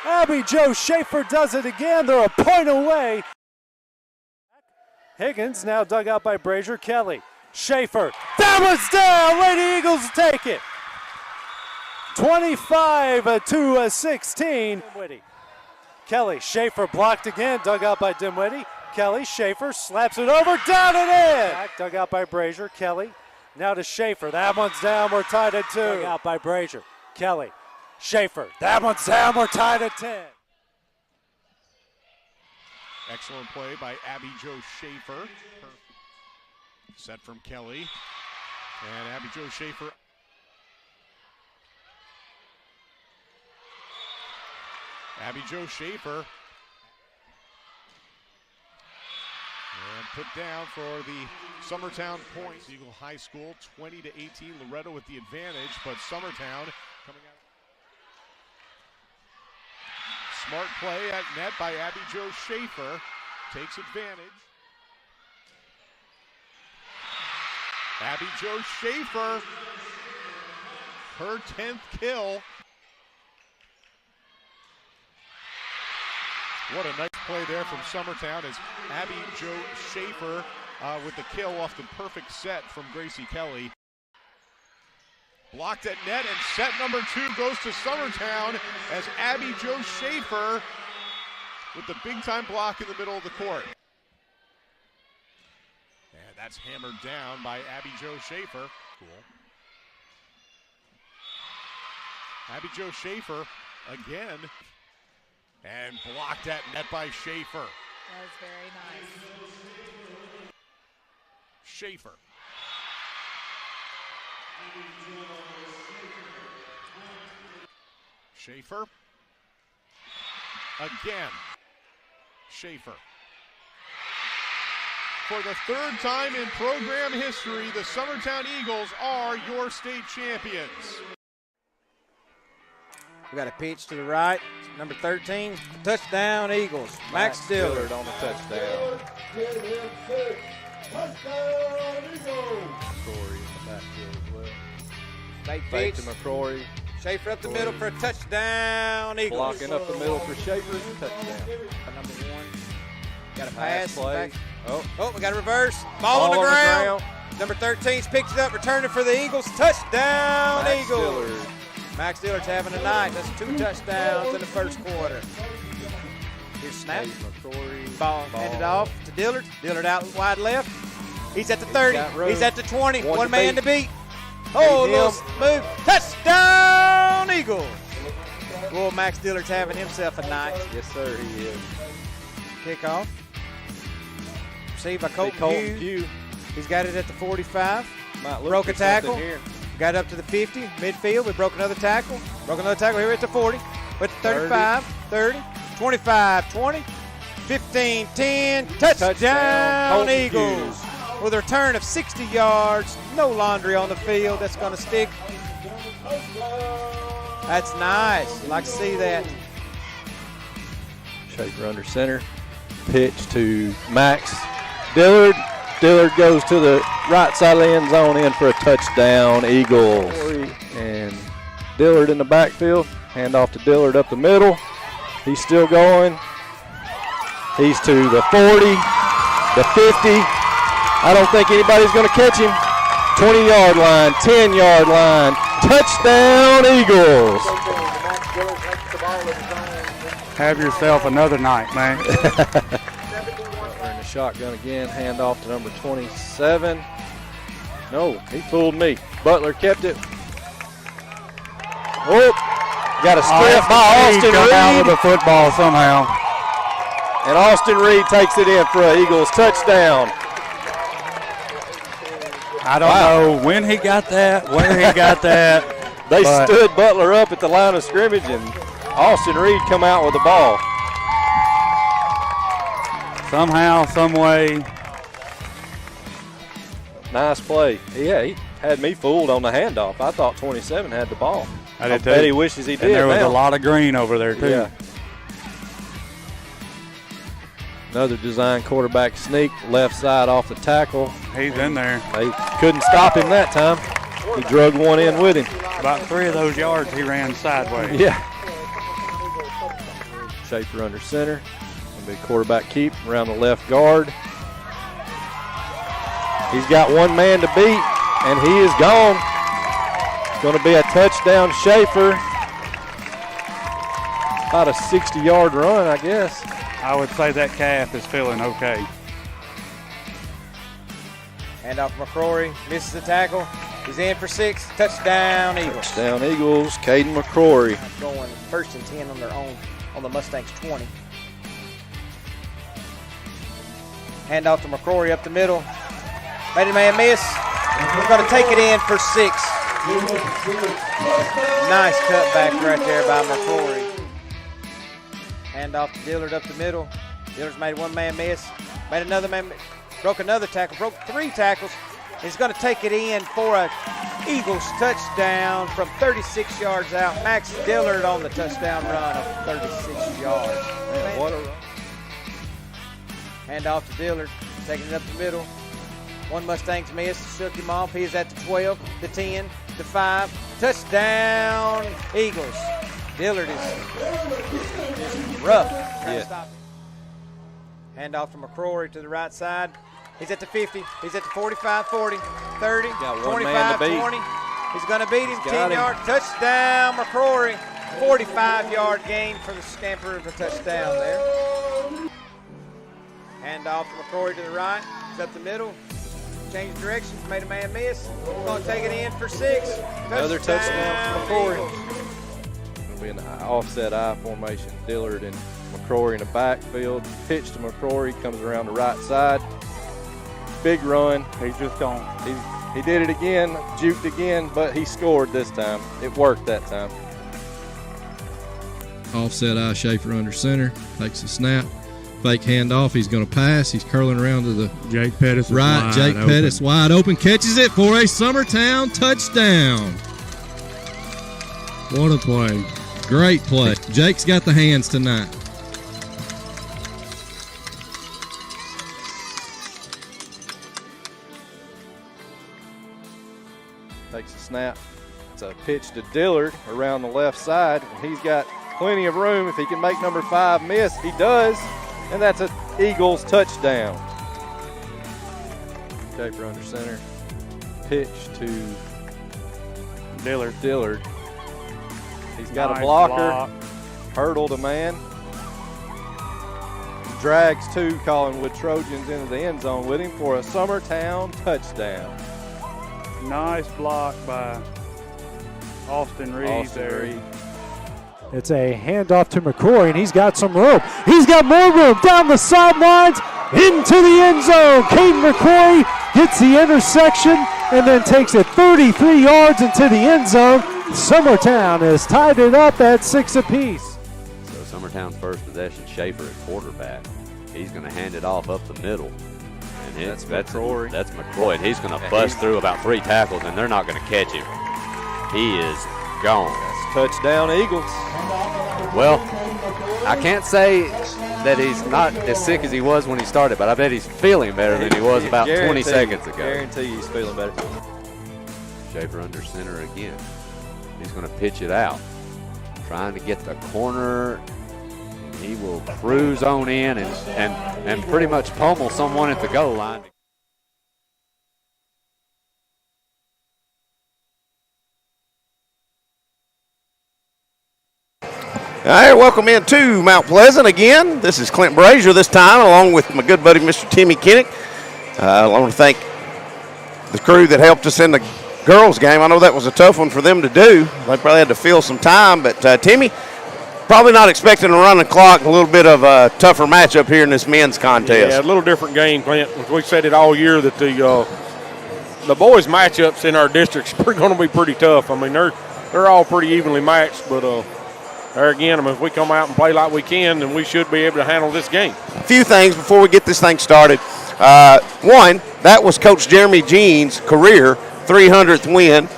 Speaker 21: Abby Jo Schaefer does it again. They're a point away. Higgins now dug out by Brazier. Kelly. Schaefer. That one's down! Lady Eagles take it. 25-16. Dimwitty. Kelly. Schaefer blocked again. Dug out by Dimwitty. Kelly. Schaefer slaps it over, down and in! Back, dug out by Brazier. Kelly. Now to Schaefer. That one's down. We're tied at 2. Dug out by Brazier. Kelly. Schaefer. That one's down. We're tied at 10.
Speaker 22: Excellent play by Abby Jo Schaefer. Set from Kelly. And Abby Jo Schaefer. Abby Jo Schaefer. And put down for the Summertown points. Eagle High School 20-18. Loretto with the advantage, but Summertown coming out. Smart play at net by Abby Jo Schaefer. Takes advantage. Abby Jo Schaefer. Her 10th kill. What a nice play there from Summertown as Abby Jo Schaefer with the kill off the perfect set from Gracie Kelly. Blocked at net, and set number 2 goes to Summertown as Abby Jo Schaefer with the big-time block in the middle of the court. And that's hammered down by Abby Jo Schaefer. Cool. Abby Jo Schaefer again. And blocked at net by Schaefer.
Speaker 23: That was very nice.
Speaker 22: Schaefer. Schaefer. Again. Schaefer. For the 3rd time in program history, the Summertown Eagles are your state champions.
Speaker 1: We got a pitch to the right, number 13, touchdown Eagles. Max Dillard on the touchdown.
Speaker 24: McCrory in the backfield as well.
Speaker 1: Fake
Speaker 24: Fake
Speaker 1: pitch.
Speaker 24: to McCrory.
Speaker 1: Schaefer up the middle for a touchdown, Eagles.
Speaker 7: Blocking up the middle for Schaefer, touchdown.
Speaker 1: Number 1. Got a pass.
Speaker 7: Play.
Speaker 1: Back. Oh, we got a reverse. Ball on the ground. Number 13's picked it up, returning for the Eagles. Touchdown,
Speaker 7: Max
Speaker 1: Eagles.
Speaker 7: Dillard.
Speaker 1: Max Dillard's having a night. That's 2 touchdowns in the first quarter. Here's snap. Ball handed off to Dillard. Dillard out wide left. He's at the 30. He's at the 20. One man to beat. Oh, little move. Touchdown, Eagles. Well, Max Dillard's having himself a night.
Speaker 7: Yes, sir, he is.
Speaker 1: Kickoff. Received by Colton Pugh. He's got it at the 45. Broke a tackle. Got it up to the 50. Midfield. We broke another tackle. Broke another tackle here at the 40. Went to 35, 30, 25, 20, 15, 10. Touchdown, Eagles. With a return of 60 yards. No laundry on the field. That's going to stick. That's nice. Like to see that.
Speaker 7: Schaefer under center. Pitch to Max Dillard. Dillard goes to the right side of the end zone in for a touchdown, Eagles. And Dillard in the backfield. Hand off to Dillard up the middle. He's still going. He's to the 40, the 50. I don't think anybody's going to catch him. 20-yard line, 10-yard line. Touchdown, Eagles.
Speaker 8: Have yourself another night, man.
Speaker 7: In the shotgun again. Hand off to number 27. No, he fooled me. Butler kept it. Oh, got a strip by Austin Reed.
Speaker 8: Out with the football somehow.
Speaker 7: And Austin Reed takes it in for an Eagles touchdown.
Speaker 8: I don't know when he got that, where he got that.
Speaker 7: They stood Butler up at the line of scrimmage, and Austin Reed come out with the ball.
Speaker 8: Somehow, some way.
Speaker 7: Nice play. Yeah, he had me fooled on the handoff. I thought 27 had the ball.
Speaker 8: I did
Speaker 7: bet
Speaker 8: too.
Speaker 7: he wishes he did.
Speaker 8: And there was a lot of green over there, too.
Speaker 7: Yeah. Another design quarterback sneak, left side off the tackle.
Speaker 8: He's in there.
Speaker 7: They couldn't stop him that time. He drug one in with him.
Speaker 8: About 3 of those yards he ran sideways.
Speaker 7: Yeah. Schaefer under center. A big quarterback keep around the left guard. He's got one man to beat, and he is gone. It's going to be a touchdown, Schaefer. About a 60-yard run, I guess.
Speaker 8: I would say that calf is feeling okay.
Speaker 1: Hand off McCrory, misses the tackle. He's in for 6. Touchdown, Eagles.
Speaker 7: Touchdown, Eagles. Caden McCrory.
Speaker 1: Going 1st and 10 on their own on the Mustangs 20. Hand off to McCrory up the middle. Made a man miss. We're going to take it in for 6. Nice cutback right there by McCrory. Hand off to Dillard up the middle. Dillard's made one man miss. Made another man, broke another tackle, broke 3 tackles. He's going to take it in for a Eagles touchdown from 36 yards out. Max Dillard on the touchdown run of 36 yards. Man, what a run. Hand off to Dillard, taking it up the middle. One Mustangs missed, shook him off. He is at the 12, the 10, the 5. Touchdown, Eagles. Dillard is rough.
Speaker 7: Yeah.
Speaker 1: Hand off to McCrory to the right side. He's at the 50. He's at the 45, 40, 30, 25, 20. He's going to beat him. 10-yard touchdown, McCrory. 45-yard gain for the scamper of the touchdown there. Hand off to McCrory to the right. He's up the middle. Changed directions, made a man miss. Going to take it in for 6.
Speaker 7: Another touchdown for McCrory. It'll be an offset I formation. Dillard and McCrory in the backfield. Pitch to McCrory, comes around the right side. Big run.
Speaker 8: He's just gone.
Speaker 7: He did it again, juked again, but he scored this time. It worked that time.
Speaker 10: Offset I, Schaefer under center, takes the snap. Fake handoff. He's going to pass. He's curling around to the
Speaker 8: Jake Pettis
Speaker 10: right. Jake Pettis wide open, catches it for a Summertown touchdown. What a play. Great play. Jake's got the hands tonight.
Speaker 7: Takes the snap. It's a pitch to Dillard around the left side. He's got plenty of room. If he can make number 5 miss, he does. And that's an Eagles touchdown. Schaefer under center. Pitch to
Speaker 3: Dillard.
Speaker 7: He's got
Speaker 3: Nice
Speaker 7: a blocker.
Speaker 3: block.
Speaker 7: Hurdled a man. Drags 2 Collinwood Trojans into the end zone with him for a Summertown touchdown.
Speaker 8: Nice block by Austin Reed there.
Speaker 21: It's a handoff to McCrory, and he's got some room. He's got more room down the sidelines into the end zone. Caden McCrory gets the intersection and then takes it 33 yards into the end zone. Summertown has tied it up at 6 apiece.
Speaker 2: So Summertown's first possession, Schaefer at quarterback. He's going to hand it off up the middle. And that's McCrory. That's McCrory. And he's going to bust through about 3 tackles, and they're not going to catch him. He is gone.
Speaker 7: Touchdown, Eagles.
Speaker 2: Well, I can't say that he's not as sick as he was when he started, but I bet he's feeling better than he was about 20 seconds ago.
Speaker 7: Guarantee he's feeling better.
Speaker 2: Schaefer under center again. He's going to pitch it out, trying to get the corner. He will cruise on in and pretty much pummel someone at the goal line.
Speaker 4: All right, welcome into Mount Pleasant again. This is Clint Brazier this time, along with my good buddy, Mr. Timmy Kinnick. I want to thank the crew that helped us in the girls' game. I know that was a tough one for them to do. They probably had to fill some time, but Timmy, probably not expecting to run the clock. A little bit of a tougher matchup here in this men's contest.
Speaker 11: Yeah, a little different game, Clint. We said it all year that the boys' matchups in our districts are going to be pretty tough. I mean, they're all pretty evenly matched, but there again, I mean, if we come out and play like we can, then we should be able to handle this game.
Speaker 4: A few things before we get this thing started. One, that was Coach Jeremy Jean's career 300th win.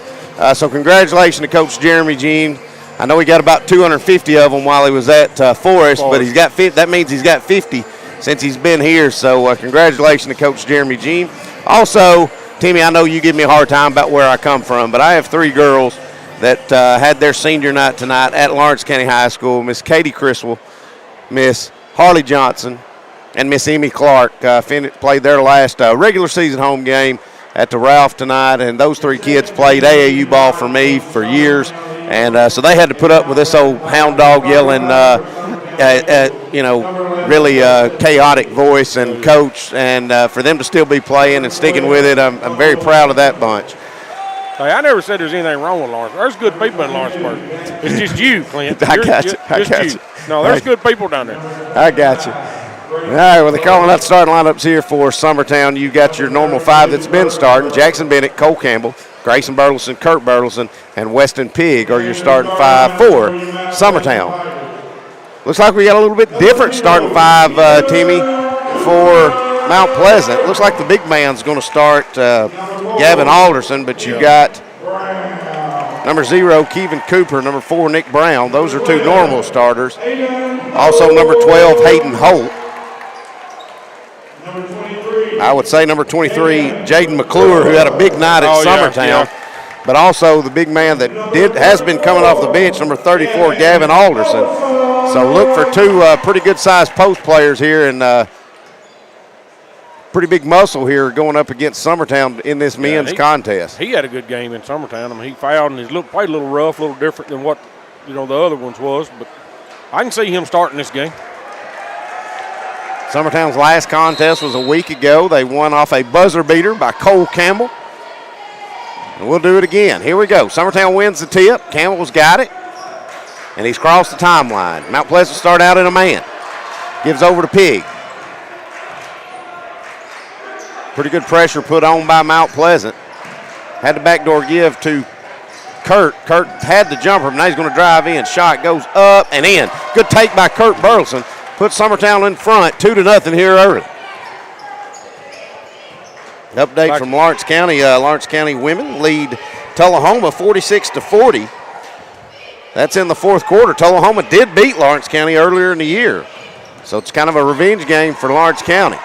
Speaker 4: So congratulations to Coach Jeremy Jean. I know he got about 250 of them while he was at Forest, but he's got 50, that means he's got 50 since he's been here. So congratulations to Coach Jeremy Jean. Also, Timmy, I know you give me a hard time about where I come from, but I have 3 girls that had their senior night tonight at Lawrence County High School. Miss Katie Criswell, Miss Harley Johnson, and Miss Emmy Clark played their last regular season home game at the Ralph tonight, and those 3 kids played AAU ball for me for years, and so they had to put up with this old hound dog yelling, really chaotic voice and coach, and for them to still be playing and sticking with it, I'm very proud of that bunch.
Speaker 11: Hey, I never said there's anything wrong with Lawrence. There's good people in Lawrenceburg. It's just you, Clint.
Speaker 4: I got you.
Speaker 11: No, there's good people down there.
Speaker 4: I got you. All right, well, they're calling out starting lineups here for Summertown. You got your normal 5 that's been starting. Jackson Bennett, Cole Campbell, Grayson Burleson, Kurt Burleson, and Weston Pigg are your starting 5 for Summertown. Looks like we got a little bit different starting 5, Timmy, for Mount Pleasant. Looks like the big man's going to start Gavin Alderson, but you got number 0, Kevin Cooper, number 4, Nick Brown. Those are 2 normal starters. Also number 12, Hayden Holt. I would say number 23, Jaden McClure, who had a big night at Summertown. Yeah. But also the big man that has been coming off the bench, number 34, Gavin Alderson. So look for 2 pretty good-sized post players here, and pretty big muscle here going up against Summertown in this men's contest.
Speaker 11: He had a good game in Summertown. I mean, he fouled and he played a little rough, a little different than what the other ones was. But I can see him starting this game.
Speaker 4: Summertown's last contest was a week ago. They won off a buzzer beater by Cole Campbell. And we'll do it again. Here we go. Summertown wins the tip. Campbell's got it. And he's crossed the timeline. Mount Pleasant start out in a man. Gives over to Pigg. Pretty good pressure put on by Mount Pleasant. Had the backdoor give to Kurt. Kurt had the jumper, but now he's going to drive in. Shot goes up and in. Good take by Kurt Burleson. Put Summertown in front, 2-0 here early. Update from Lawrence County. Lawrence County women lead Tullahoma 46-40. That's in the 4th quarter. Tullahoma did beat Lawrence County earlier in the year. So it's kind of a revenge game for Lawrence County.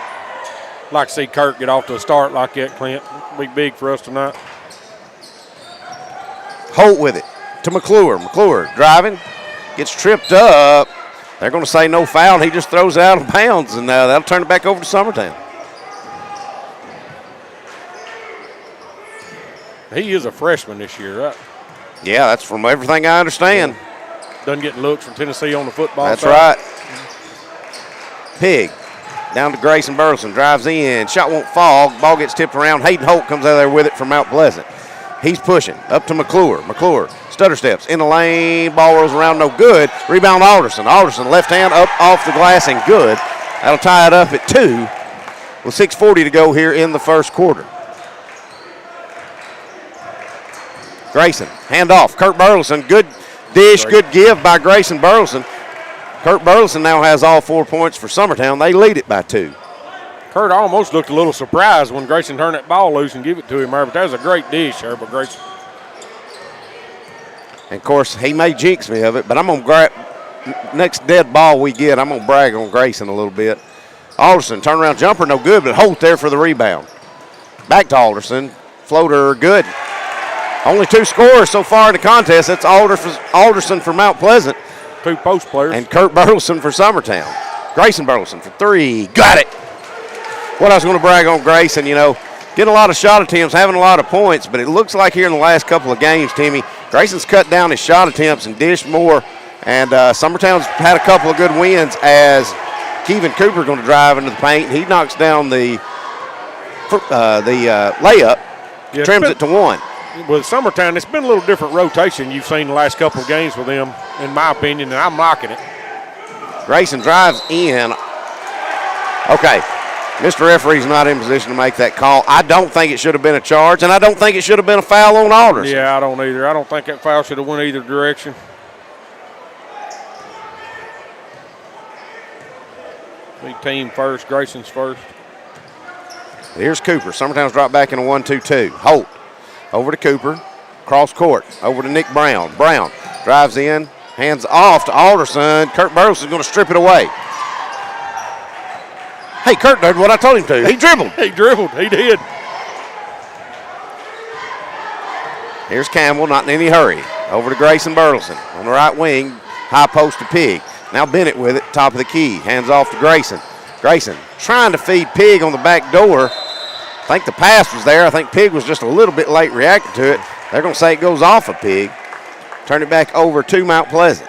Speaker 11: Like to see Kurt get off to a start like that, Clint. Be big for us tonight.
Speaker 4: Holt with it to McClure. McClure driving, gets tripped up. They're going to say no foul. He just throws it out of bounds, and that'll turn it back over to Summertown.
Speaker 11: He is a freshman this year, right?
Speaker 4: Yeah, that's from everything I understand.
Speaker 11: Doesn't get looks from Tennessee on the football
Speaker 4: That's
Speaker 11: side.
Speaker 4: right. Pig down to Grayson Burleson, drives in, shot won't fall, ball gets tipped around. Hayden Holt comes out of there with it from Mount Pleasant. He's pushing up to McClure. McClure stutter steps in the lane, ball rolls around, no good. Rebound Alderson. Alderson left hand up off the glass and good. That'll tie it up at 2 with 6:40 to go here in the first quarter. Grayson, hand off. Kurt Burleson, good dish, good give by Grayson Burleson. Kurt Burleson now has all 4 points for Summertown. They lead it by 2.
Speaker 11: Kurt almost looked a little surprised when Grayson turned that ball loose and give it to him there, but that was a great dish there by Grayson.
Speaker 4: And, of course, he may jinx me of it, but I'm going to grab next dead ball we get, I'm going to brag on Grayson a little bit. Alderson, turnaround jumper, no good, but Holt there for the rebound. Back to Alderson. Floater, good. Only 2 scorers so far in the contest. That's Alderson for Mount Pleasant.
Speaker 11: 2 post players.
Speaker 4: And Kurt Burleson for Summertown. Grayson Burleson for 3. Got it. What I was going to brag on Grayson, getting a lot of shot attempts, having a lot of points, but it looks like here in the last couple of games, Timmy, Grayson's cut down his shot attempts and dished more. And Summertown's had a couple of good wins as Kevin Cooper going to drive into the paint. He knocks down the layup, trims it to 1.
Speaker 11: With Summertown, it's been a little different rotation you've seen the last couple of games with them, in my opinion, and I'm liking it.
Speaker 4: Grayson drives in. Okay, Mr. Referee's not in position to make that call. I don't think it should have been a charge, and I don't think it should have been a foul on Alderson.
Speaker 11: Yeah, I don't either. I don't think that foul should have went either direction. Big team first, Grayson's first.
Speaker 4: Here's Cooper. Summertown's dropped back in a 1-2-2. Holt over to Cooper. Cross court. Over to Nick Brown. Brown drives in. Hands off to Alderson. Kurt Burleson's going to strip it away. Hey, Kurt did what I told him to. He dribbled.
Speaker 11: He dribbled. He did.
Speaker 4: Here's Campbell, not in any hurry. Over to Grayson Burleson. On the right wing, high post to Pig. Now Bennett with it, top of the key. Hands off to Grayson. Grayson trying to feed Pig on the back door. I think the pass was there. I think Pig was just a little bit late reacting to it. They're going to say it goes off of Pig. Turn it back over to Mount Pleasant.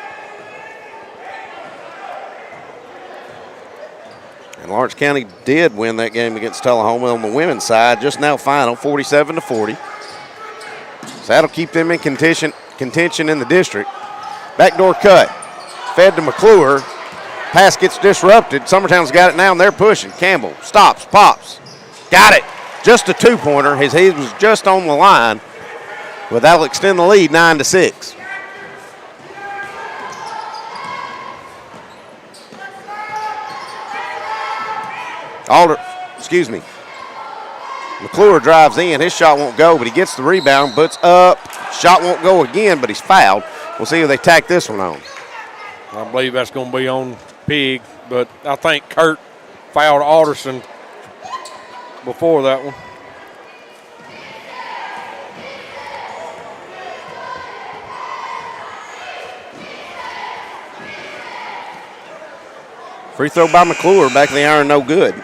Speaker 4: And Lawrence County did win that game against Tullahoma on the women's side. Just now final, 47-40. So that'll keep them in contention in the district. Backdoor cut. Fed to McClure. Pass gets disrupted. Summertown's got it now, and they're pushing. Campbell stops, pops. Got it. Just a 2-pointer. His head was just on the line. But that'll extend the lead 9-6. McClure drives in. His shot won't go, but he gets the rebound, puts up. Shot won't go again, but he's fouled. We'll see if they tack this one on.
Speaker 11: I believe that's going to be on Pig, but I think Kurt fouled Alderson before that one.
Speaker 4: Free throw by McClure, back of the iron, no good.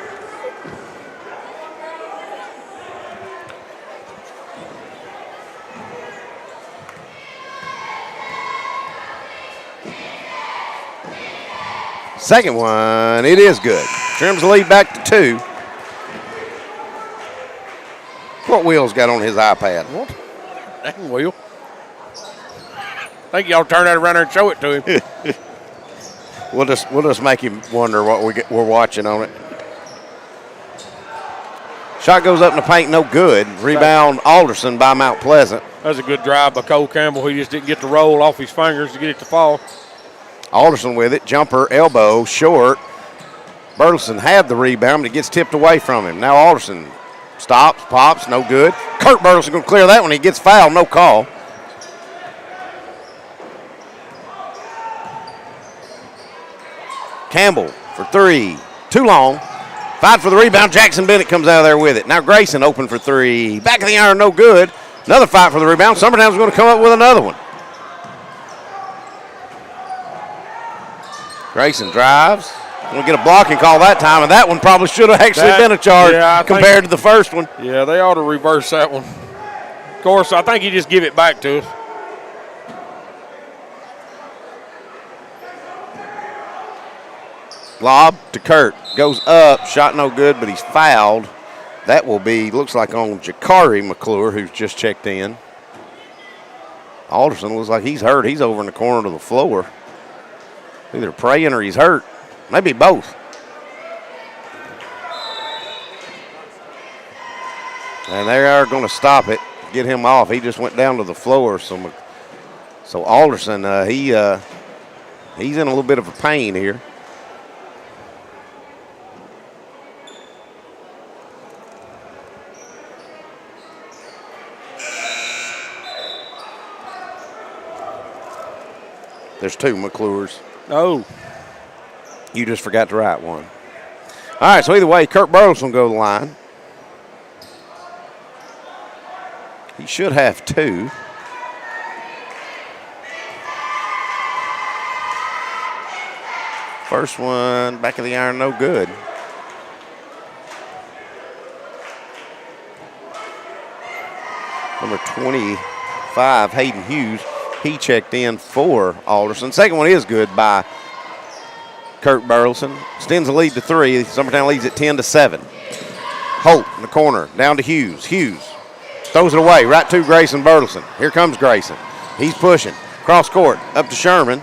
Speaker 4: Second one, it is good. Trims the lead back to 2. What Will's got on his iPad?
Speaker 11: What? Dang, Will. I think y'all turn that around there and show it to him.
Speaker 4: We'll just make him wonder what we're watching on it. Shot goes up in the paint, no good. Rebound Alderson by Mount Pleasant.
Speaker 11: That was a good drive by Cole Campbell. He just didn't get the roll off his fingers to get it to fall.
Speaker 4: Alderson with it, jumper, elbow, short. Burleson had the rebound, but it gets tipped away from him. Now Alderson stops, pops, no good. Kurt Burleson going to clear that one. He gets fouled, no call. Campbell for 3, too long. Fight for the rebound. Jackson Bennett comes out of there with it. Now Grayson open for 3. Back of the iron, no good. Another fight for the rebound. Summertown's going to come up with another one. Grayson drives. We'll get a blocking call that time, and that one probably should have actually been a charge compared to the first one.
Speaker 11: Yeah, they ought to reverse that one. Of course, I think you just give it back to us.
Speaker 4: Lob to Kurt. Goes up. Shot no good, but he's fouled. That will be, looks like on Jakari McClure, who's just checked in. Alderson looks like he's hurt. He's over in the corner of the floor. Either praying or he's hurt. Maybe both. And they are going to stop it, get him off. He just went down to the floor. So Alderson, he's in a little bit of a pain here. There's two McClures.
Speaker 11: Oh.
Speaker 4: You just forgot to write one. All right, so either way, Kurt Burleson will go to the line. He should have two. First one, back of the iron, no good. Number 25, Hayden Hughes. He checked in for Alderson. Second one is good by Kurt Burleson. Extends the lead to 3. Summertown leads at 10-7. Holt in the corner, down to Hughes. Hughes throws it away, right to Grayson Burleson. Here comes Grayson. He's pushing. Cross court, up to Sherman.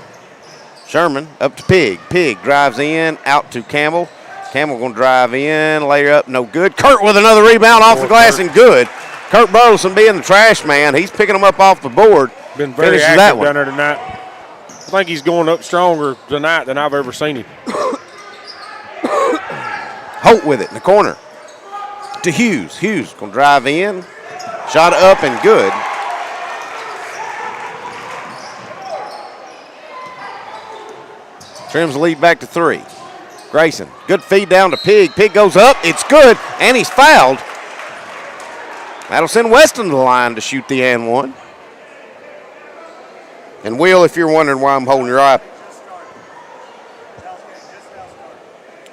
Speaker 4: Sherman up to Pig. Pig drives in, out to Campbell. Campbell going to drive in, layer up, no good. Kurt with another rebound off the glass and good. Kurt Burleson being the trash man. He's picking them up off the board.
Speaker 11: Been very active down there tonight. I think he's going up stronger tonight than I've ever seen him.
Speaker 4: Holt with it in the corner to Hughes. Hughes going to drive in. Shot up and good. Trims the lead back to 3. Grayson, good feed down to Pig. Pig goes up. It's good, and he's fouled. That'll send Weston to the line to shoot the and one. And Will, if you're wondering why I'm holding your eye,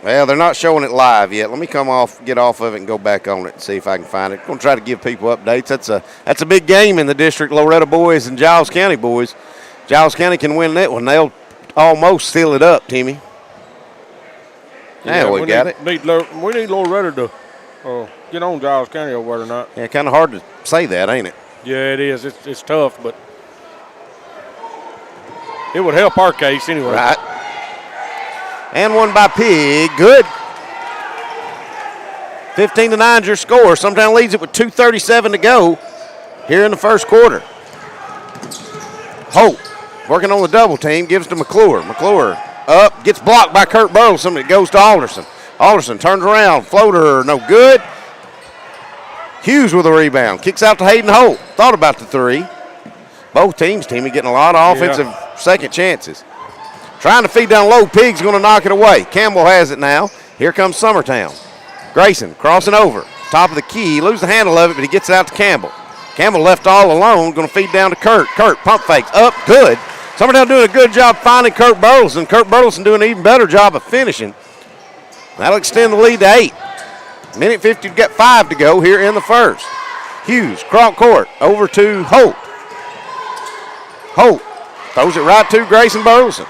Speaker 4: well, they're not showing it live yet. Let me get off of it and go back on it and see if I can find it. I'm going to try to give people updates. That's a big game in the district, Loretto boys and Giles County boys. Giles County can win that one. They'll almost seal it up, Timmy. Yeah, we got it.
Speaker 11: We need Loretto to get on Giles County over there tonight.
Speaker 4: Yeah, kind of hard to say that, ain't it?
Speaker 11: Yeah, it is. It's tough, but it would help our case anyway.
Speaker 4: Right. And one by Pig. Good. 15-9 is your score. Summertown leads it with 2:37 to go here in the first quarter. Holt working on the double team, gives to McClure. McClure up, gets blocked by Kurt Burleson. It goes to Alderson. Alderson turns around, floater, no good. Hughes with a rebound, kicks out to Hayden Holt. Thought about the 3. Both teams, Timmy, getting a lot of offensive second chances. Trying to feed down low. Pig's going to knock it away. Campbell has it now. Here comes Summertown. Grayson crossing over. Top of the key. Loses the handle of it, but he gets it out to Campbell. Campbell left all alone. Going to feed down to Kurt. Kurt pump fakes. Up. Good. Summertown doing a good job finding Kurt Burleson. Kurt Burleson doing an even better job of finishing. That'll extend the lead to 8. Minute 50, got 5 to go here in the first. Hughes, cross court, over to Holt. Holt throws it right to Grayson Burleson.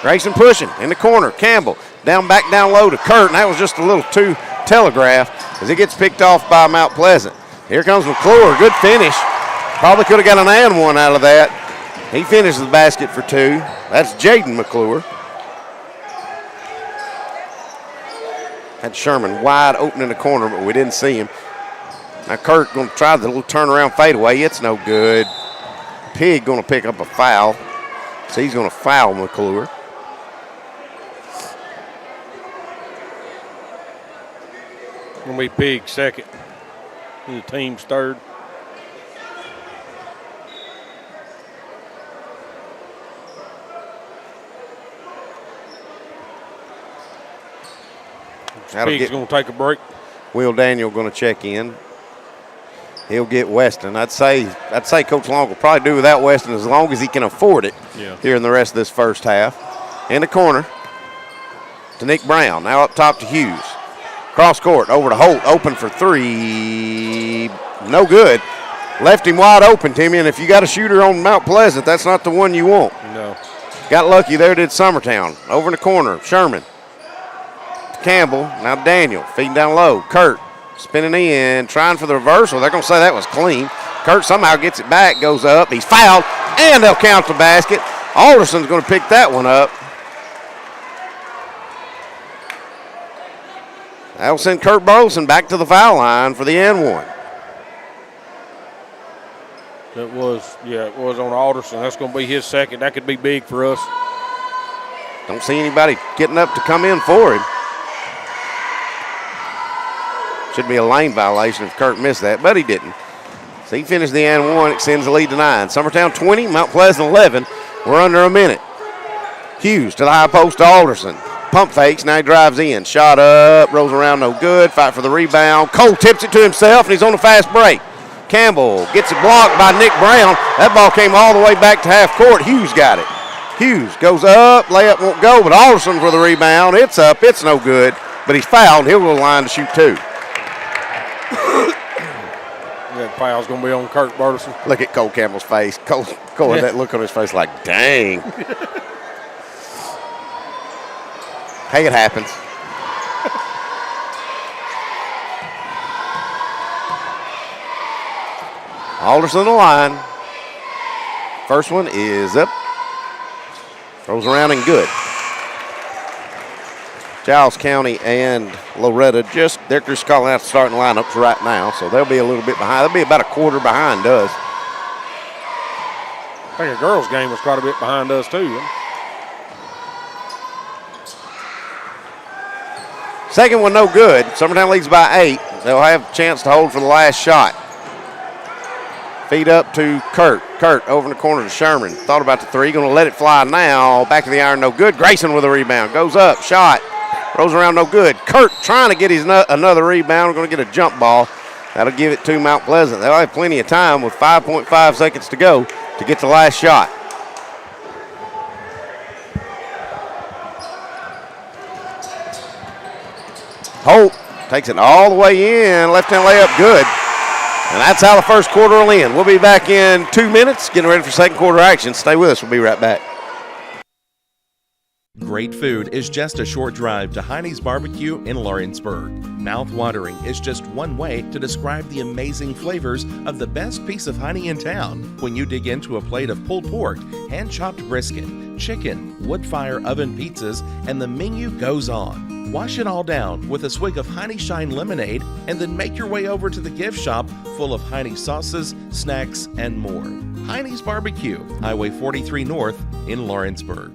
Speaker 4: Grayson pushing in the corner. Campbell back down low to Kurt, and that was just a little too telegraphed as it gets picked off by Mount Pleasant. Here comes McClure, good finish. Probably could have got an and one out of that. He finishes the basket for 2. That's Jaden McClure. Had Sherman wide open in the corner, but we didn't see him. Now Kurt going to try the little turnaround fadeaway. It's no good. Pig going to pick up a foul. So he's going to foul McClure.
Speaker 11: Going to be Pig second. The team's third. Pig's going to take a break.
Speaker 4: Will Daniel going to check in. he'll get Weston. I'd say Coach Long will probably do without Weston as long as he can afford it here in the rest of this first half. In the corner to Nick Brown. Now up top to Hughes. Cross court over to Holt. Open for three. No good. Left him wide open, Timmy, and if you got a shooter on Mount Pleasant, that's not the one you want.
Speaker 11: No.
Speaker 4: Got lucky there, did Summertown. Over in the corner, Sherman. Campbell, now Daniel, feeding down low. Kurt spinning in, trying for the reversal. They're going to say that was clean. Kurt somehow gets it back, goes up. He's fouled, and they'll count the basket. Alderson's going to pick that one up. That'll send Kurt Burleson back to the foul line for the N1.
Speaker 11: It was on Alderson. That's going to be his second. That could be big for us.
Speaker 4: Don't see anybody getting up to come in for him. Should be a lane violation if Kurt missed that, but he didn't. So he finished the N1, extends the lead to 9. Summertown 20, Mount Pleasant 11. We're under a minute. Hughes to the high post to Alderson. Pump fakes, now he drives in. Shot up, rolls around, no good. Fight for the rebound. Cole tips it to himself, and he's on a fast break. Campbell gets it blocked by Nick Brown. That ball came all the way back to half court. Hughes got it. Hughes goes up, layup won't go, but Alderson for the rebound. It's up, it's no good, but he's fouled. He'll go to the line to shoot 2.
Speaker 11: That foul's going to be on Kurt Burleson.
Speaker 4: Look at Cole Campbell's face. Cole had that look on his face like, dang. Hey, it happens. Alderson on the line. First one is up. Throws around and good. Giles County and Loretta they're just calling out the starting lineups right now, so they'll be a little bit behind. They'll be about a quarter behind us.
Speaker 11: I think a girls' game was quite a bit behind us, too.
Speaker 4: Second one, no good. Summertown leads by 8. They'll have a chance to hold for the last shot. Feed up to Kurt. Kurt over in the corner to Sherman. Thought about the three. Going to let it fly now. Back of the iron, no good. Grayson with a rebound. Goes up. Shot. Rolls around, no good. Kurt trying to get another rebound. We're going to get a jump ball. That'll give it to Mount Pleasant. They'll have plenty of time with 5.5 seconds to go to get the last shot. Holt takes it all the way in. Left-hand layup, good. And that's how the first quarter will end. We'll be back in 2 minutes, getting ready for second quarter action. Stay with us. We'll be right back.
Speaker 6: Great food is just a short drive to Heine's Barbecue in Lawrenceburg. Mouth-watering is just one way to describe the amazing flavors of the best piece of Heine in town when you dig into a plate of pulled pork, hand-chopped brisket, chicken, wood-fire oven pizzas, and the menu goes on. Wash it all down with a swig of Heine Shine lemonade and then make your way over to the gift shop full of Heine sauces, snacks, and more. Heine's Barbecue, Highway 43 North in Lawrenceburg.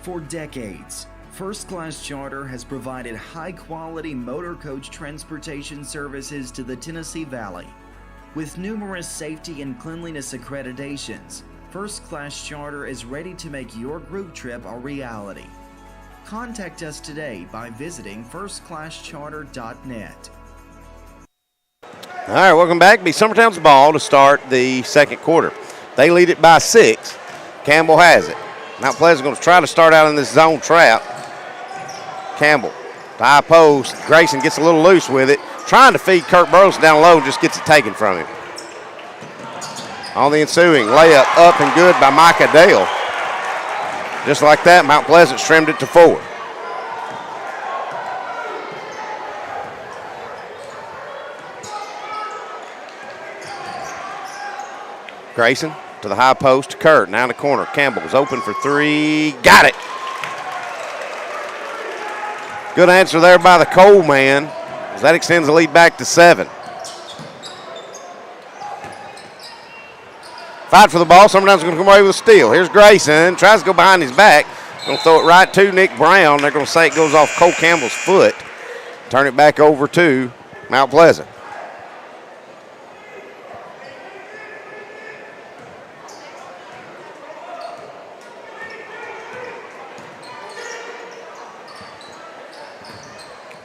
Speaker 12: For decades, First Class Charter has provided high-quality motor coach transportation services to the Tennessee Valley. With numerous safety and cleanliness accreditations, First Class Charter is ready to make your group trip a reality. Contact us today by visiting firstclasscharter.net.
Speaker 4: All right, welcome back. Be Summertown's ball to start the second quarter. They lead it by 6. Campbell has it. Mount Pleasant going to try to start out in this zone trap. Campbell, the high post. Grayson gets a little loose with it. Trying to feed Kurt Burleson down low and just gets it taken from him. On the ensuing layup, up and good by Micah Dale. Just like that, Mount Pleasant trimmed it to 4. Grayson to the high post to Kurt. Now in the corner. Campbell is open for 3. Got it. Good answer there by the Cole man, as that extends the lead back to 7. Fight for the ball. Summertown's going to come away with a steal. Here's Grayson. Tries to go behind his back. Going to throw it right to Nick Brown. They're going to say it goes off Cole Campbell's foot. Turn it back over to Mount Pleasant.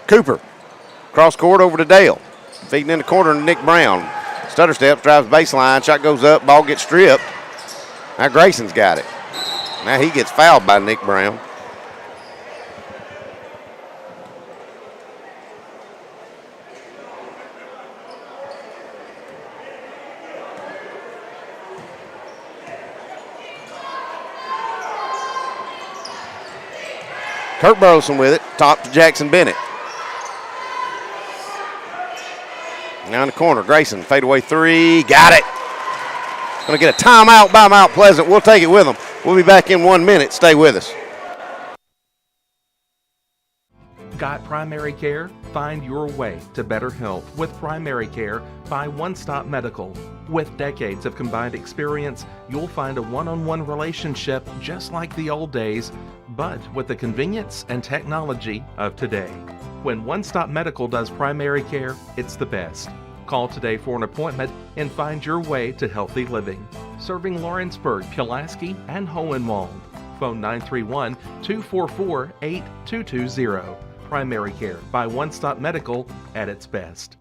Speaker 4: Cooper, cross court over to Dale. Feeding in the corner to Nick Brown. Stutter steps, drives baseline, shot goes up, ball gets stripped. Now Grayson's got it. Now he gets fouled by Nick Brown. Kurt Burleson with it, top to Jackson Bennett. Now in the corner, Grayson, fadeaway three, got it. Going to get a timeout by Mount Pleasant. We'll take it with them. We'll be back in 1 minute. Stay with us.
Speaker 6: Got primary care? Find your way to better health with primary care by One Stop Medical. With decades of combined experience, you'll find a one-on-one relationship just like the old days, but with the convenience and technology of today. When One Stop Medical does primary care, it's the best. Call today for an appointment and find your way to healthy living. Serving Lawrenceburg, Pulaski, and Hohenwald. Phone 931-244-8220. Primary care by One Stop Medical at its best.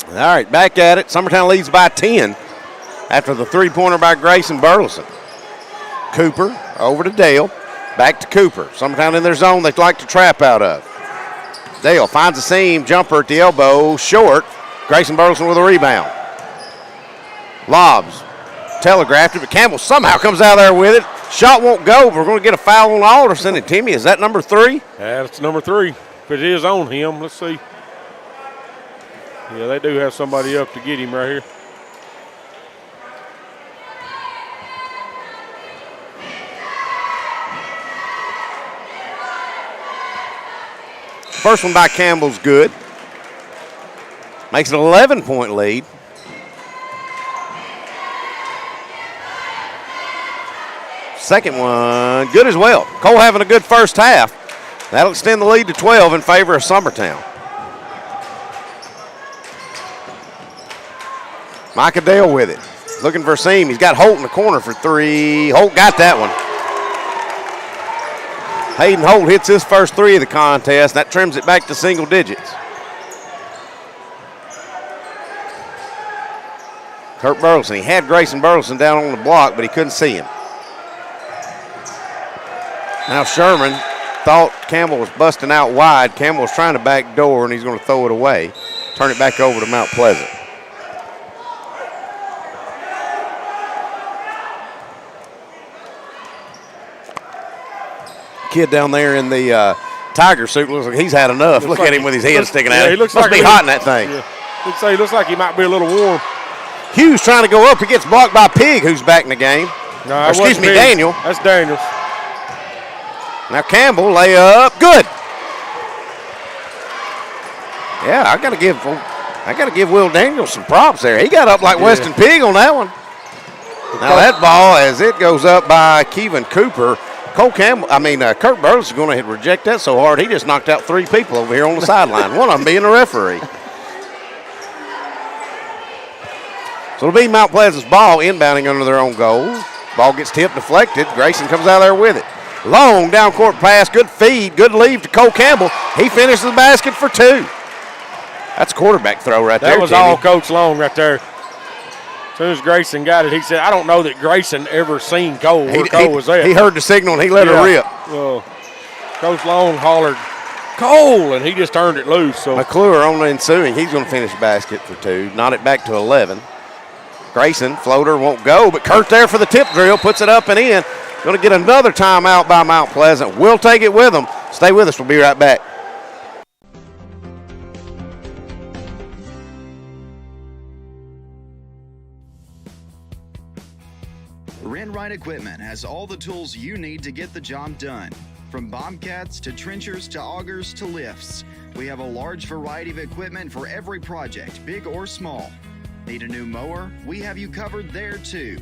Speaker 4: All right, back at it. Summertown leads by 10 after the three-pointer by Grayson Burleson. Cooper over to Dale. Back to Cooper. Summertown in their zone they like to trap out of. Dale finds a seam, jumper at the elbow, short. Grayson Burleson with a rebound. Lobs, telegraphed it, but Campbell somehow comes out there with it. Shot won't go, but we're going to get a foul on Alderson. And Timmy, is that number 3?
Speaker 11: Yeah, it's number 3. If it is on him, let's see. Yeah, they do have somebody up to get him right here.
Speaker 4: First one by Campbell's good. Makes it an 11-point lead. Second one, good as well. Cole having a good first half. That'll extend the lead to 12 in favor of Summertown. Micah Dale with it. Looking for a seam. He's got Holt in the corner for 3. Holt got that one. Hayden Holt hits his first 3 of the contest. That trims it back to single digits. Kurt Burleson. He had Grayson Burleson down on the block, but he couldn't see him. Now Sherman thought Campbell was busting out wide. Campbell was trying to back door, and he's going to throw it away. Turn it back over to Mount Pleasant. Kid down there in the Tiger suit looks like he's had enough. Look at him with his head sticking out.
Speaker 11: He looks
Speaker 4: Must
Speaker 11: like
Speaker 4: be hot in that thing.
Speaker 11: Yeah. He looks like he might be a little warm.
Speaker 4: Hughes trying to go up. He gets blocked by Pig, who's back in the game.
Speaker 11: No,
Speaker 4: Or excuse me, Daniel.
Speaker 11: That's Daniels.
Speaker 4: Now Campbell, layup, good. Yeah, I gotta give Will Daniels some props there. He got up like Weston Pig on that one. Now that ball, as it goes up by Kevin Cooper, Kurt Burleson is going to reject that so hard he just knocked out 3 people over here on the sideline. One of them being the referee. So it'll be Mount Pleasant's ball inbounding under their own goal. Ball gets tipped, deflected. Grayson comes out there with it. Long down court pass, good feed, good leave to Cole Campbell. He finishes the basket for 2. That's a quarterback throw right there.
Speaker 11: That was all Coach Long right there. As soon as Grayson got it, he said, I don't know that Grayson ever seen Cole. Where Cole was at.
Speaker 4: He heard the signal and he let her rip.
Speaker 11: Coach Long hollered, Cole, and he just turned it loose. So
Speaker 4: McClure on the ensuing, he's going to finish the basket for 2. Knot it back to 11. Grayson, floater won't go, but Kurt there for the tip drill, puts it up and in. Going to get another timeout by Mount Pleasant. We'll take it with them. Stay with us. We'll be right back.
Speaker 9: Renwright Equipment has all the tools you need to get the job done. From bobcats to trenchers to augers to lifts, we have a large variety of equipment for every project, big or small. Need a new mower? We have you covered there too.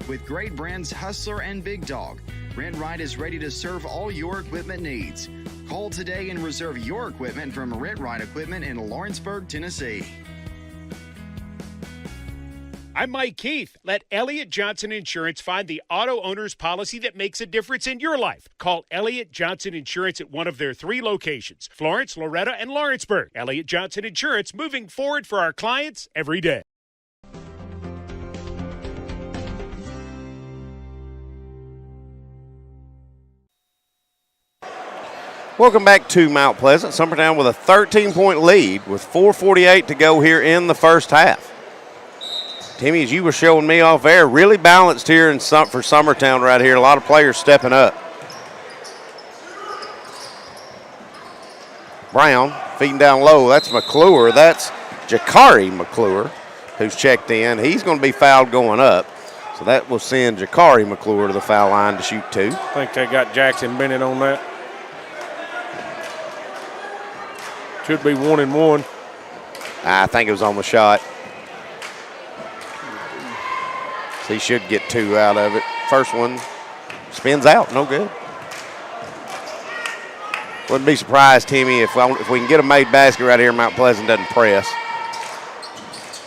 Speaker 9: With great brands Hustler and Big Dog, Rent-Rite is ready to serve all your equipment needs. Call today and reserve your equipment from Rent-Rite Equipment in Lawrenceburg, Tennessee.
Speaker 13: I'm Mike Keith. Let Elliott Johnson Insurance find the auto owner's policy that makes a difference in your life. Call Elliott Johnson Insurance at one of their 3 locations, Florence, Loretto, and Lawrenceburg. Elliott Johnson Insurance, moving forward for our clients every day.
Speaker 4: Welcome back to Mount Pleasant. Summertown with a 13-point lead with 4:48 to go here in the first half. Timmy, as you were showing me off air, really balanced here for Summertown right here. A lot of players stepping up. Brown feeding down low. That's McClure. That's Jakari McClure who's checked in. He's going to be fouled going up. So that will send Jakari McClure to the foul line to shoot 2.
Speaker 11: I think they got Jackson Bennett on that. Should be 1-1.
Speaker 4: I think it was on the shot. So he should get 2 out of it. First one spins out, no good. Wouldn't be surprised, Timmy, if we can get a made basket right here, Mount Pleasant doesn't press.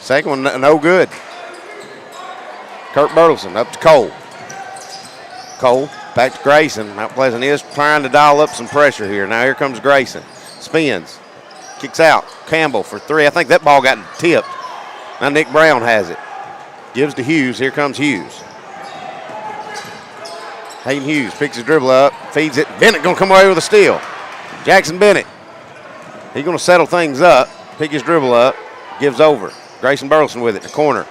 Speaker 4: Second one, no good. Kurt Burleson up to Cole. Cole back to Grayson. Mount Pleasant is trying to dial up some pressure here. Now here comes Grayson. Spins. Kicks out. Campbell for 3. I think that ball got tipped. Now Nick Brown has it. Gives to Hughes. Here comes Hughes. Hayden Hughes picks his dribble up, feeds it. Bennett going to come away with a steal. Jackson Bennett. He's going to settle things up, pick his dribble up, gives over. Grayson Burleson with it in the corner.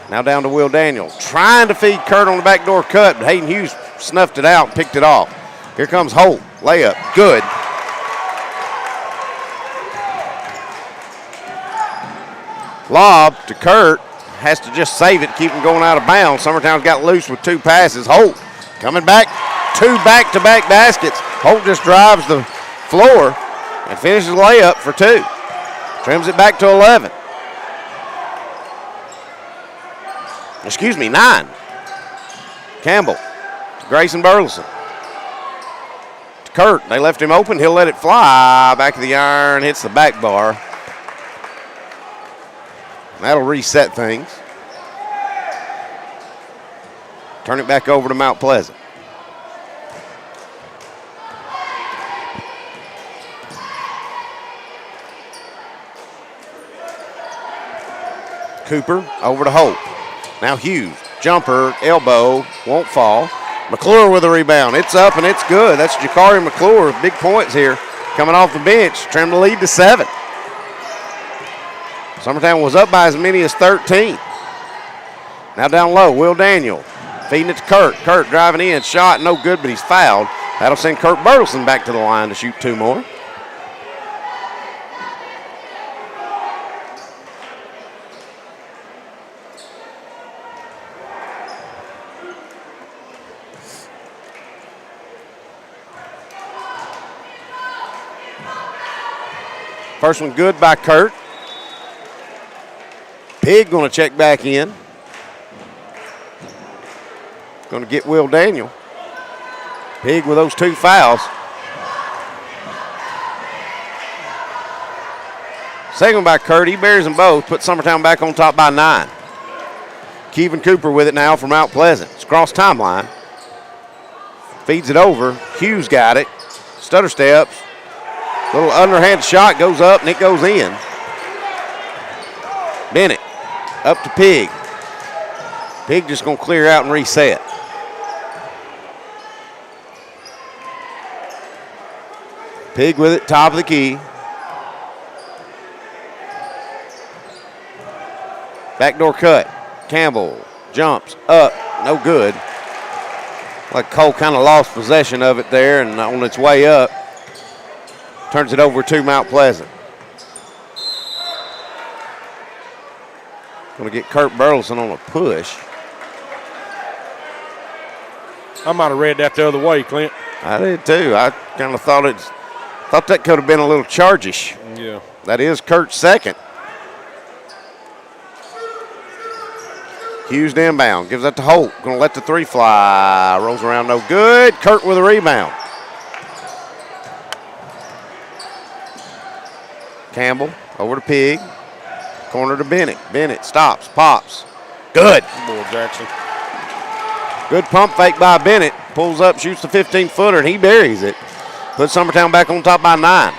Speaker 4: Now down to Will Daniels. Trying to feed Kurt on the backdoor cut, but Hayden Hughes snuffed it out and picked it off. Here comes Holt. Layup. Good. Lob to Kurt. Has to just save it, keep him going out of bounds. Summertown's got loose with 2 passes. Holt coming back. 2 back-to-back baskets. Holt just drives the floor and finishes the layup for 2. Trims it back to 11. Excuse me, 9. Campbell to Grayson Burleson. To Kurt. They left him open. He'll let it fly. Back of the iron. Hits the back bar. That'll reset things. Turn it back over to Mount Pleasant. Cooper over to Holt. Now Hughes. Jumper, elbow, won't fall. McClure with a rebound. It's up and it's good. That's Jakari McClure with big points here. Coming off the bench. Trimmed the lead to 7. Summertown was up by as many as 13. Now down low, Will Daniel feeding it to Kurt. Kurt driving in, shot, no good, but he's fouled. That'll send Kurt Burleson back to the line to shoot 2 more. First one good by Kurt. Pig going to check back in. Going to get Will Daniel. Pig with those 2 fouls. Second one by Kurt. He buries them both. Put Summertown back on top by 9. Kevin Cooper with it now from Mount Pleasant. It's cross timeline. Feeds it over. Hughes got it. Stutter steps. Little underhand shot goes up and it goes in. Bennett up to Pig. Pig just going to clear out and reset. Pig with it, top of the key. Backdoor cut. Campbell jumps up, no good. Like Cole kind of lost possession of it there, and on its way up, turns it over to Mount Pleasant. Going to get Kurt Burleson on a push.
Speaker 11: I might have read that the other way, Clint.
Speaker 4: I did too. I kind of thought that could have been a little charge-ish.
Speaker 11: Yeah.
Speaker 4: That is Kurt's second. Hughes to inbound. Gives that to Holt. Going to let the three fly. Rolls around, no good. Kurt with a rebound. Campbell over to Pig. Corner to Bennett. Bennett stops, pops. Good.
Speaker 11: Boy, Jackson.
Speaker 4: Good pump fake by Bennett. Pulls up, shoots the 15-footer, and he buries it. Puts Summertown back on top by 9.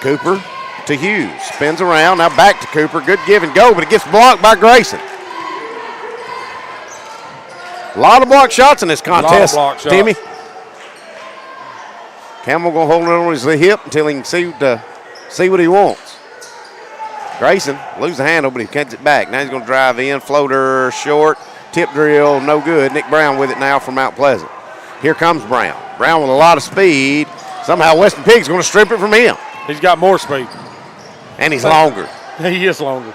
Speaker 4: Cooper to Hughes. Spins around. Now back to Cooper. Good give and go, but it gets blocked by Grayson. A lot of block shots in this contest, Timmy. Campbell going to hold it on his hip until he can see what he wants. Grayson loses the handle, but he gets it back. Now he's going to drive in. Floater short. Tip drill, no good. Nick Brown with it now from Mount Pleasant. Here comes Brown. Brown with a lot of speed. Somehow Weston Pig's going to strip it from him.
Speaker 11: He's got more speed.
Speaker 4: And he's longer.
Speaker 11: He is longer.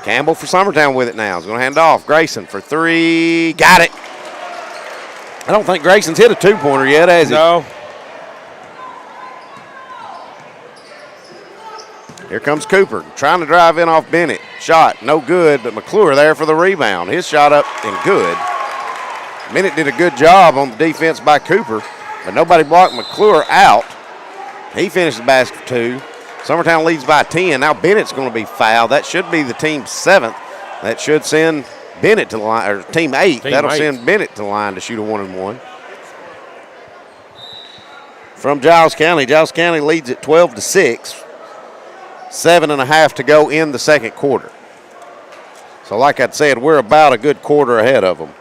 Speaker 4: Campbell for Summertown with it now. He's going to hand off. Grayson for 3. Got it. I don't think Grayson's hit a two-pointer yet, has he?
Speaker 11: No.
Speaker 4: Here comes Cooper, trying to drive in off Bennett. Shot, no good, but McClure there for the rebound. His shot up and good. Bennett did a good job on the defense by Cooper, but nobody blocked McClure out. He finished the basket for 2. Summertown leads by 10. Now Bennett's going to be fouled. That should be the team's 7th. That should send Bennett to the line, or team 8. That'll send Bennett to the line to shoot a 1-and-1. From Giles County. Giles County leads at 12-6. 7.5 to go in the second quarter. So like I said, we're about a good quarter ahead of them.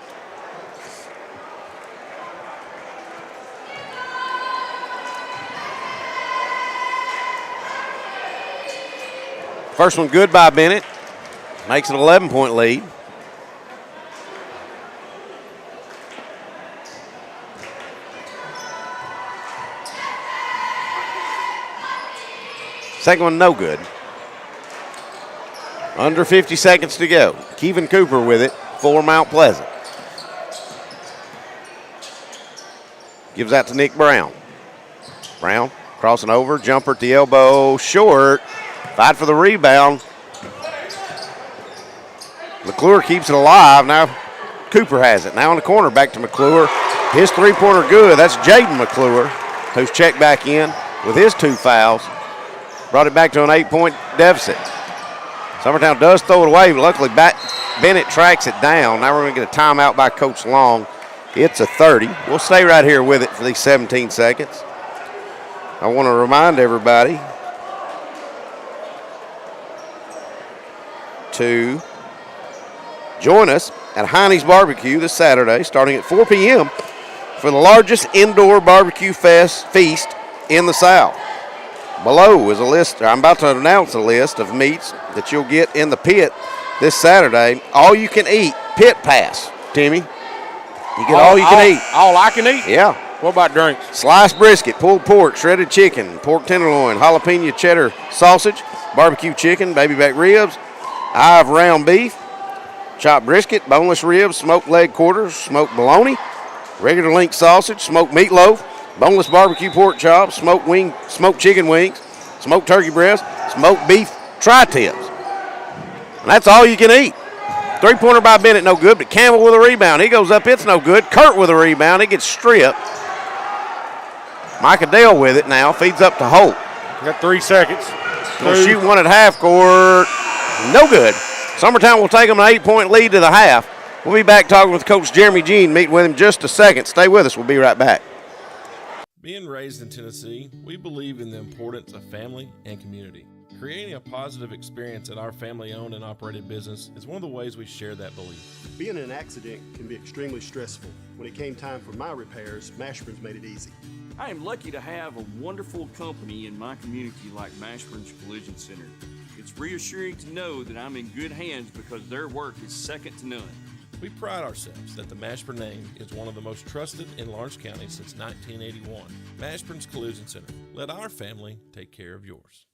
Speaker 4: First one good by Bennett. Makes it an 11-point lead. Second one, no good. Under 50 seconds to go. Kevin Cooper with it for Mount Pleasant. Gives that to Nick Brown. Brown crossing over, jumper at the elbow, short. Fight for the rebound. McClure keeps it alive. Now Cooper has it. Now in the corner, back to McClure. His three-pointer good. That's Jaden McClure, who's checked back in with his 2 fouls. Brought it back to an 8-point deficit. Summertown does throw it away, but luckily Bennett tracks it down. Now we're going to get a timeout by Coach Long. It's a 30. We'll stay right here with it for these 17 seconds. I want to remind everybody to join us at Heine's Barbecue this Saturday, starting at 4 p.m. for the largest indoor barbecue feast in the South. Below is a list. I'm about to announce a list of meats that you'll get in the pit this Saturday. All you can eat pit pass, Timmy. You get all you can eat.
Speaker 11: All I can eat?
Speaker 4: Yeah.
Speaker 11: What about drinks?
Speaker 4: Sliced brisket, pulled pork, shredded chicken, pork tenderloin, jalapeno cheddar sausage, barbecue chicken, baby back ribs, eye of round beef, chopped brisket, boneless ribs, smoked leg quarters, smoked bologna, regular link sausage, smoked meatloaf, boneless barbecue pork chops, smoked chicken wings, smoked turkey breast, smoked beef tri-tips. And that's all you can eat. Three-pointer by Bennett, no good, but Campbell with a rebound. He goes up, it's no good. Kurt with a rebound, he gets stripped. Micah Dale with it now, feeds up to Holt.
Speaker 11: Got 3 seconds.
Speaker 4: Gonna shoot one at half court, no good. Summertown will take them an 8-point lead to the half. We'll be back talking with Coach Jeremy Jean, meeting with him just a second. Stay with us, we'll be right back.
Speaker 14: Being raised in Tennessee, we believe in the importance of family and community. Creating a positive experience at our family-owned and operated business is one of the ways we share that belief.
Speaker 18: Being in an accident can be extremely stressful. When it came time for my repairs, Mashburn's made it easy.
Speaker 19: I am lucky to have a wonderful company in my community like Mashburn's Collision Center. It's reassuring to know that I'm in good hands because their work is second to none. We pride ourselves that the Mashburn name is one of the most trusted in Lawrence County since 1981. Mashburn's Collision Center. Let our family take care of yours.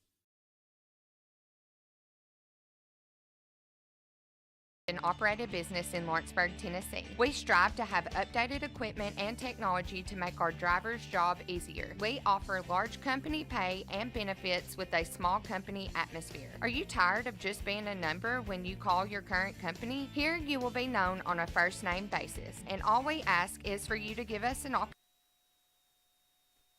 Speaker 15: An operated business in Lawrenceburg, Tennessee. We strive to have updated equipment and technology to make our drivers' job easier. We offer large company pay and benefits with a small company atmosphere. Are you tired of just being a number when you call your current company? Here you will be known on a first name basis, and all we ask is for you to give us an opportunity.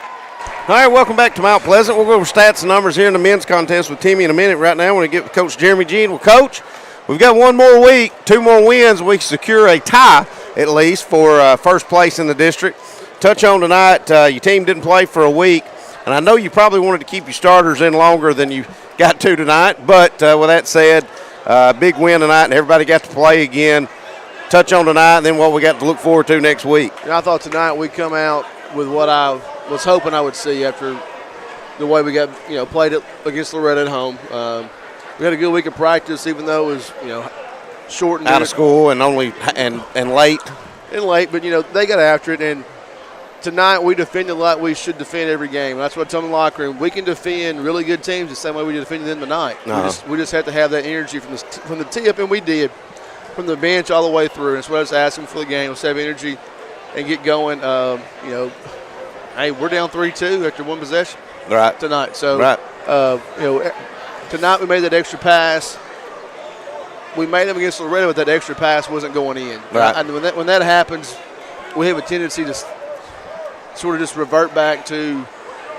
Speaker 4: All right, welcome back to Mount Pleasant. We'll go over stats and numbers here in the men's contest with Timmy in a minute. Right now, I want to get with Coach Jeremy Jean. Well, Coach, we've got one more week, 2 more wins. We secure a tie, at least, for first place in the district. Touch on tonight, your team didn't play for a week, and I know you probably wanted to keep your starters in longer than you got to tonight, but with that said, big win tonight, and everybody got to play again. Touch on tonight, and then what we got to look forward to next week.
Speaker 16: I thought tonight we come out with what I was hoping I would see after the way we got, played it against Loretta at home. We had a good week of practice, even though it was, short and
Speaker 4: out of school and only and late.
Speaker 16: And late, but they got after it. And tonight we defended like we should defend every game. That's what I told them in the locker room. We can defend really good teams the same way we defended them tonight. We just have to have that energy from the tip, and we did, from the bench all the way through. And that's what I was asking for the game. Let's have energy and get going. Hey, we're down 3-2 after one possession tonight. So, tonight we made that extra pass. We made them against Loretta, but that extra pass wasn't going in.
Speaker 4: Right.
Speaker 16: And when that happens, we have a tendency to sort of just revert back to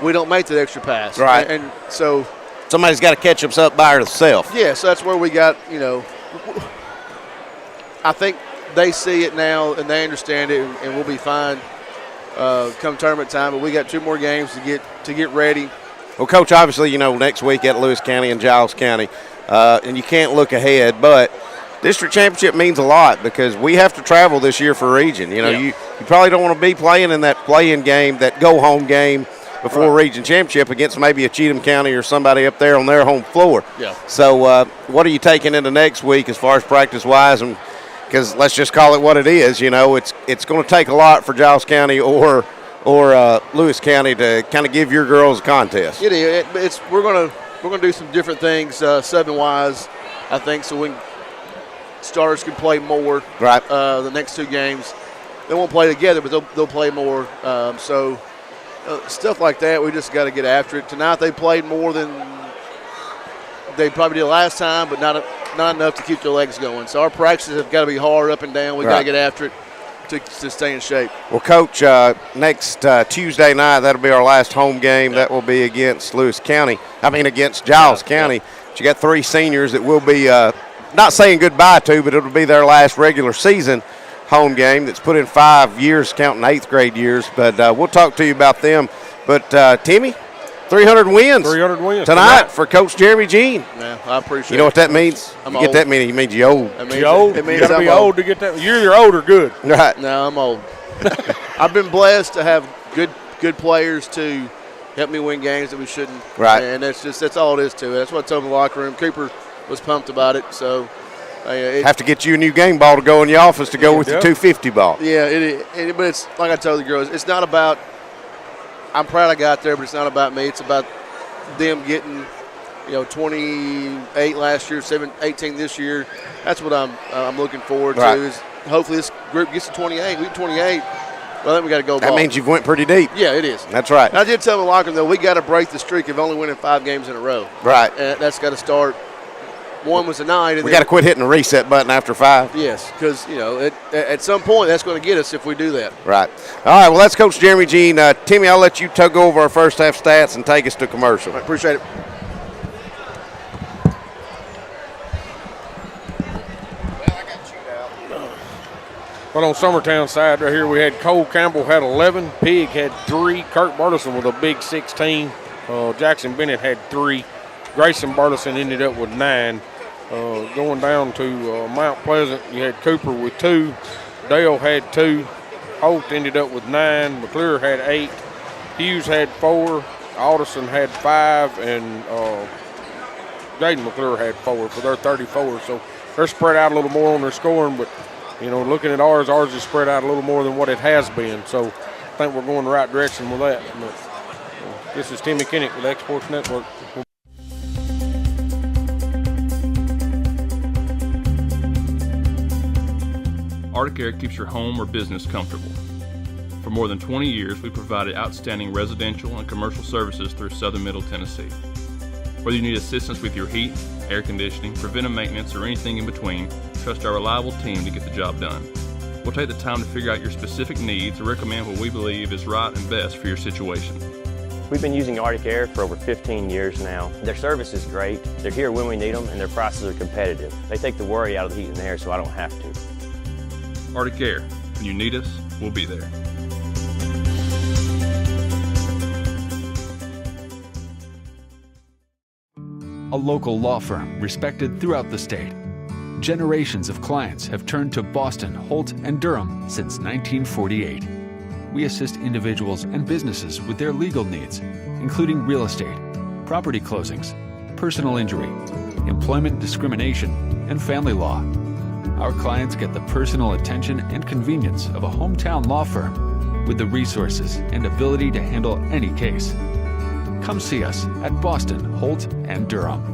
Speaker 16: we don't make that extra pass.
Speaker 4: Right.
Speaker 16: And so
Speaker 4: somebody's got to catch us up by herself.
Speaker 16: Yeah, so that's where we got, I think they see it now and they understand it, and we'll be fine come tournament time. But we got 2 more games to get ready.
Speaker 4: Well, Coach, obviously, next week at Lewis County and Giles County, and you can't look ahead, but district championship means a lot because we have to travel this year for region. You probably don't want to be playing in that play-in game, that go-home game before region championship against maybe a Cheatham County or somebody up there on their home floor.
Speaker 16: Yeah.
Speaker 4: So what are you taking into next week as far as practice-wise? And because let's just call it what it is, it's going to take a lot for Giles County or Lewis County to kind of give your girls a contest.
Speaker 16: It is. We're gonna do some different things subbing wise, I think, so starters can play more.
Speaker 4: Right.
Speaker 16: The next 2 games, they won't play together, but they'll play more. So stuff like that, we just got to get after it. Tonight they played more than they probably did last time, but not enough to keep their legs going. So our practices have got to be hard up and down. We got to get after it to stay in shape.
Speaker 4: Well, Coach, next Tuesday night, that'll be our last home game. That will be against against Giles County. But you got 3 seniors that will be not saying goodbye to, but it'll be their last regular season home game that's put in 5 years, counting 8th grade years. But we'll talk to you about them. But, Timmy, 300 wins.
Speaker 11: 300 wins
Speaker 4: tonight for Coach Jeremy Jean.
Speaker 16: Yeah, I appreciate it.
Speaker 4: You know what that means?
Speaker 16: I'm
Speaker 4: you get
Speaker 16: old.
Speaker 4: that meaning, it means you're old.
Speaker 16: It old? It means
Speaker 11: you got to be old to get that. You're either old or good.
Speaker 4: Right.
Speaker 16: No, I'm old. I've been blessed to have good players to help me win games that we shouldn't.
Speaker 4: Right.
Speaker 16: And that's all it is to it. That's what I told him in the locker room. Cooper was pumped about it. So
Speaker 4: have to get you a new game ball to go in the office to go with the 250 ball.
Speaker 16: Yeah, but it's like I told the girls, it's not about I'm proud I got there, but it's not about me. It's about them getting 28 last year, 18 this year. That's what I'm looking forward to. Is hopefully this group gets to 28. We get 28. Well, then we got to go.
Speaker 4: That means you've went pretty deep.
Speaker 16: Yeah, it is.
Speaker 4: That's right.
Speaker 16: And I did tell them in the locker room, though, we got to break the streak of only winning 5 games in a row.
Speaker 4: Right.
Speaker 16: And that's got to start. One was tonight.
Speaker 4: We got to quit hitting the reset button after 5.
Speaker 16: Yes, because at some point that's going to get us if we do that.
Speaker 4: Right. All right. Well, that's Coach Jeremy Jean. Timmy, I'll let you go over our first half stats and take us to commercial.
Speaker 16: I appreciate it.
Speaker 11: Well, on Summertown side right here, we had Cole Campbell had 11, Pig had 3, Kirk Bartleson with a big 16, Jackson Bennett had 3, Grayson Bartleson ended up with 9. Going down to Mount Pleasant, you had Cooper with 2, Dale had 2, Holt ended up with 9, McClure had 8, Hughes had 4, Alderson had 5, and Jaden McClure had 4 for their 34. So they're spread out a little more on their scoring, but looking at ours is spread out a little more than what it has been. So I think we're going the right direction with that. But, this is Timmy Kinnick with Exports Network.
Speaker 5: ArcticAir keeps your home or business comfortable. For more than 20 years, we provided outstanding residential and commercial services through Southern Middle Tennessee. Whether you need assistance with your heat, air conditioning, preventive maintenance, or anything in between, trust our reliable team to get the job done. We'll take the time to figure out your specific needs and recommend what we believe is right and best for your situation.
Speaker 17: We've been using Arctic for over 15 years now. Their service is great, they're here when we need them, and their prices are competitive. They take the worry out of the heat and air so I don't have to.
Speaker 5: Arctic Air. When you need us, we'll be there.
Speaker 20: A local law firm respected throughout the state. Generations of clients have turned to Boston, Holt, and Durham since 1948. We assist individuals and businesses with their legal needs, including real estate, property closings, personal injury, employment discrimination, and family law. Our clients get the personal attention and convenience of a hometown law firm with the resources and ability to handle any case. Come see us at Boston, Holt, and Durham.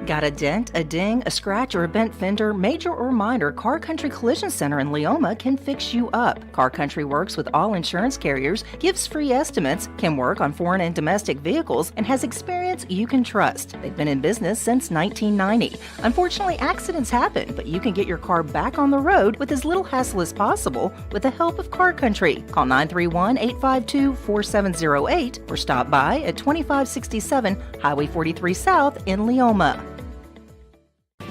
Speaker 24: Got a dent, a ding, a scratch, or a bent fender? Major or minor, Car Country Collision Center in Leoma can fix you up. Car Country works with all insurance carriers, gives free estimates, can work on foreign and domestic vehicles, and has experience you can trust. They've been in business since 1990. Unfortunately, accidents happen, but you can get your car back on the road with as little hassle as possible with the help of Car Country. Call 931-852-4708 or stop by at 2567 Highway 43 South in Leoma.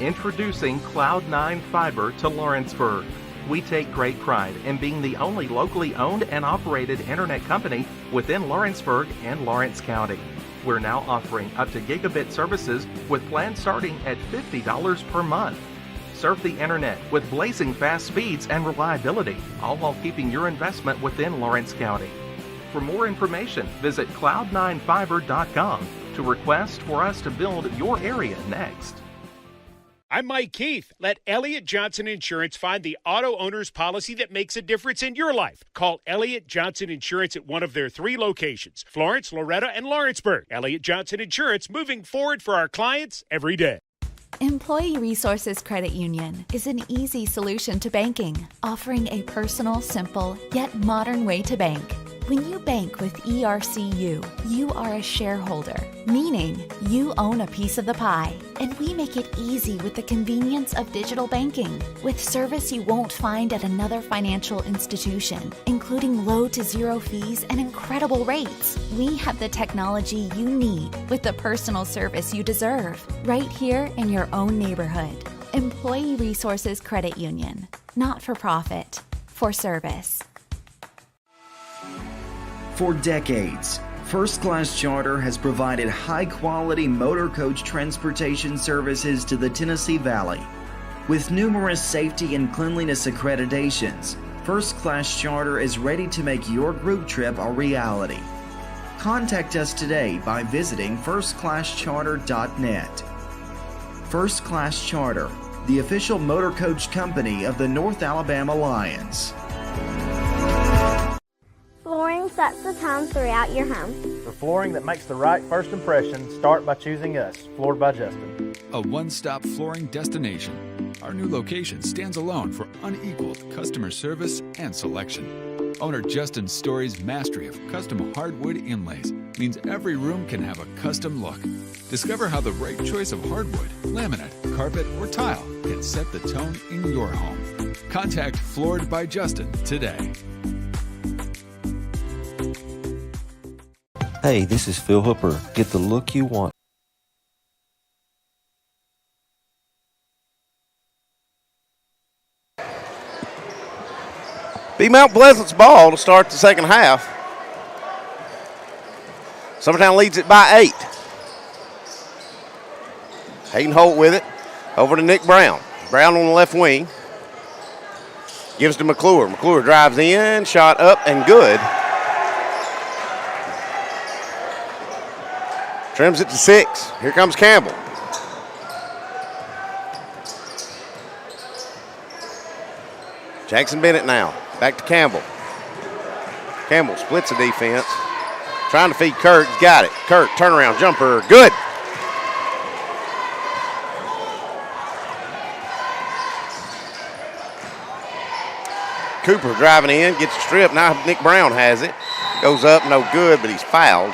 Speaker 25: Introducing Cloud9 Fiber to Lawrenceburg. We take great pride in being the only locally owned and operated internet company within Lawrenceburg and Lawrence County. We're now offering up to gigabit services with plans starting at $50 per month. Surf the internet with blazing fast speeds and reliability, all while keeping your investment within Lawrence County. For more information, visit cloud9fiber.com to request for us to build your area next.
Speaker 13: I'm Mike Keith. Let Elliott Johnson Insurance find the auto owner's policy that makes a difference in your life. Call Elliott Johnson Insurance at one of their 3 locations, Florence, Loretto, and Lawrenceburg. Elliott Johnson Insurance, moving forward for our clients every day.
Speaker 26: Employee Resources Credit Union is an easy solution to banking, offering a simple, yet modern way to bank. When you bank with ERCU, you are a shareholder, meaning you own a piece of the pie. And we make it easy with the convenience of digital banking, with service you won't find at another financial institution, including low to zero fees and incredible rates. We have the technology you need with the personal service you deserve, right here in your own neighborhood. Employee Resources Credit Union, not for profit, for service.
Speaker 12: For decades, First Class Charter has provided high-quality motor coach transportation services to the Tennessee Valley. With numerous safety and cleanliness accreditations, First Class Charter is ready to make your group trip a reality. Contact us today by visiting firstclasscharter.net. First Class Charter, the official motor coach company of the North Alabama Lions.
Speaker 27: Flooring sets the tone throughout your home.
Speaker 28: For flooring that makes the right first impression, start by choosing us, Floored by Justin.
Speaker 20: A one-stop flooring destination. Our new location stands alone for unequaled customer service and selection. Owner Justin Story's mastery of custom hardwood inlays means every room can have a custom look. Discover how the right choice of hardwood, laminate, carpet, or tile can set the tone in your home. Contact Floored by Justin today.
Speaker 29: Hey, this is Phil Hooper. Get the look you want.
Speaker 4: Be Mount Pleasant's ball to start the second half. Summertown leads it by 8. Hayden Holt with it. Over to Nick Brown. Brown on the left wing. Gives to McClure. McClure drives in. Shot up and good. Trims it to 6. Here comes Campbell. Jackson Bennett now. Back to Campbell. Campbell splits the defense. Trying to feed Kurt. He's got it. Kurt, turnaround jumper. Good. Cooper driving in, gets a strip. Now Nick Brown has it. Goes up, no good, but he's fouled.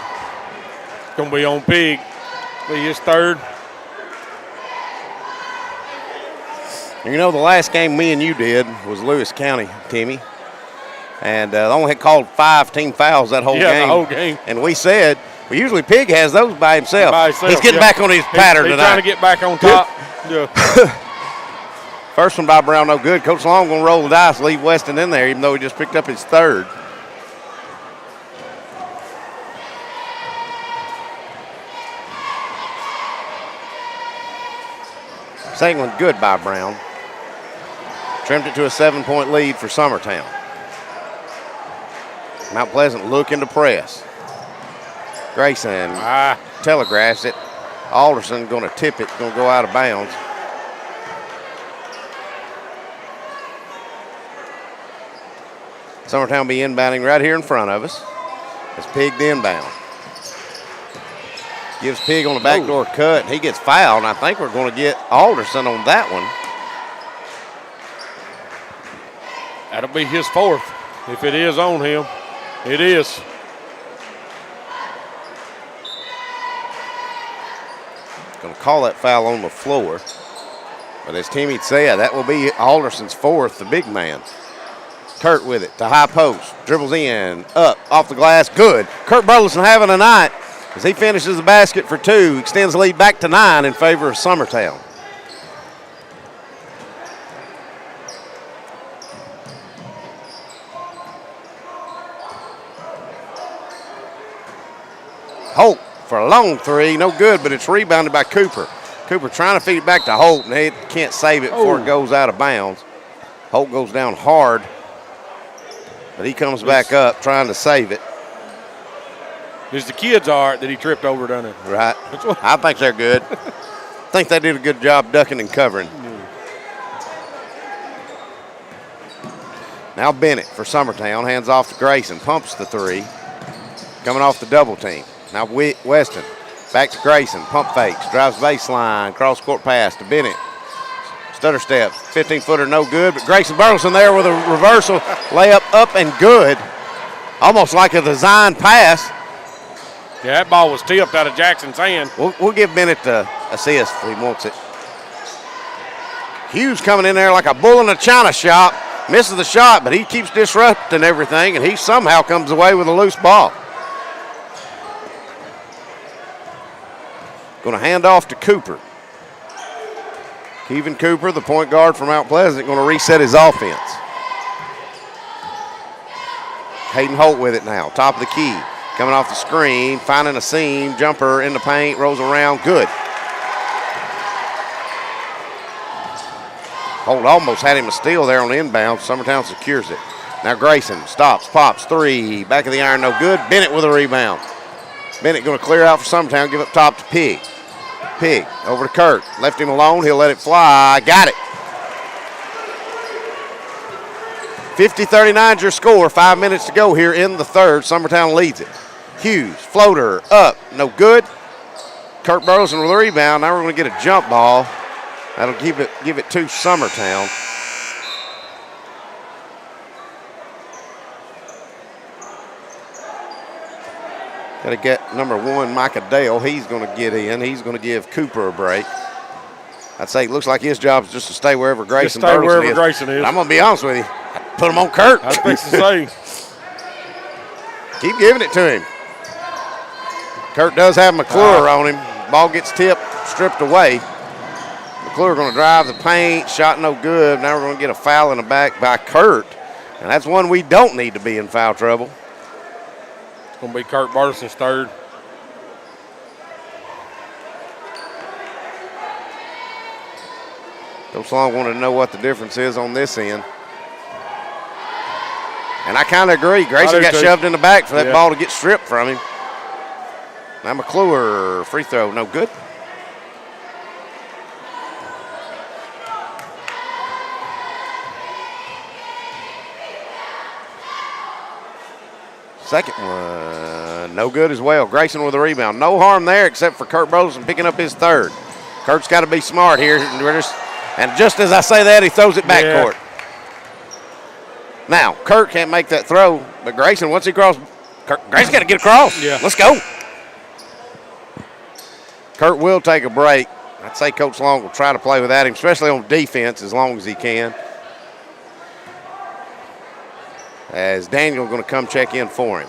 Speaker 11: Going to be on Pig. Be his third.
Speaker 4: You know, the last game me and you did was Lewis County, Timmy. And they only had called 5 team fouls that whole game.
Speaker 11: Yeah, the whole game.
Speaker 4: And we said, well, usually Pig has those by himself. He's getting back on his pattern
Speaker 11: he's
Speaker 4: tonight.
Speaker 11: Trying to get back on top. Yeah.
Speaker 4: First one by Brown, no good. Coach Long going to roll the dice, leave Weston in there, even though he just picked up his third. Second one good by Brown. Trimmed it to a 7-point lead for Summertown. Mount Pleasant looking to press. Grayson telegraphs it. Alderson going to tip it, going to go out of bounds. Summertown be inbounding right here in front of us. It's Pig the inbound. Gives Pig on the backdoor cut. He gets fouled, and I think we're going to get Alderson on that one.
Speaker 11: That'll be his fourth. If it is on him, it is.
Speaker 4: Going to call that foul on the floor. But as Timmy said, that will be Alderson's fourth, the big man. Kurt with it to high post. Dribbles in, up, off the glass, good. Kurt Burleson having a night as he finishes the basket for 2. Extends the lead back to 9 in favor of Summertown. Holt for a long 3, no good, but it's rebounded by Cooper. Cooper trying to feed it back to Holt, and he can't save it before it goes out of bounds. Holt goes down hard, but he comes back up trying to save it.
Speaker 11: It's the kids are that he tripped over, doesn't it?
Speaker 4: Right. I think they're good. I think they did a good job ducking and covering. Now Bennett for Summertown, hands off to Grayson, pumps the 3. Coming off the double team. Now Weston, back to Grayson, pump fakes, drives baseline, cross-court pass to Bennett. Stutter step, 15-footer, no good, but Grayson Burleson there with a reversal, layup up and good. Almost like a design pass.
Speaker 11: Yeah, that ball was tipped out of Jackson's hand.
Speaker 4: We'll give Bennett the assist if he wants it. Hughes coming in there like a bull in a china shop. Misses the shot, but he keeps disrupting everything, and he somehow comes away with a loose ball. Going to hand off to Cooper. Kevin Cooper, the point guard from Mount Pleasant, going to reset his offense. Hayden Holt with it now, top of the key. Coming off the screen, finding a seam, jumper in the paint, rolls around, good. Holt almost had him a steal there on the inbound. Summertown secures it. Now Grayson stops, pops, 3, back of the iron, no good. Bennett with a rebound. Bennett going to clear out for Summertown, give up top to Pig. Pig over to Kurt, left him alone, he'll let it fly, got it. 50-39 is your score, 5 minutes to go here in the third. Summertown leads it. Hughes, floater, up, no good. Kurt Burleson with a rebound, now we're going to get a jump ball. That'll give it to Summertown. Got to get number 1, Micah Dale. He's going to get in. He's going to give Cooper a break. I'd say it looks like his job is just to stay wherever Grayson
Speaker 11: Grayson is.
Speaker 4: And I'm going to be honest with you. I'd put him on Kurt.
Speaker 11: I was fixing to say.
Speaker 4: Keep giving it to him. Kurt does have McClure on him. Ball gets tipped, stripped away. McClure going to drive the paint. Shot no good. Now we're going to get a foul in the back by Kurt. And that's one we don't need to be in foul trouble.
Speaker 11: Going to be Kurt Burleson's third.
Speaker 4: Coach Long wanted to know what the difference is on this end. And I kind of agree. Grayson got shoved in the back for that ball to get stripped from him. Now McClure, free throw, no good. Second one, no good as well. Grayson with a rebound. No harm there except for Kurt Burleson picking up his third. Kurt's got to be smart here. And just as I say that, he throws it backcourt. Now, Kurt can't make that throw, but Grayson, once he crosses, Grayson's got to get across.
Speaker 11: Yeah.
Speaker 4: Let's go. Kurt will take a break. I'd say Coach Long will try to play without him, especially on defense, as long as he can. As Daniel going to come check in for him.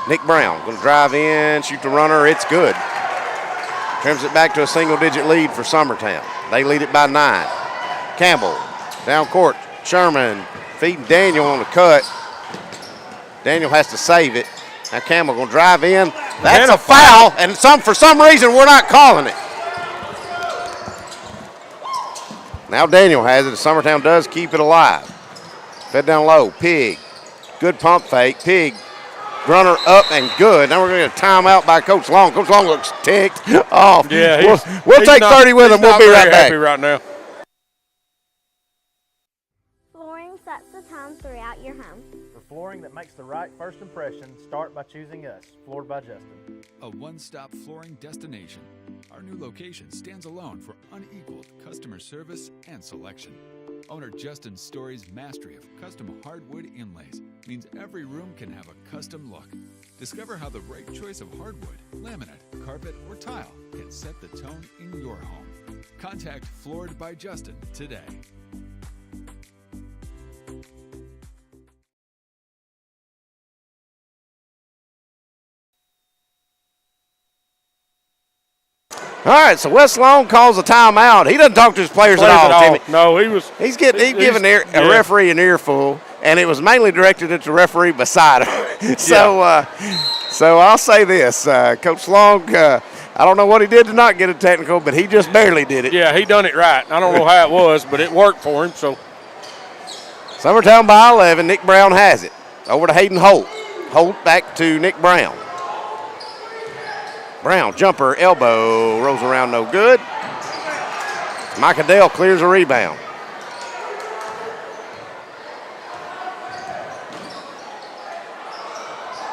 Speaker 4: Nick Brown going to drive in, shoot the runner. It's good. Trims it back to a single-digit lead for Summertown. They lead it by 9. Campbell, down court. Sherman feeding Daniel on the cut. Daniel has to save it. Now Campbell going to drive in. That's a foul, and for some reason we're not calling it. Now Daniel has it. Summertown does keep it alive. Fed down low. Pig. Good pump fake. Pig. Runner up and good. Now we're going to get a timeout by Coach Long. Coach Long looks ticked off.
Speaker 11: Yeah,
Speaker 4: we'll take 30 with him. We'll be right back.
Speaker 11: Happy right now.
Speaker 27: Flooring sets the tone throughout your home.
Speaker 28: For flooring that makes the right first impression, start by choosing us, Floored by Justin.
Speaker 20: A one-stop flooring destination. Our new location stands alone for unequaled customer service and selection. Owner Justin Story's mastery of custom hardwood inlays means every room can have a custom look. Discover how the right choice of hardwood, laminate, carpet, or tile can set the tone in your home. Contact Floored by Justin today.
Speaker 4: All right, so Wes Long calls a timeout. He doesn't talk to his players at all, Timmy.
Speaker 11: No,
Speaker 4: he's giving a referee an earful, and it was mainly directed at the referee beside him. So I'll say this, Coach Long, I don't know what he did to not get a technical, but he just barely did it.
Speaker 11: Yeah, he done it right. I don't know how it was, but it worked for him. So
Speaker 4: Summertown by 11. Nick Brown has it. Over to Hayden Holt. Holt back to Nick Brown. Brown, jumper, elbow, rolls around, no good. Micah Dale clears a rebound.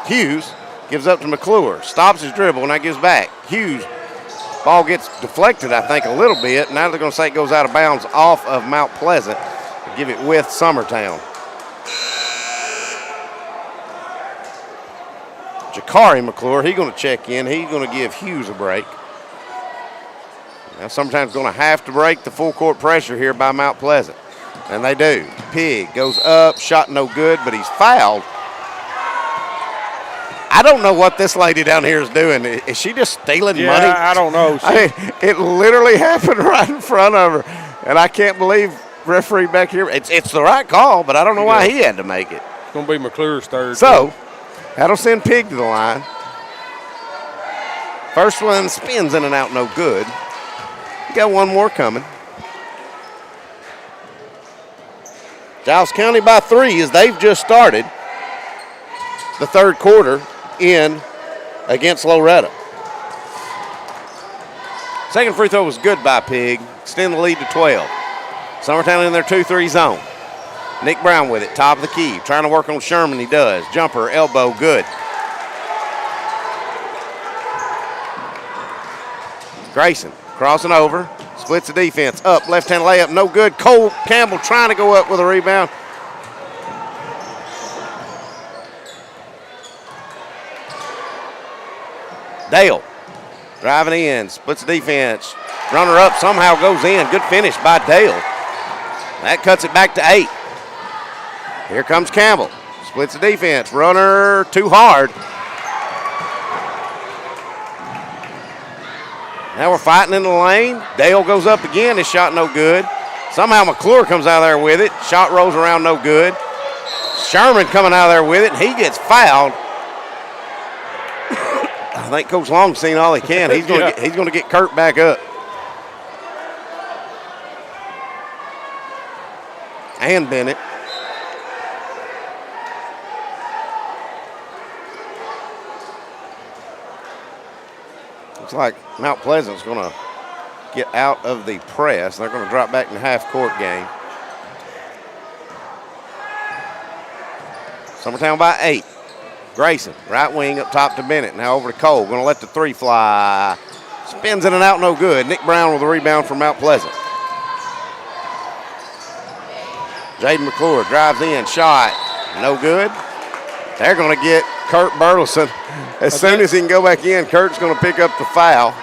Speaker 4: Hughes gives up to McClure, stops his dribble, and that gives back. Hughes, ball gets deflected, I think, a little bit. Now they're going to say it goes out of bounds off of Mount Pleasant. Give it with Summertown. Jakari McClure, he's going to check in. He's going to give Hughes a break. Now sometimes going to have to break the full court pressure here by Mount Pleasant. And they do. Pig goes up, shot no good, but he's fouled. I don't know what this lady down here is doing. Is she just stealing money?
Speaker 11: I don't know.
Speaker 4: It literally happened right in front of her. And I can't believe referee back here. It's the right call, but I don't know why he had to make it.
Speaker 11: It's going to be McClure's third.
Speaker 4: So that'll send Pig to the line. First one spins in and out, no good. You got one more coming. Giles County by 3 as they've just started the third quarter in against Loretta. Second free throw was good by Pig. Extend the lead to 12. Summertown in their 2-3 zone. Nick Brown with it, top of the key. Trying to work on Sherman, he does. Jumper, elbow, good. Grayson crossing over, splits the defense. Up, left-hand layup, no good. Cole Campbell trying to go up with a rebound. Dale driving in, splits the defense. Runner up somehow goes in. Good finish by Dale. That cuts it back to 8. Here comes Campbell. Splits the defense. Runner too hard. Now we're fighting in the lane. Dale goes up again. His shot no good. Somehow McClure comes out of there with it. Shot rolls around no good. Sherman coming out of there with it. And he gets fouled. I think Coach Long's seen all he can. He's going to get Kurt back up. And Bennett. Looks like Mount Pleasant's going to get out of the press. They're going to drop back in the half-court game. Summertown by 8. Grayson, right wing up top to Bennett. Now over to Cole. Going to let the three fly. Spins in and out, no good. Nick Brown with a rebound from Mount Pleasant. Jaden McClure drives in, shot, no good. They're going to get Kurt Burleson. As soon as he can go back in, Kurt's going to pick up the foul.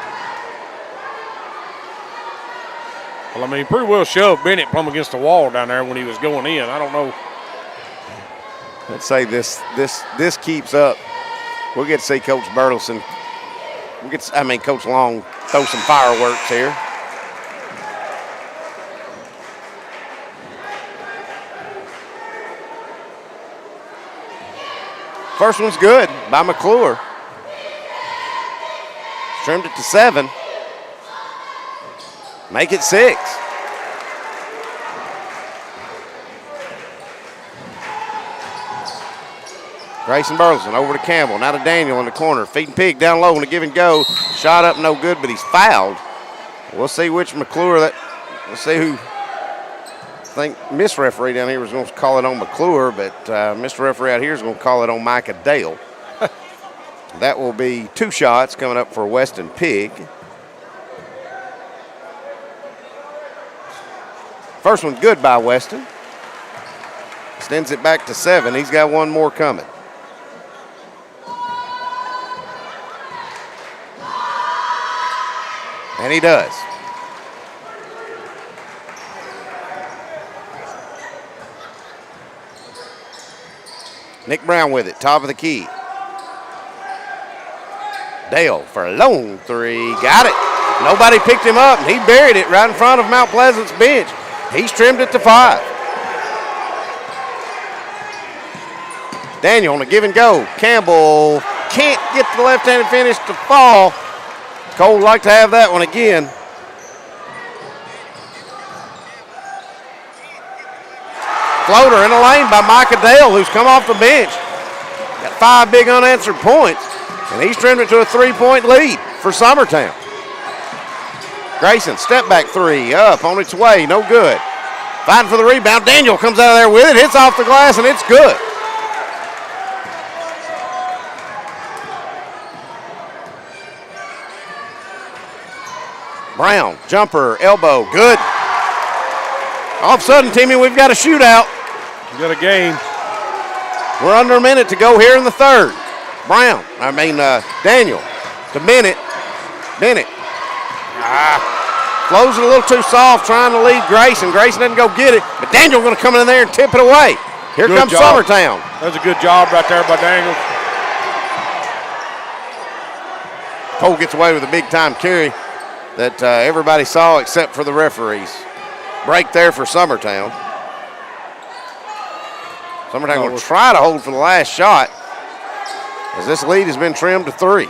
Speaker 11: Well, I mean, he pretty well shoved Bennett plumb against the wall down there when he was going in. I don't know.
Speaker 4: Let's say this keeps up. We'll get to see Coach Burleson. Coach Long throw some fireworks here. First one's good by McClure. Trimmed it to 7. Make it 6. Grayson Burleson over to Campbell. Now to Daniel in the corner. Feeding pig down low on a give and go. Shot up, no good, but he's fouled. We'll see which McClure we'll see who. I think Miss Referee down here was going to call it on McClure, but Mr. Referee out here is going to call it on Micah Dale. That will be 2 shots coming up for Weston Pig. First one's good by Weston. Extends it back to 7. He's got one more coming. And he does. Nick Brown with it, top of the key. Dale for a long 3. Got it. Nobody picked him up, and he buried it right in front of Mount Pleasant's bench. He's trimmed it to 5. Daniel on a give and go. Campbell can't get the left-handed finish to fall. Cole would like to have that one again. Floater in the lane by Micah Dale, who's come off the bench. Got 5 big unanswered points, and he's trimmed it to a 3-point lead for Summertown. Grayson, step back 3, up on its way, no good. Fighting for the rebound. Daniel comes out of there with it, hits off the glass, and it's good. Brown, jumper, elbow, good. All of a sudden, Timmy, we've got a shootout.
Speaker 11: We got a game.
Speaker 4: We're under a minute to go here in the third. Daniel to Bennett. Bennett. Flows it a little too soft, trying to lead Grayson. Grayson doesn't go get it, but Daniel going to come in there and tip it away. Here comes Summertown.
Speaker 11: That was a good job right there by Daniel.
Speaker 4: Cole gets away with a big-time carry that everybody saw except for the referees. Break there for Summertown. Summertown going to try to hold for the last shot as this lead has been trimmed to 3.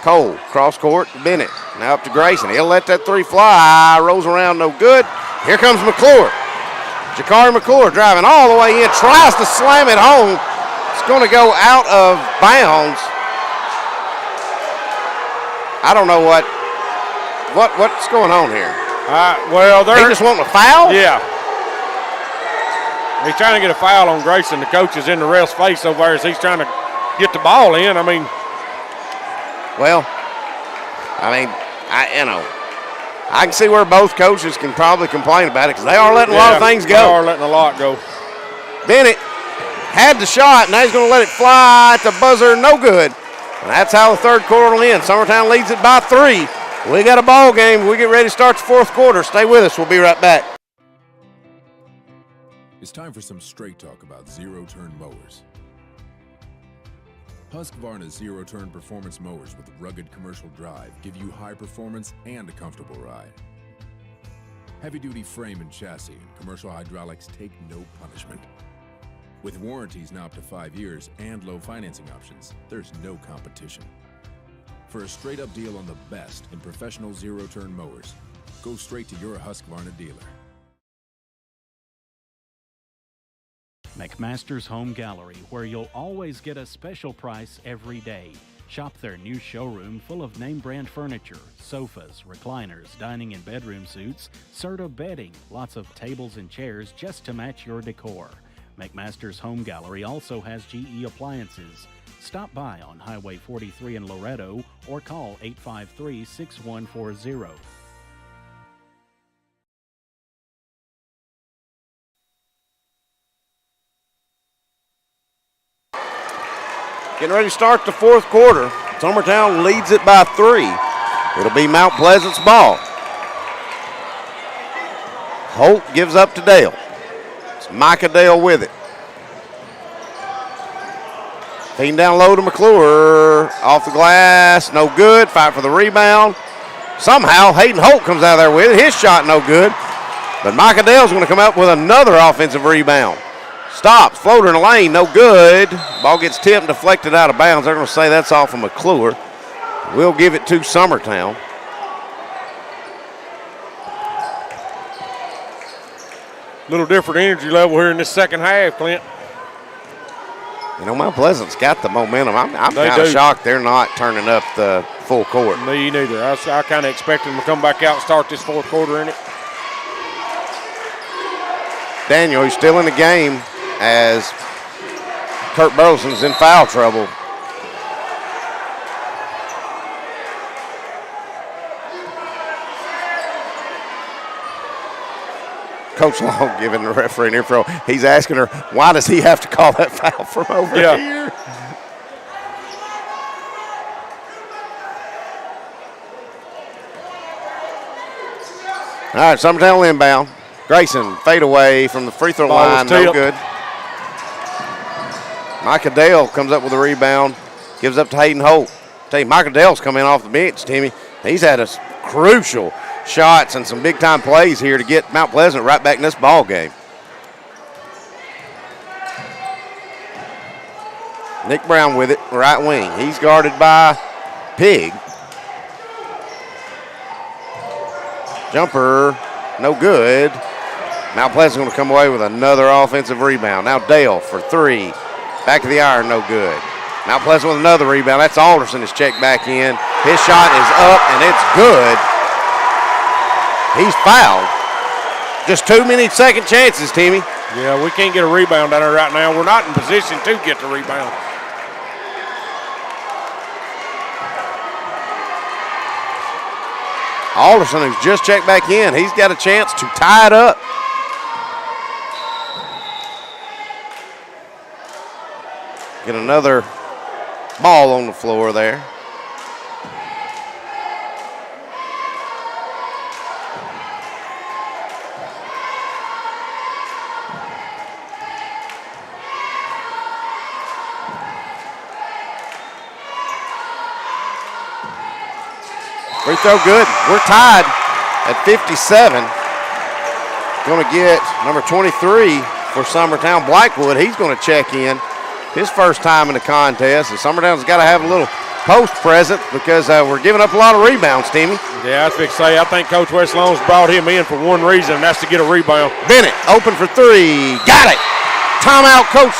Speaker 4: Cole, cross court to Bennett. Now up to Grayson. He'll let that 3 fly. Rolls around, no good. Here comes McClure. Jakari McClure driving all the way in. Tries to slam it home. It's going to go out of bounds. I don't know what's going on here. They just want a foul?
Speaker 11: Yeah. He's trying to get a foul on Grayson. The coach is in the ref's face over there as he's trying to get the ball in. I
Speaker 4: can see where both coaches can probably complain about it because they are letting a lot of things go.
Speaker 11: They are letting a lot go.
Speaker 4: Bennett had the shot, now he's going to let it fly at the buzzer, no good. And that's how the third quarter will end. Summertown leads it by 3. We got a ball game. We get ready to start the fourth quarter. Stay with us. We'll be right back.
Speaker 1: It's time for some straight talk about zero-turn mowers. Husqvarna's zero-turn performance mowers with rugged commercial drive give you high performance and a comfortable ride. Heavy-duty frame and chassis and commercial hydraulics take no punishment. With warranties now up to 5 years and low financing options, there's no competition. For a straight-up deal on the best in professional zero-turn mowers, go straight to your Husqvarna dealer.
Speaker 2: McMaster's Home Gallery, where you'll always get a special price every day. Shop their new showroom full of name brand furniture, sofas, recliners, dining and bedroom suites, Serta bedding, lots of tables and chairs just to match your decor. McMaster's Home Gallery also has GE appliances. Stop by on Highway 43 in Loretto or call 853-6140.
Speaker 4: Getting ready to start the fourth quarter. Summertown leads it by 3. It'll be Mount Pleasant's ball. Holt gives up to Dale. It's Micah Dale with it. Feeding down low to McClure. Off the glass, no good. Fight for the rebound. Somehow Hayden Holt comes out of there with it. His shot no good. But Micah Dale's going to come up with another offensive rebound. Stops, floater in the lane, no good. Ball gets tipped and deflected out of bounds. They're going to say that's off of McClure. We'll give it to Summertown.
Speaker 11: Little different energy level here in this second half, Clint.
Speaker 4: You know, Mount Pleasant's got the momentum. I'm kind of shocked they're not turning up the full court.
Speaker 11: Me neither. I kind of expected them to come back out and start this fourth quarter in it.
Speaker 4: Daniel, he's still in the game as Kurt Burleson's in foul trouble. Coach Long giving the referee an info. He's asking her, why does he have to call that foul from over here? All right, Summertown inbound. Grayson, fade away from the free throw line, no good. Micah Dale comes up with a rebound, gives up to Hayden Holt. Tell you, Micah Dale's coming off the bench, Timmy. He's had a crucial shots and some big-time plays here to get Mount Pleasant right back in this ball game. Nick Brown with it, right wing. He's guarded by Pig. Jumper, no good. Mount Pleasant's going to come away with another offensive rebound. Now Dale for 3. Back of the iron, no good. Mount Pleasant with another rebound. That's Alderson is checked back in. His shot is up, and it's good. He's fouled. Just too many second chances, Timmy.
Speaker 11: Yeah, we can't get a rebound down there right now. We're not in position to get the rebound.
Speaker 4: Alderson, who's just checked back in, he's got a chance to tie it up. Get another ball on the floor there. Free throw good. We're tied at 57. Going to get number 23 for Summertown, Blackwood. He's going to check in. His first time in the contest, and Summertown's got to have a little post present because we're giving up a lot of rebounds, Timmy.
Speaker 11: Yeah, I was going to say, I think Coach West Long's brought him in for one reason, and that's to get a rebound.
Speaker 4: Bennett, open for 3. Got it. Timeout, Coach.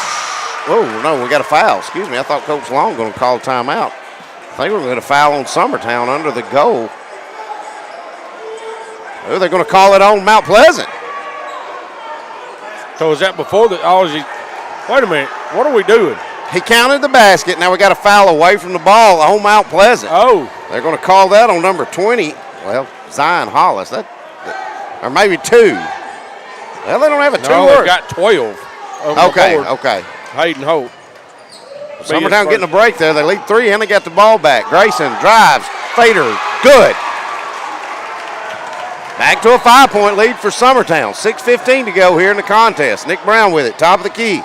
Speaker 4: Oh, no, we got a foul. Excuse me. I thought Coach Long going to call a timeout. I think we're going to get a foul on Summertown under the goal. Oh, they're going to call it on Mount Pleasant.
Speaker 11: So is that before the wait a minute, what are we doing?
Speaker 4: He counted the basket. Now we got a foul away from the ball on Mount Pleasant.
Speaker 11: Oh.
Speaker 4: They're going to call that on number 20. Well, Zion Hollis. Or maybe 2. Well, they don't have a 2.
Speaker 11: No, they've got 12.
Speaker 4: Okay.
Speaker 11: Hayden Holt.
Speaker 4: Summertown getting a break there. They lead 3 and they got the ball back. Grayson drives. Fader. Good. Back to a 5-point lead for Summertown. 6:15 to go here in the contest. Nick Brown with it. Top of the key.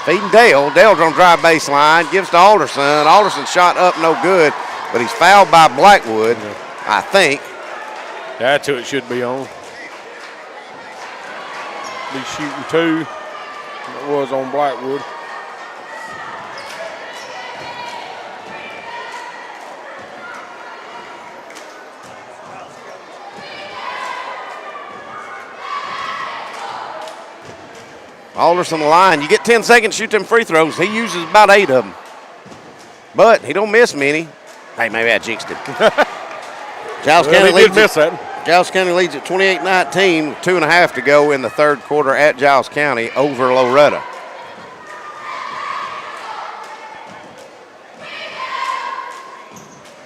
Speaker 4: Feeding Dale. Dale's going to drive baseline. Gives to Alderson. Alderson's shot up no good, but he's fouled by Blackwood, I think.
Speaker 11: That's who it should be on. He's shooting 2. It was on Blackwood.
Speaker 4: Alderson the line. You get 10 seconds, shoot them free throws. He uses about 8 of them. but he don't miss many. Hey, maybe I jinxed him. Giles
Speaker 11: Well,
Speaker 4: County
Speaker 11: he did miss that.
Speaker 4: Giles County leads at 28-19 with 2.5 to go in the third quarter at Giles County over Loretta.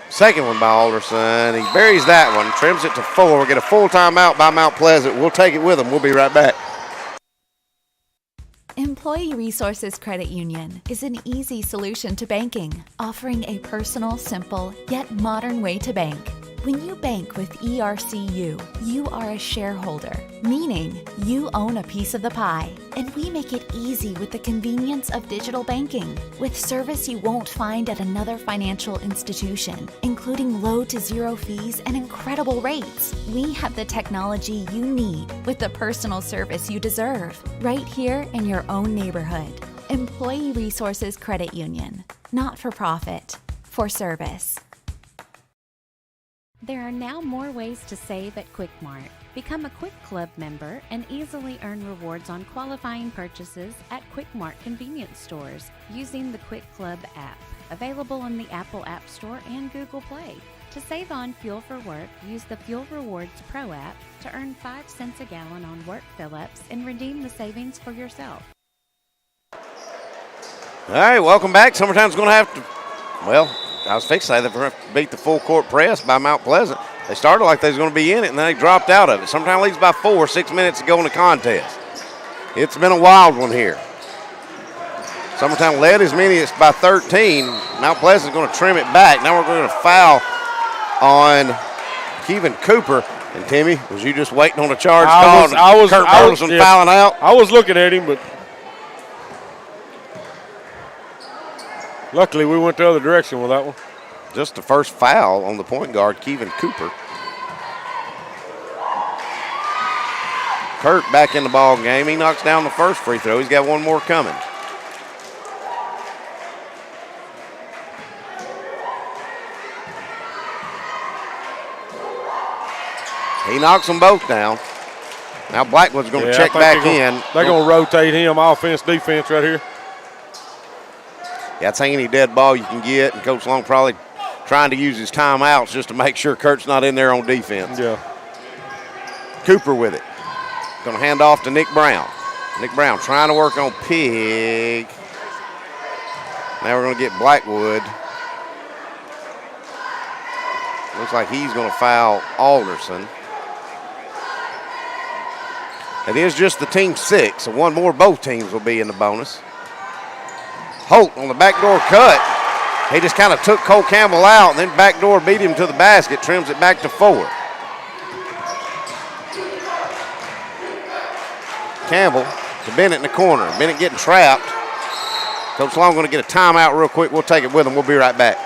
Speaker 4: Second one by Alderson. He buries that one, trims it to 4. We'll get a full timeout by Mount Pleasant. We'll take it with him. We'll be right back.
Speaker 26: Employee Resources Credit Union is an easy solution to banking, offering a personal, simple, yet modern way to bank. When you bank with ERCU, you are a shareholder, meaning you own a piece of the pie. And we make it easy with the convenience of digital banking, with service you won't find at another financial institution, including low to zero fees and incredible rates. We have the technology you need with the personal service you deserve, right here in your own neighborhood. Employee Resources Credit Union, not for profit, for service.
Speaker 3: There are now more ways to save at Quick Mart. Become a Quick Club member and easily earn rewards on qualifying purchases at Quick Mart convenience stores using the Quick Club app, available on the Apple App Store and Google Play. To save on fuel for work, use the Fuel Rewards Pro app to earn 5 cents a gallon on work fill-ups and redeem the savings for yourself.
Speaker 4: All right, welcome back. Summertown's going to have to, well, I was fixing to say they're going to beat the full court press by Mount Pleasant. They started like they was going to be in it, and then they dropped out of it. Summertown leads by 4, 6 minutes to go in the contest. It's been a wild one here. Summertown led as many as by 13. Mount Pleasant's going to trim it back. Now we're going to foul on Kevin Cooper. And Timmy, was you just waiting on a charge call? Kurt Burleson fouling out?
Speaker 11: I was looking at him, but luckily we went the other direction with that one.
Speaker 4: Just the first foul on the point guard, Kevin Cooper. Kurt back in the ball game. He knocks down the first free throw. He's got one more coming. He knocks them both down. Now Blackwood's going to check back in.
Speaker 11: They're going to rotate him offense, defense right here.
Speaker 4: Yeah, that's any dead ball you can get, and Coach Long probably trying to use his timeouts just to make sure Kurt's not in there on defense.
Speaker 11: Yeah.
Speaker 4: Cooper with it. Going to hand off to Nick Brown. Nick Brown trying to work on Pig. Now we're going to get Blackwood. Looks like he's going to foul Alderson. It is just the team 6, so one more, both teams will be in the bonus. Holt on the backdoor cut. He just kind of took Cole Campbell out and then backdoor beat him to the basket, trims it back to 4. Campbell to Bennett in the corner. Bennett getting trapped. Coach Long going to get a timeout real quick. We'll take it with him. We'll be right back.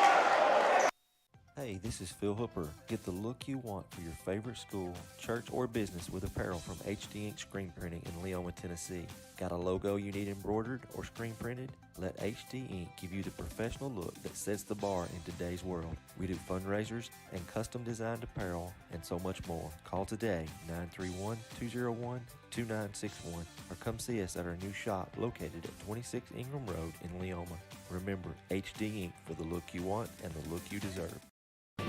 Speaker 29: Hey, this is Phil Hooper. Get the look you want for your favorite school, church, or business with apparel from HD Ink Screen Printing in Leoma, Tennessee. Got a logo you need embroidered or screen printed? Let HD Ink give you the professional look that sets the bar in today's world. We do fundraisers and custom designed apparel and so much more. Call today, 931-201-2961, or come see us at our new shop located at 26 Ingram Road in Leoma. Remember, HD Ink for the look you want and the look you deserve.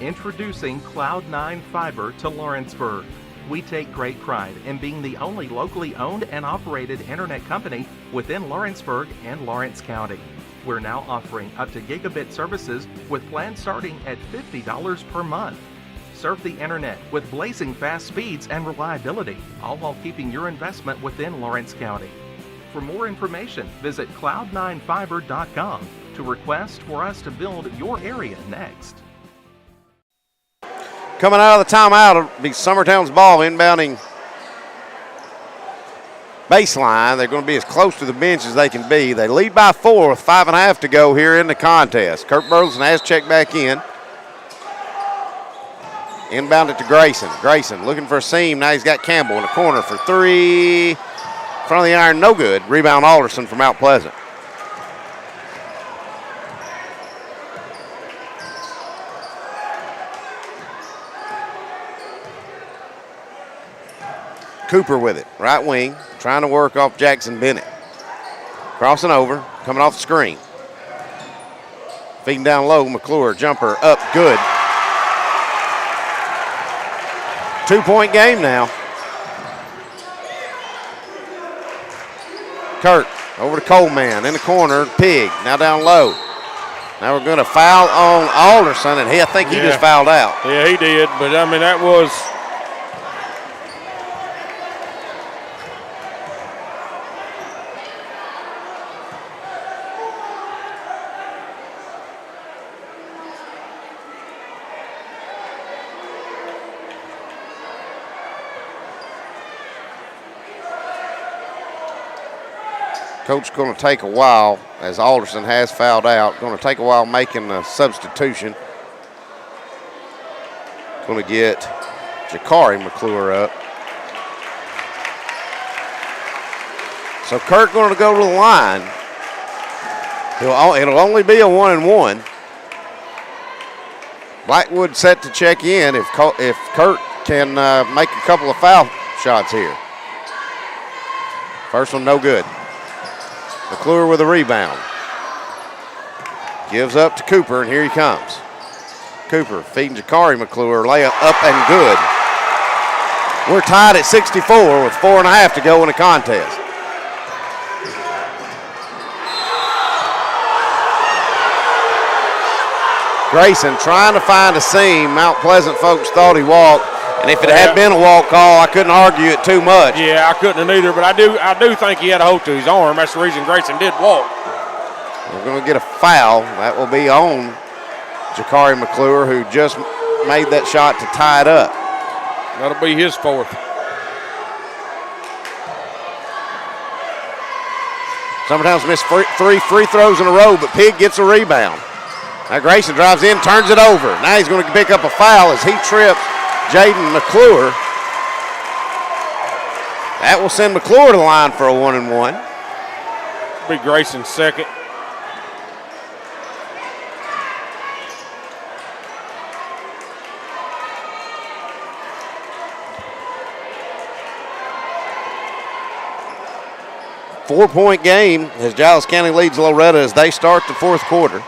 Speaker 25: Introducing Cloud9 Fiber to Lawrenceburg. We take great pride in being the only locally owned and operated internet company within Lawrenceburg and Lawrence County. We're now offering up to gigabit services with plans starting at $50 per month. Serve the internet with blazing fast speeds and reliability, all while keeping your investment within Lawrence County. For more information, visit cloud9fiber.com to request for us to build your area next.
Speaker 4: Coming out of the timeout, it'll be Summertown's ball inbounding baseline. They're going to be as close to the bench as they can be. They lead by 4 with 5.5 to go here in the contest. Kurt Burleson has checked back in. Inbound it to Grayson. Grayson looking for a seam. Now he's got Campbell in the corner for 3. Front of the iron, no good. Rebound Alderson from Mount Pleasant. Cooper with it, right wing, trying to work off Jackson Bennett. Crossing over, coming off the screen. Feeding down low, McClure, jumper up, good. 2-point game now. Kurt over to Coleman in the corner, Pig, now down low. Now we're going to foul on Alderson, and I think he just fouled out.
Speaker 11: Yeah, he did, but I mean, that was.
Speaker 4: Coach going to take a while, as Alderson has fouled out. Going to take a while making the substitution. Going to get Jakari McClure up. So Kirk going to go to the line. It'll only be a 1-and-1. Blackwood set to check in if Kurt can make a couple of foul shots here. First one no good. McClure with a rebound. Gives up to Cooper, and here he comes. Cooper feeding Jakari McClure, layup up and good. We're tied at 64 with 4.5 to go in the contest. Grayson trying to find a seam. Mount Pleasant folks thought he walked. And if it had been a walk call, I couldn't argue it too much.
Speaker 11: Yeah, I couldn't have either, but I do think he had a hold to his arm. That's the reason Grayson did walk.
Speaker 4: We're going to get a foul. That will be on Jakari McClure, who just made that shot to tie it up.
Speaker 11: That'll be his fourth.
Speaker 4: Summertown's missed 3 free throws in a row, but Pig gets a rebound. Now Grayson drives in, turns it over. Now he's going to pick up a foul as he trips Jaden McClure. That will send McClure to the line for a 1-and-1.
Speaker 11: Be Grayson's second.
Speaker 4: Four-point game as Giles County leads Loretta as they start the fourth quarter.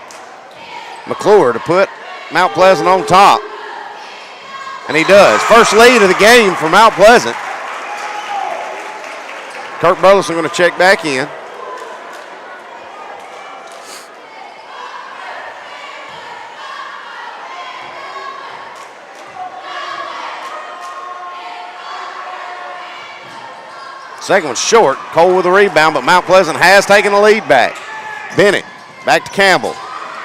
Speaker 4: McClure to put Mount Pleasant on top. And he does. First lead of the game for Mount Pleasant. Kirk Burleson going to check back in. Second one's short. Cole with a rebound, but Mount Pleasant has taken the lead back. Bennett back to Campbell.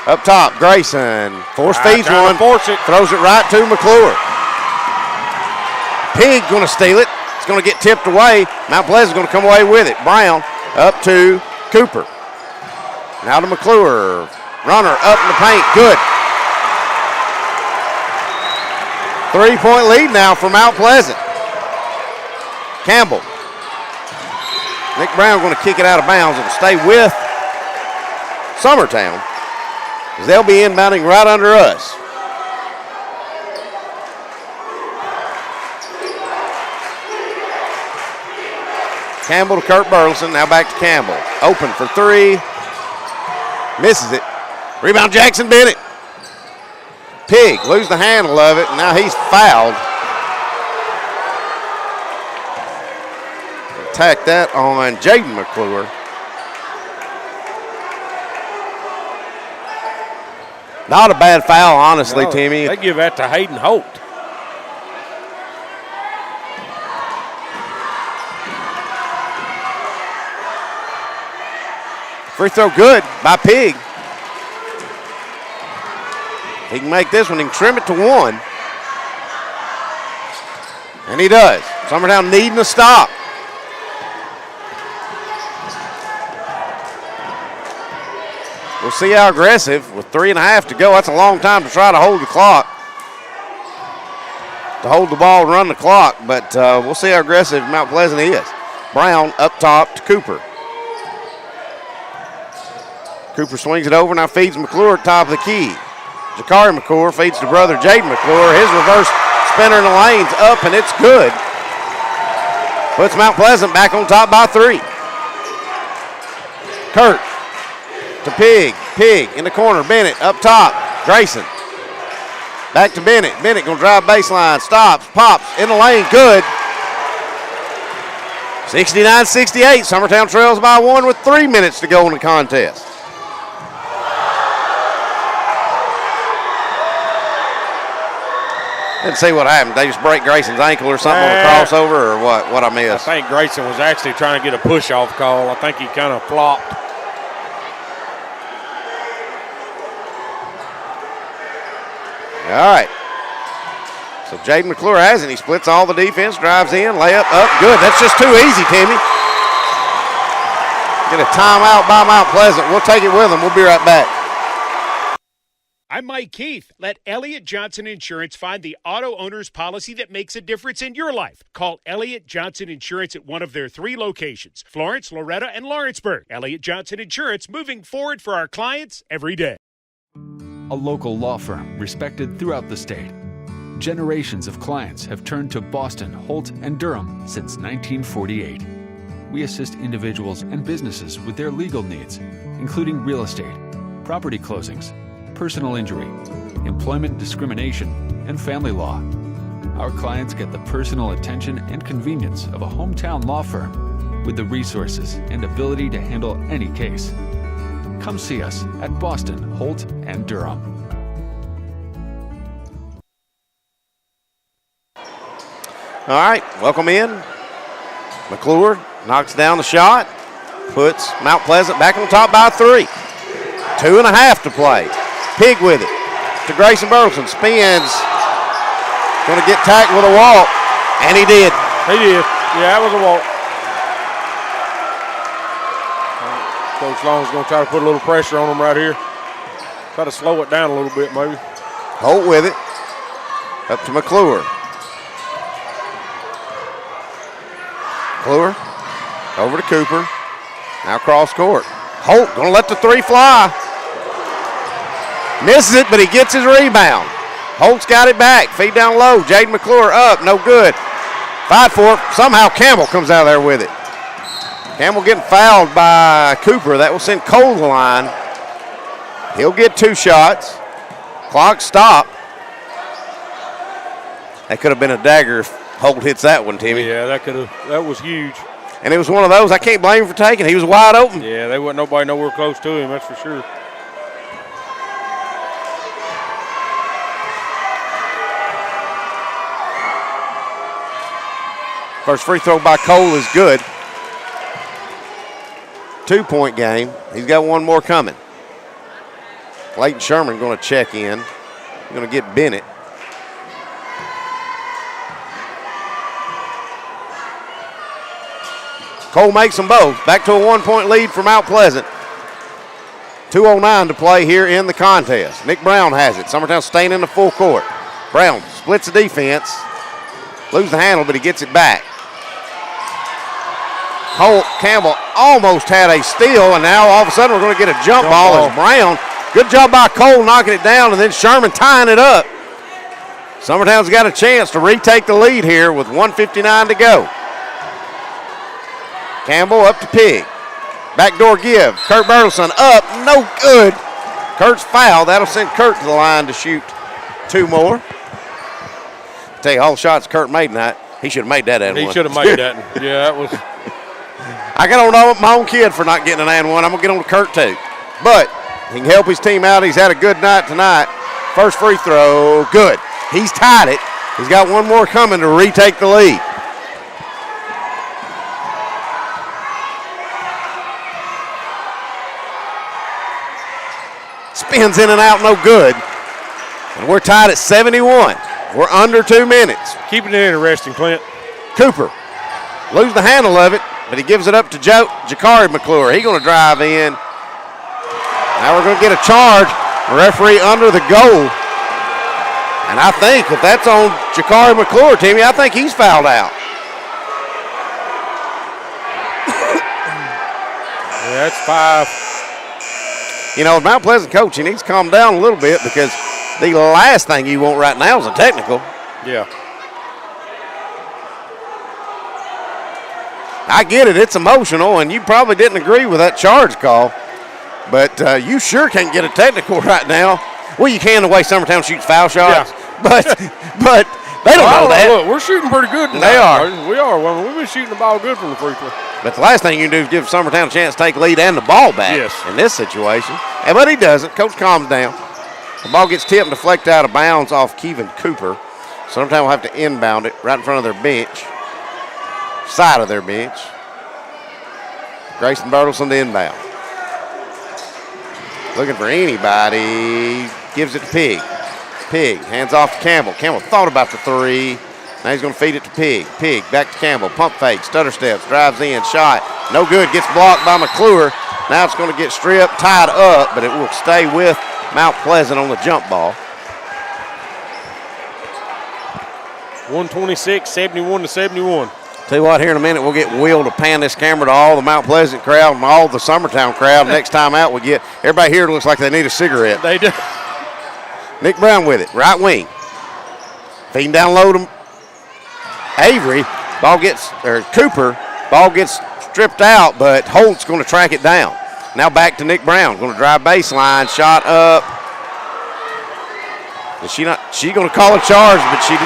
Speaker 4: Up top, Grayson. Force feeds one. Throws it right to McClure. Pig going to steal it. It's going to get tipped away. Mount Pleasant's going to come away with it. Brown up to Cooper. Now to McClure. Runner up in the paint. Good. 3-point lead now for Mount Pleasant. Campbell. Nick Brown going to kick it out of bounds. It'll stay with Summertown, as they'll be inbounding right under us. Campbell to Kurt Burleson. Now back to Campbell. Open for 3. Misses it. Rebound Jackson Bennett. Pig lose the handle of it, and now he's fouled. Attack that on Jaden McClure. Not a bad foul, honestly,
Speaker 11: no,
Speaker 4: Timmy.
Speaker 11: They give that to Hayden Holt.
Speaker 4: Free throw good by Pig. He can make this one. He can trim it to 1. And he does. Summertown needing a stop. We'll see how aggressive with 3.5 to go. That's a long time to try to hold the clock. To hold the ball and run the clock. But we'll see how aggressive Mount Pleasant is. Brown up top to Cooper. Cooper swings it over, now feeds McClure at top of the key. Jakari McClure feeds to brother Jaden McClure. His reverse spinner in the lane's up, and it's good. Puts Mount Pleasant back on top by 3. Kurt to Pig. Pig in the corner. Bennett up top. Grayson. Back to Bennett. Bennett going to drive baseline. Stops. Pops. In the lane. Good. 69-68. Summertown trails by 1 with 3 minutes to go in the contest. Didn't see what happened. They just break Grayson's ankle or something on the crossover, or what? What I missed?
Speaker 11: I think Grayson was actually trying to get a push-off call. I think he kind of flopped.
Speaker 4: All right. So Jaden McClure has it. He splits all the defense, drives in, layup up. Good. That's just too easy, Timmy. Get a timeout by Mount Pleasant. We'll take it with them. We'll be right back.
Speaker 13: I'm Mike Keith. Let Elliott Johnson Insurance find the auto owner's policy that makes a difference in your life. Call Elliott Johnson Insurance at one of their 3 locations, Florence, Loretta, and Lawrenceburg. Elliott Johnson Insurance, moving forward for our clients every day.
Speaker 20: A local law firm respected throughout the state. Generations of clients have turned to Boston, Holt, and Durham since 1948. We assist individuals and businesses with their legal needs, including real estate, property closings, personal injury, employment discrimination, and family law. Our clients get the personal attention and convenience of a hometown law firm with the resources and ability to handle any case. Come see us at Boston, Holt, and Durham.
Speaker 4: All right, welcome in. McClure knocks down the shot, puts Mount Pleasant back on top by 3. 2.5 to play. Pig with it to Grayson Burleson. Spins. Going to get tackled with a walk. And he did.
Speaker 11: He did. Yeah, that was a walk. Coach Long's going to try to put a little pressure on him right here. Try to slow it down a little bit, maybe.
Speaker 4: Holt with it. Up to McClure. McClure over to Cooper. Now cross court. Holt going to let the 3 fly. Misses it, but he gets his rebound. Holt's got it back. Feed down low. Jaden McClure up. No good. Fight for it. Somehow Campbell comes out of there with it. Campbell getting fouled by Cooper. That will send Cole to the line. He'll get 2 shots. Clock stop. That could have been a dagger if Holt hits that one, Timmy.
Speaker 11: Yeah, that was huge.
Speaker 4: And it was one of those I can't blame him for taking. He was wide open.
Speaker 11: Yeah, there wasn't nobody nowhere close to him, that's for sure.
Speaker 4: First free throw by Cole is good. 2-point game. He's got one more coming. Leighton Sherman going to check in. Going to get Bennett. Cole makes them both. Back to a 1-point lead for Mount Pleasant. 2:09 to play here in the contest. Nick Brown has it. Summertown staying in the full court. Brown splits the defense. Loses the handle, but he gets it back. Holt Campbell almost had a steal, and now all of a sudden we're going to get a jump ball as Brown. Good job by Cole knocking it down, and then Sherman tying it up. Summertown's got a chance to retake the lead here with 1:59 to go. Campbell up to Pig. Backdoor give. Kurt Burleson up. No good. Kurt's foul. That'll send Kurt to the line to shoot 2 more. I'll tell you, all the shots Kurt made tonight, he should have made that and one.
Speaker 11: He should have made that. Yeah, that was.
Speaker 4: I got on my own kid for not getting an and one. I'm going to get on to Kurt too. But he can help his team out. He's had a good night tonight. First free throw, good. He's tied it. He's got one more coming to retake the lead. Spins in and out, no good. And we're tied at 71. We're under 2 minutes.
Speaker 11: Keeping it interesting, Clint.
Speaker 4: Cooper loses the handle of it, but he gives it up to Jakari McClure. He's going to drive in. Now we're going to get a charge. Referee under the goal. And I think if that's on Jakari McClure, Timmy, I think he's fouled out.
Speaker 11: Yeah, that's 5.
Speaker 4: You know, Mount Pleasant coach, he needs to calm down a little bit because the last thing you want right now is a technical.
Speaker 11: Yeah.
Speaker 4: I get it. It's emotional, and you probably didn't agree with that charge call. But you sure can't get a technical right now. Well, you can the way Summertown shoots foul shots, but they don't know that.
Speaker 11: Look, we're shooting pretty good tonight.
Speaker 4: They are.
Speaker 11: We are. Well, we've been shooting the ball good from the free throw.
Speaker 4: But the last thing you can do is give Summertown a chance to take the lead and the ball back in this situation. But he doesn't. Coach calms down. The ball gets tipped and deflected out of bounds off Kevin Cooper. Summertown will have to inbound it right in front of their bench, side of their bench. Grayson Bertelson to inbound. Looking for anybody. Gives it to Pig. Pig hands off to Campbell. Campbell thought about the three. Now he's going to feed it to Pig. Pig back to Campbell. Pump fake. Stutter steps. Drives in. Shot. No good. Gets blocked by McClure. Now it's going to get stripped, tied up, but it will stay with Mount Pleasant on the jump ball.
Speaker 11: 126, 71 to 71.
Speaker 4: Tell you what, here in a minute, we'll get Will to pan this camera to all the Mount Pleasant crowd and all the Summertown crowd. Next time out, we get everybody here looks like they need a cigarette.
Speaker 11: They do.
Speaker 4: Nick Brown with it, right wing. Feeding down low to Avery. Cooper. Ball gets stripped out, but Holt's going to track it down. Now back to Nick Brown. Going to drive baseline. Shot up. She's going to call a charge, but she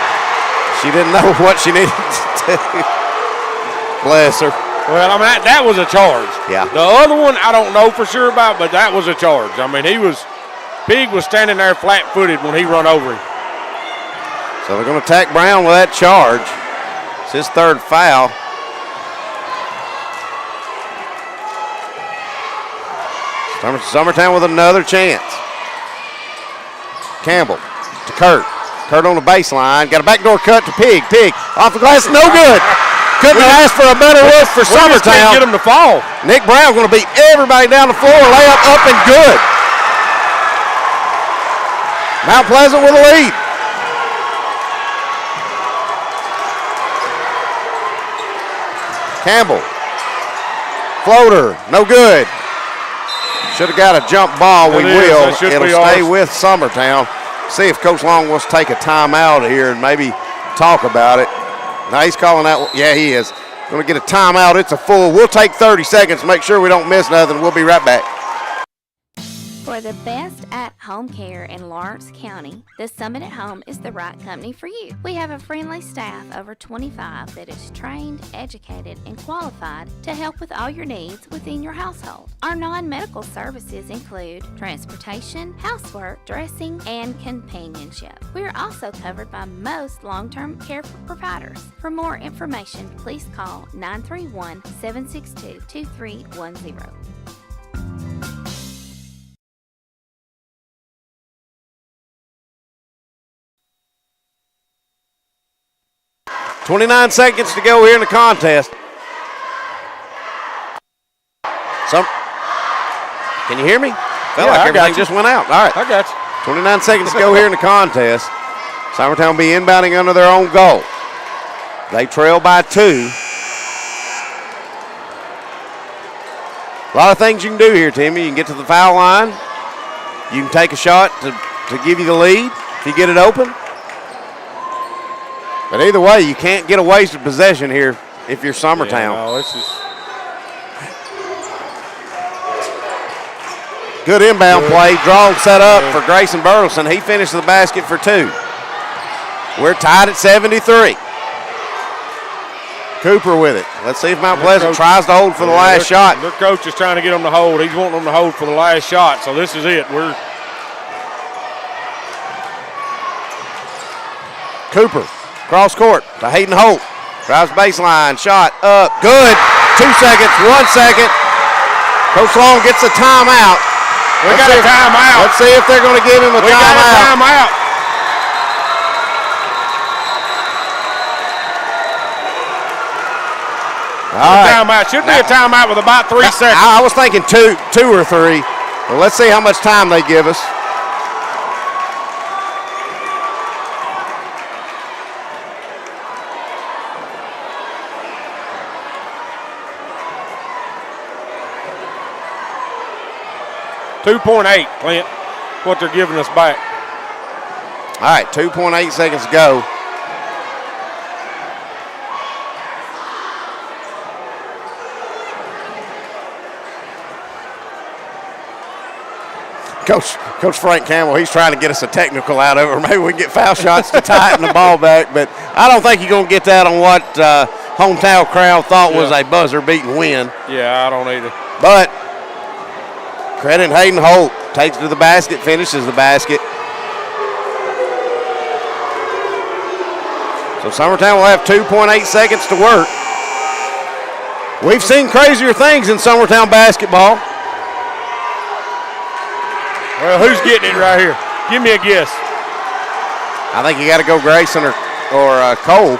Speaker 4: didn't know what she needed to do. Bless her.
Speaker 11: Well, I mean, that was a charge.
Speaker 4: Yeah.
Speaker 11: The other one, I don't know for sure about, but that was a charge. I mean, Pig was standing there flat-footed when he run over him.
Speaker 4: So they're going to attack Brown with that charge. It's his third foul. Summertown with another chance. Campbell to Kurt. Kurt on the baseline. Got a backdoor cut to Pig. Pig off the glass. No good. Couldn't have asked for a better look for Summertown.
Speaker 11: Get him to fall.
Speaker 4: Nick Brown going to beat everybody down the floor. Layup up and good. Mount Pleasant with a lead. Campbell. Floater. No good. Should have got a jump ball. We will. It'll stay with Summertown. See if Coach Long wants to take a timeout here and maybe talk about it. Now he's calling out. Yeah, he is. Going to get a timeout. It's a full. We'll take 30 seconds. Make sure we don't miss nothing. We'll be right back.
Speaker 3: For the best at-home care in Lawrence County, the Summit at Home is the right company for you. We have a friendly staff, over 25, that is trained, educated, and qualified to help with all your needs within your household. Our non-medical services include transportation, housework, dressing, and companionship. We are also covered by most long-term care providers. For more information, please call 931-762-2310.
Speaker 4: 29 seconds to go here in the contest. Can you hear me? Felt like everything just went out. All right.
Speaker 11: I got you.
Speaker 4: 29 seconds to go here in the contest. Summertown will be inbounding under their own goal. They trail by 2. A lot of things you can do here, Timmy. You can get to the foul line. You can take a shot to give you the lead if you get it open. But either way, you can't get a wasted possession here if you're Summertown.
Speaker 11: Yeah, no, this is
Speaker 4: good inbound play. Draw set up for Grayson Burleson. He finished the basket for 2. We're tied at 73. Cooper with it. Let's see if Mount Pleasant tries to hold for the last shot.
Speaker 11: Their coach is trying to get them to hold. He's wanting them to hold for the last shot. So this is it.
Speaker 4: Cooper. Cross court to Hayden Holt. Drives baseline. Shot up. Good. 2 seconds. 1 second. Coach Long gets a timeout.
Speaker 11: We got a timeout.
Speaker 4: Let's see if they're going to give him a timeout.
Speaker 11: We got a timeout.
Speaker 4: All right.
Speaker 11: Timeout. Should be a timeout with about 3 seconds.
Speaker 4: I was thinking two or 3. Well, let's see how much time they give us.
Speaker 11: .8, Clint, what they're giving us back.
Speaker 4: All right, 2.8 seconds to go. Coach Frank Campbell, he's trying to get us a technical out of it, or maybe we can get foul shots to tighten the ball back. But I don't think you're going to get that on what hometown crowd thought was a buzzer-beating win.
Speaker 11: Yeah, I don't either.
Speaker 4: But credit Hayden Holt. Takes it to the basket, finishes the basket. So Summertown will have 2.8 seconds to work. We've seen crazier things in Summertown basketball.
Speaker 11: Well, who's getting it right here? Give me a guess.
Speaker 4: I think you got to go Grayson or Cole.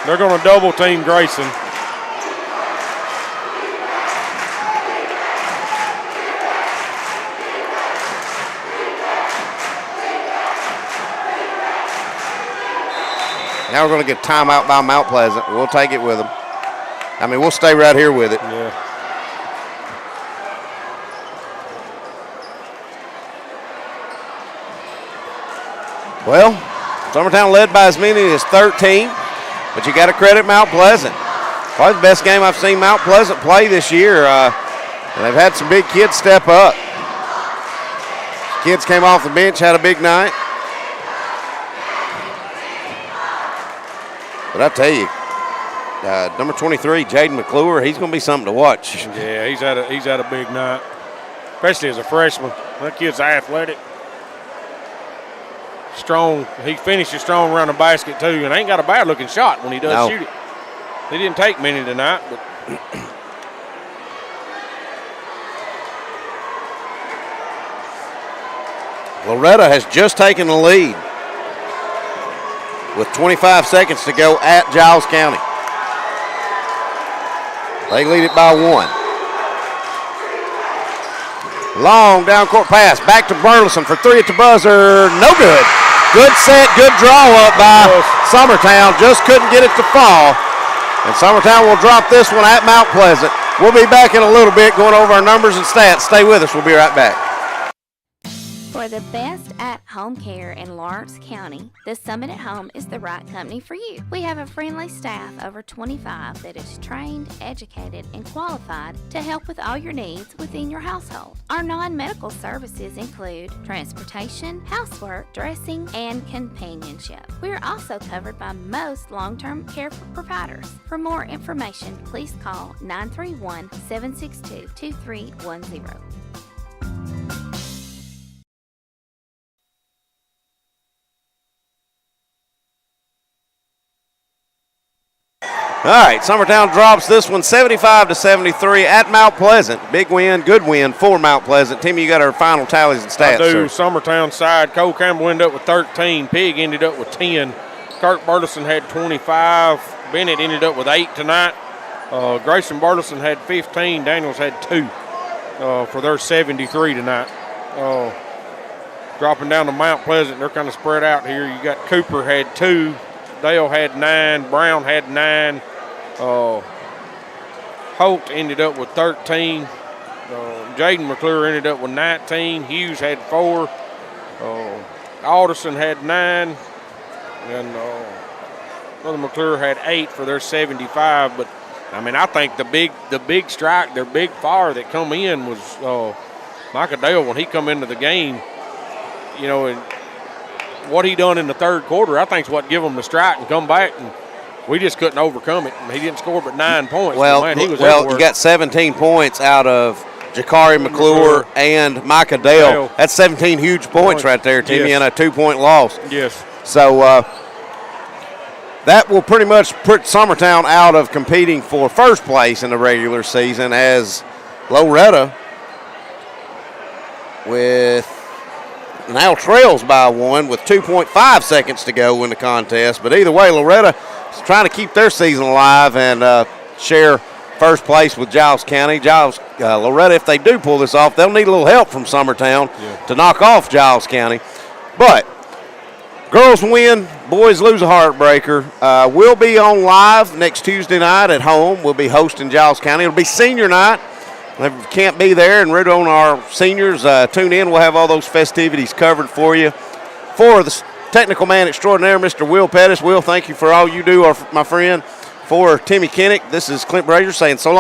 Speaker 11: They're going to double team Grayson.
Speaker 4: Now we're going to get timeout by Mount Pleasant. We'll take it with them. I mean, we'll stay right here with it.
Speaker 11: Yeah.
Speaker 4: Well, Summertown led by as many as 13, but you got to credit Mount Pleasant. Probably the best game I've seen Mount Pleasant play this year. And they've had some big kids step up. Kids came off the bench, had a big night. But I tell you, number 23, Jaden McClure, he's going to be something to watch.
Speaker 11: Yeah, he's had a big night, especially as a freshman. That kid's athletic, strong. He finishes strong around the basket too, and ain't got a bad looking shot when he does shoot it. He didn't take many tonight, but.
Speaker 4: Loretta has just taken the lead with 25 seconds to go at Giles County. They lead it by 1. Long down court pass, back to Burleson for 3 at the buzzer, no good. Good set, good draw up by Summertown, just couldn't get it to fall. And Summertown will drop this one at Mount Pleasant. We'll be back in a little bit going over our numbers and stats. Stay with us, we'll be right back.
Speaker 3: For the best at-home care in Lawrence County, the Summit at Home is the right company for you. We have a friendly staff over 25 that is trained, educated, and qualified to help with all your needs within your household. Our non-medical services include transportation, housework, dressing, and companionship. We are also covered by most long-term care providers. For more information, please call 931-762-2310.
Speaker 4: All right, Summertown drops this one 75-73 at Mount Pleasant. Big win, good win for Mount Pleasant. Timmy, you got our final tallies and stats,
Speaker 11: I do.
Speaker 4: sir.
Speaker 11: Summertown side, Cole Campbell ended up with 13. Pig ended up with 10. Kirk Burleson had 25. Bennett ended up with 8 tonight. Grayson Burleson had 15. Daniels had 2 for their 73 tonight. Dropping down to Mount Pleasant, they're kind of spread out here. You got Cooper had 2. Dale had 9. Brown had 9. Holt ended up with 13. Jaden McClure ended up with 19. Hughes had 4. Alderson had 9. And Brother McClure had 8 for their 75. But, I mean, I think the big strike, their big fire that come in was Micah Dale when he come into the game, you know, and what he done in the third quarter, I think is what give him the strike and come back, and we just couldn't overcome it. He didn't score but 9 points.
Speaker 4: Well,
Speaker 11: man, he was
Speaker 4: you got 17 points out of Jakari McClure and Micah Dale. That's 17 huge points right there, Timmy, and a 2-point loss.
Speaker 11: Yes.
Speaker 4: So that will pretty much put Summertown out of competing for first place in the regular season, as Loretta now trails by 1 with 2.5 seconds to go in the contest. But either way, Loretta is trying to keep their season alive and share first place with Giles County. Loretta, if they do pull this off, they'll need a little help from Summertown to knock off Giles County. But girls win, boys lose a heartbreaker. We'll be on live next Tuesday night at home. We'll be hosting Giles County. It'll be senior night. If you can't be there and root on our seniors, tune in. We'll have all those festivities covered for you. For the technical man extraordinaire, Mr. Will Pettis. Will, thank you for all you do, my friend. For Timmy Kinnick, this is Clint Brazier saying so long.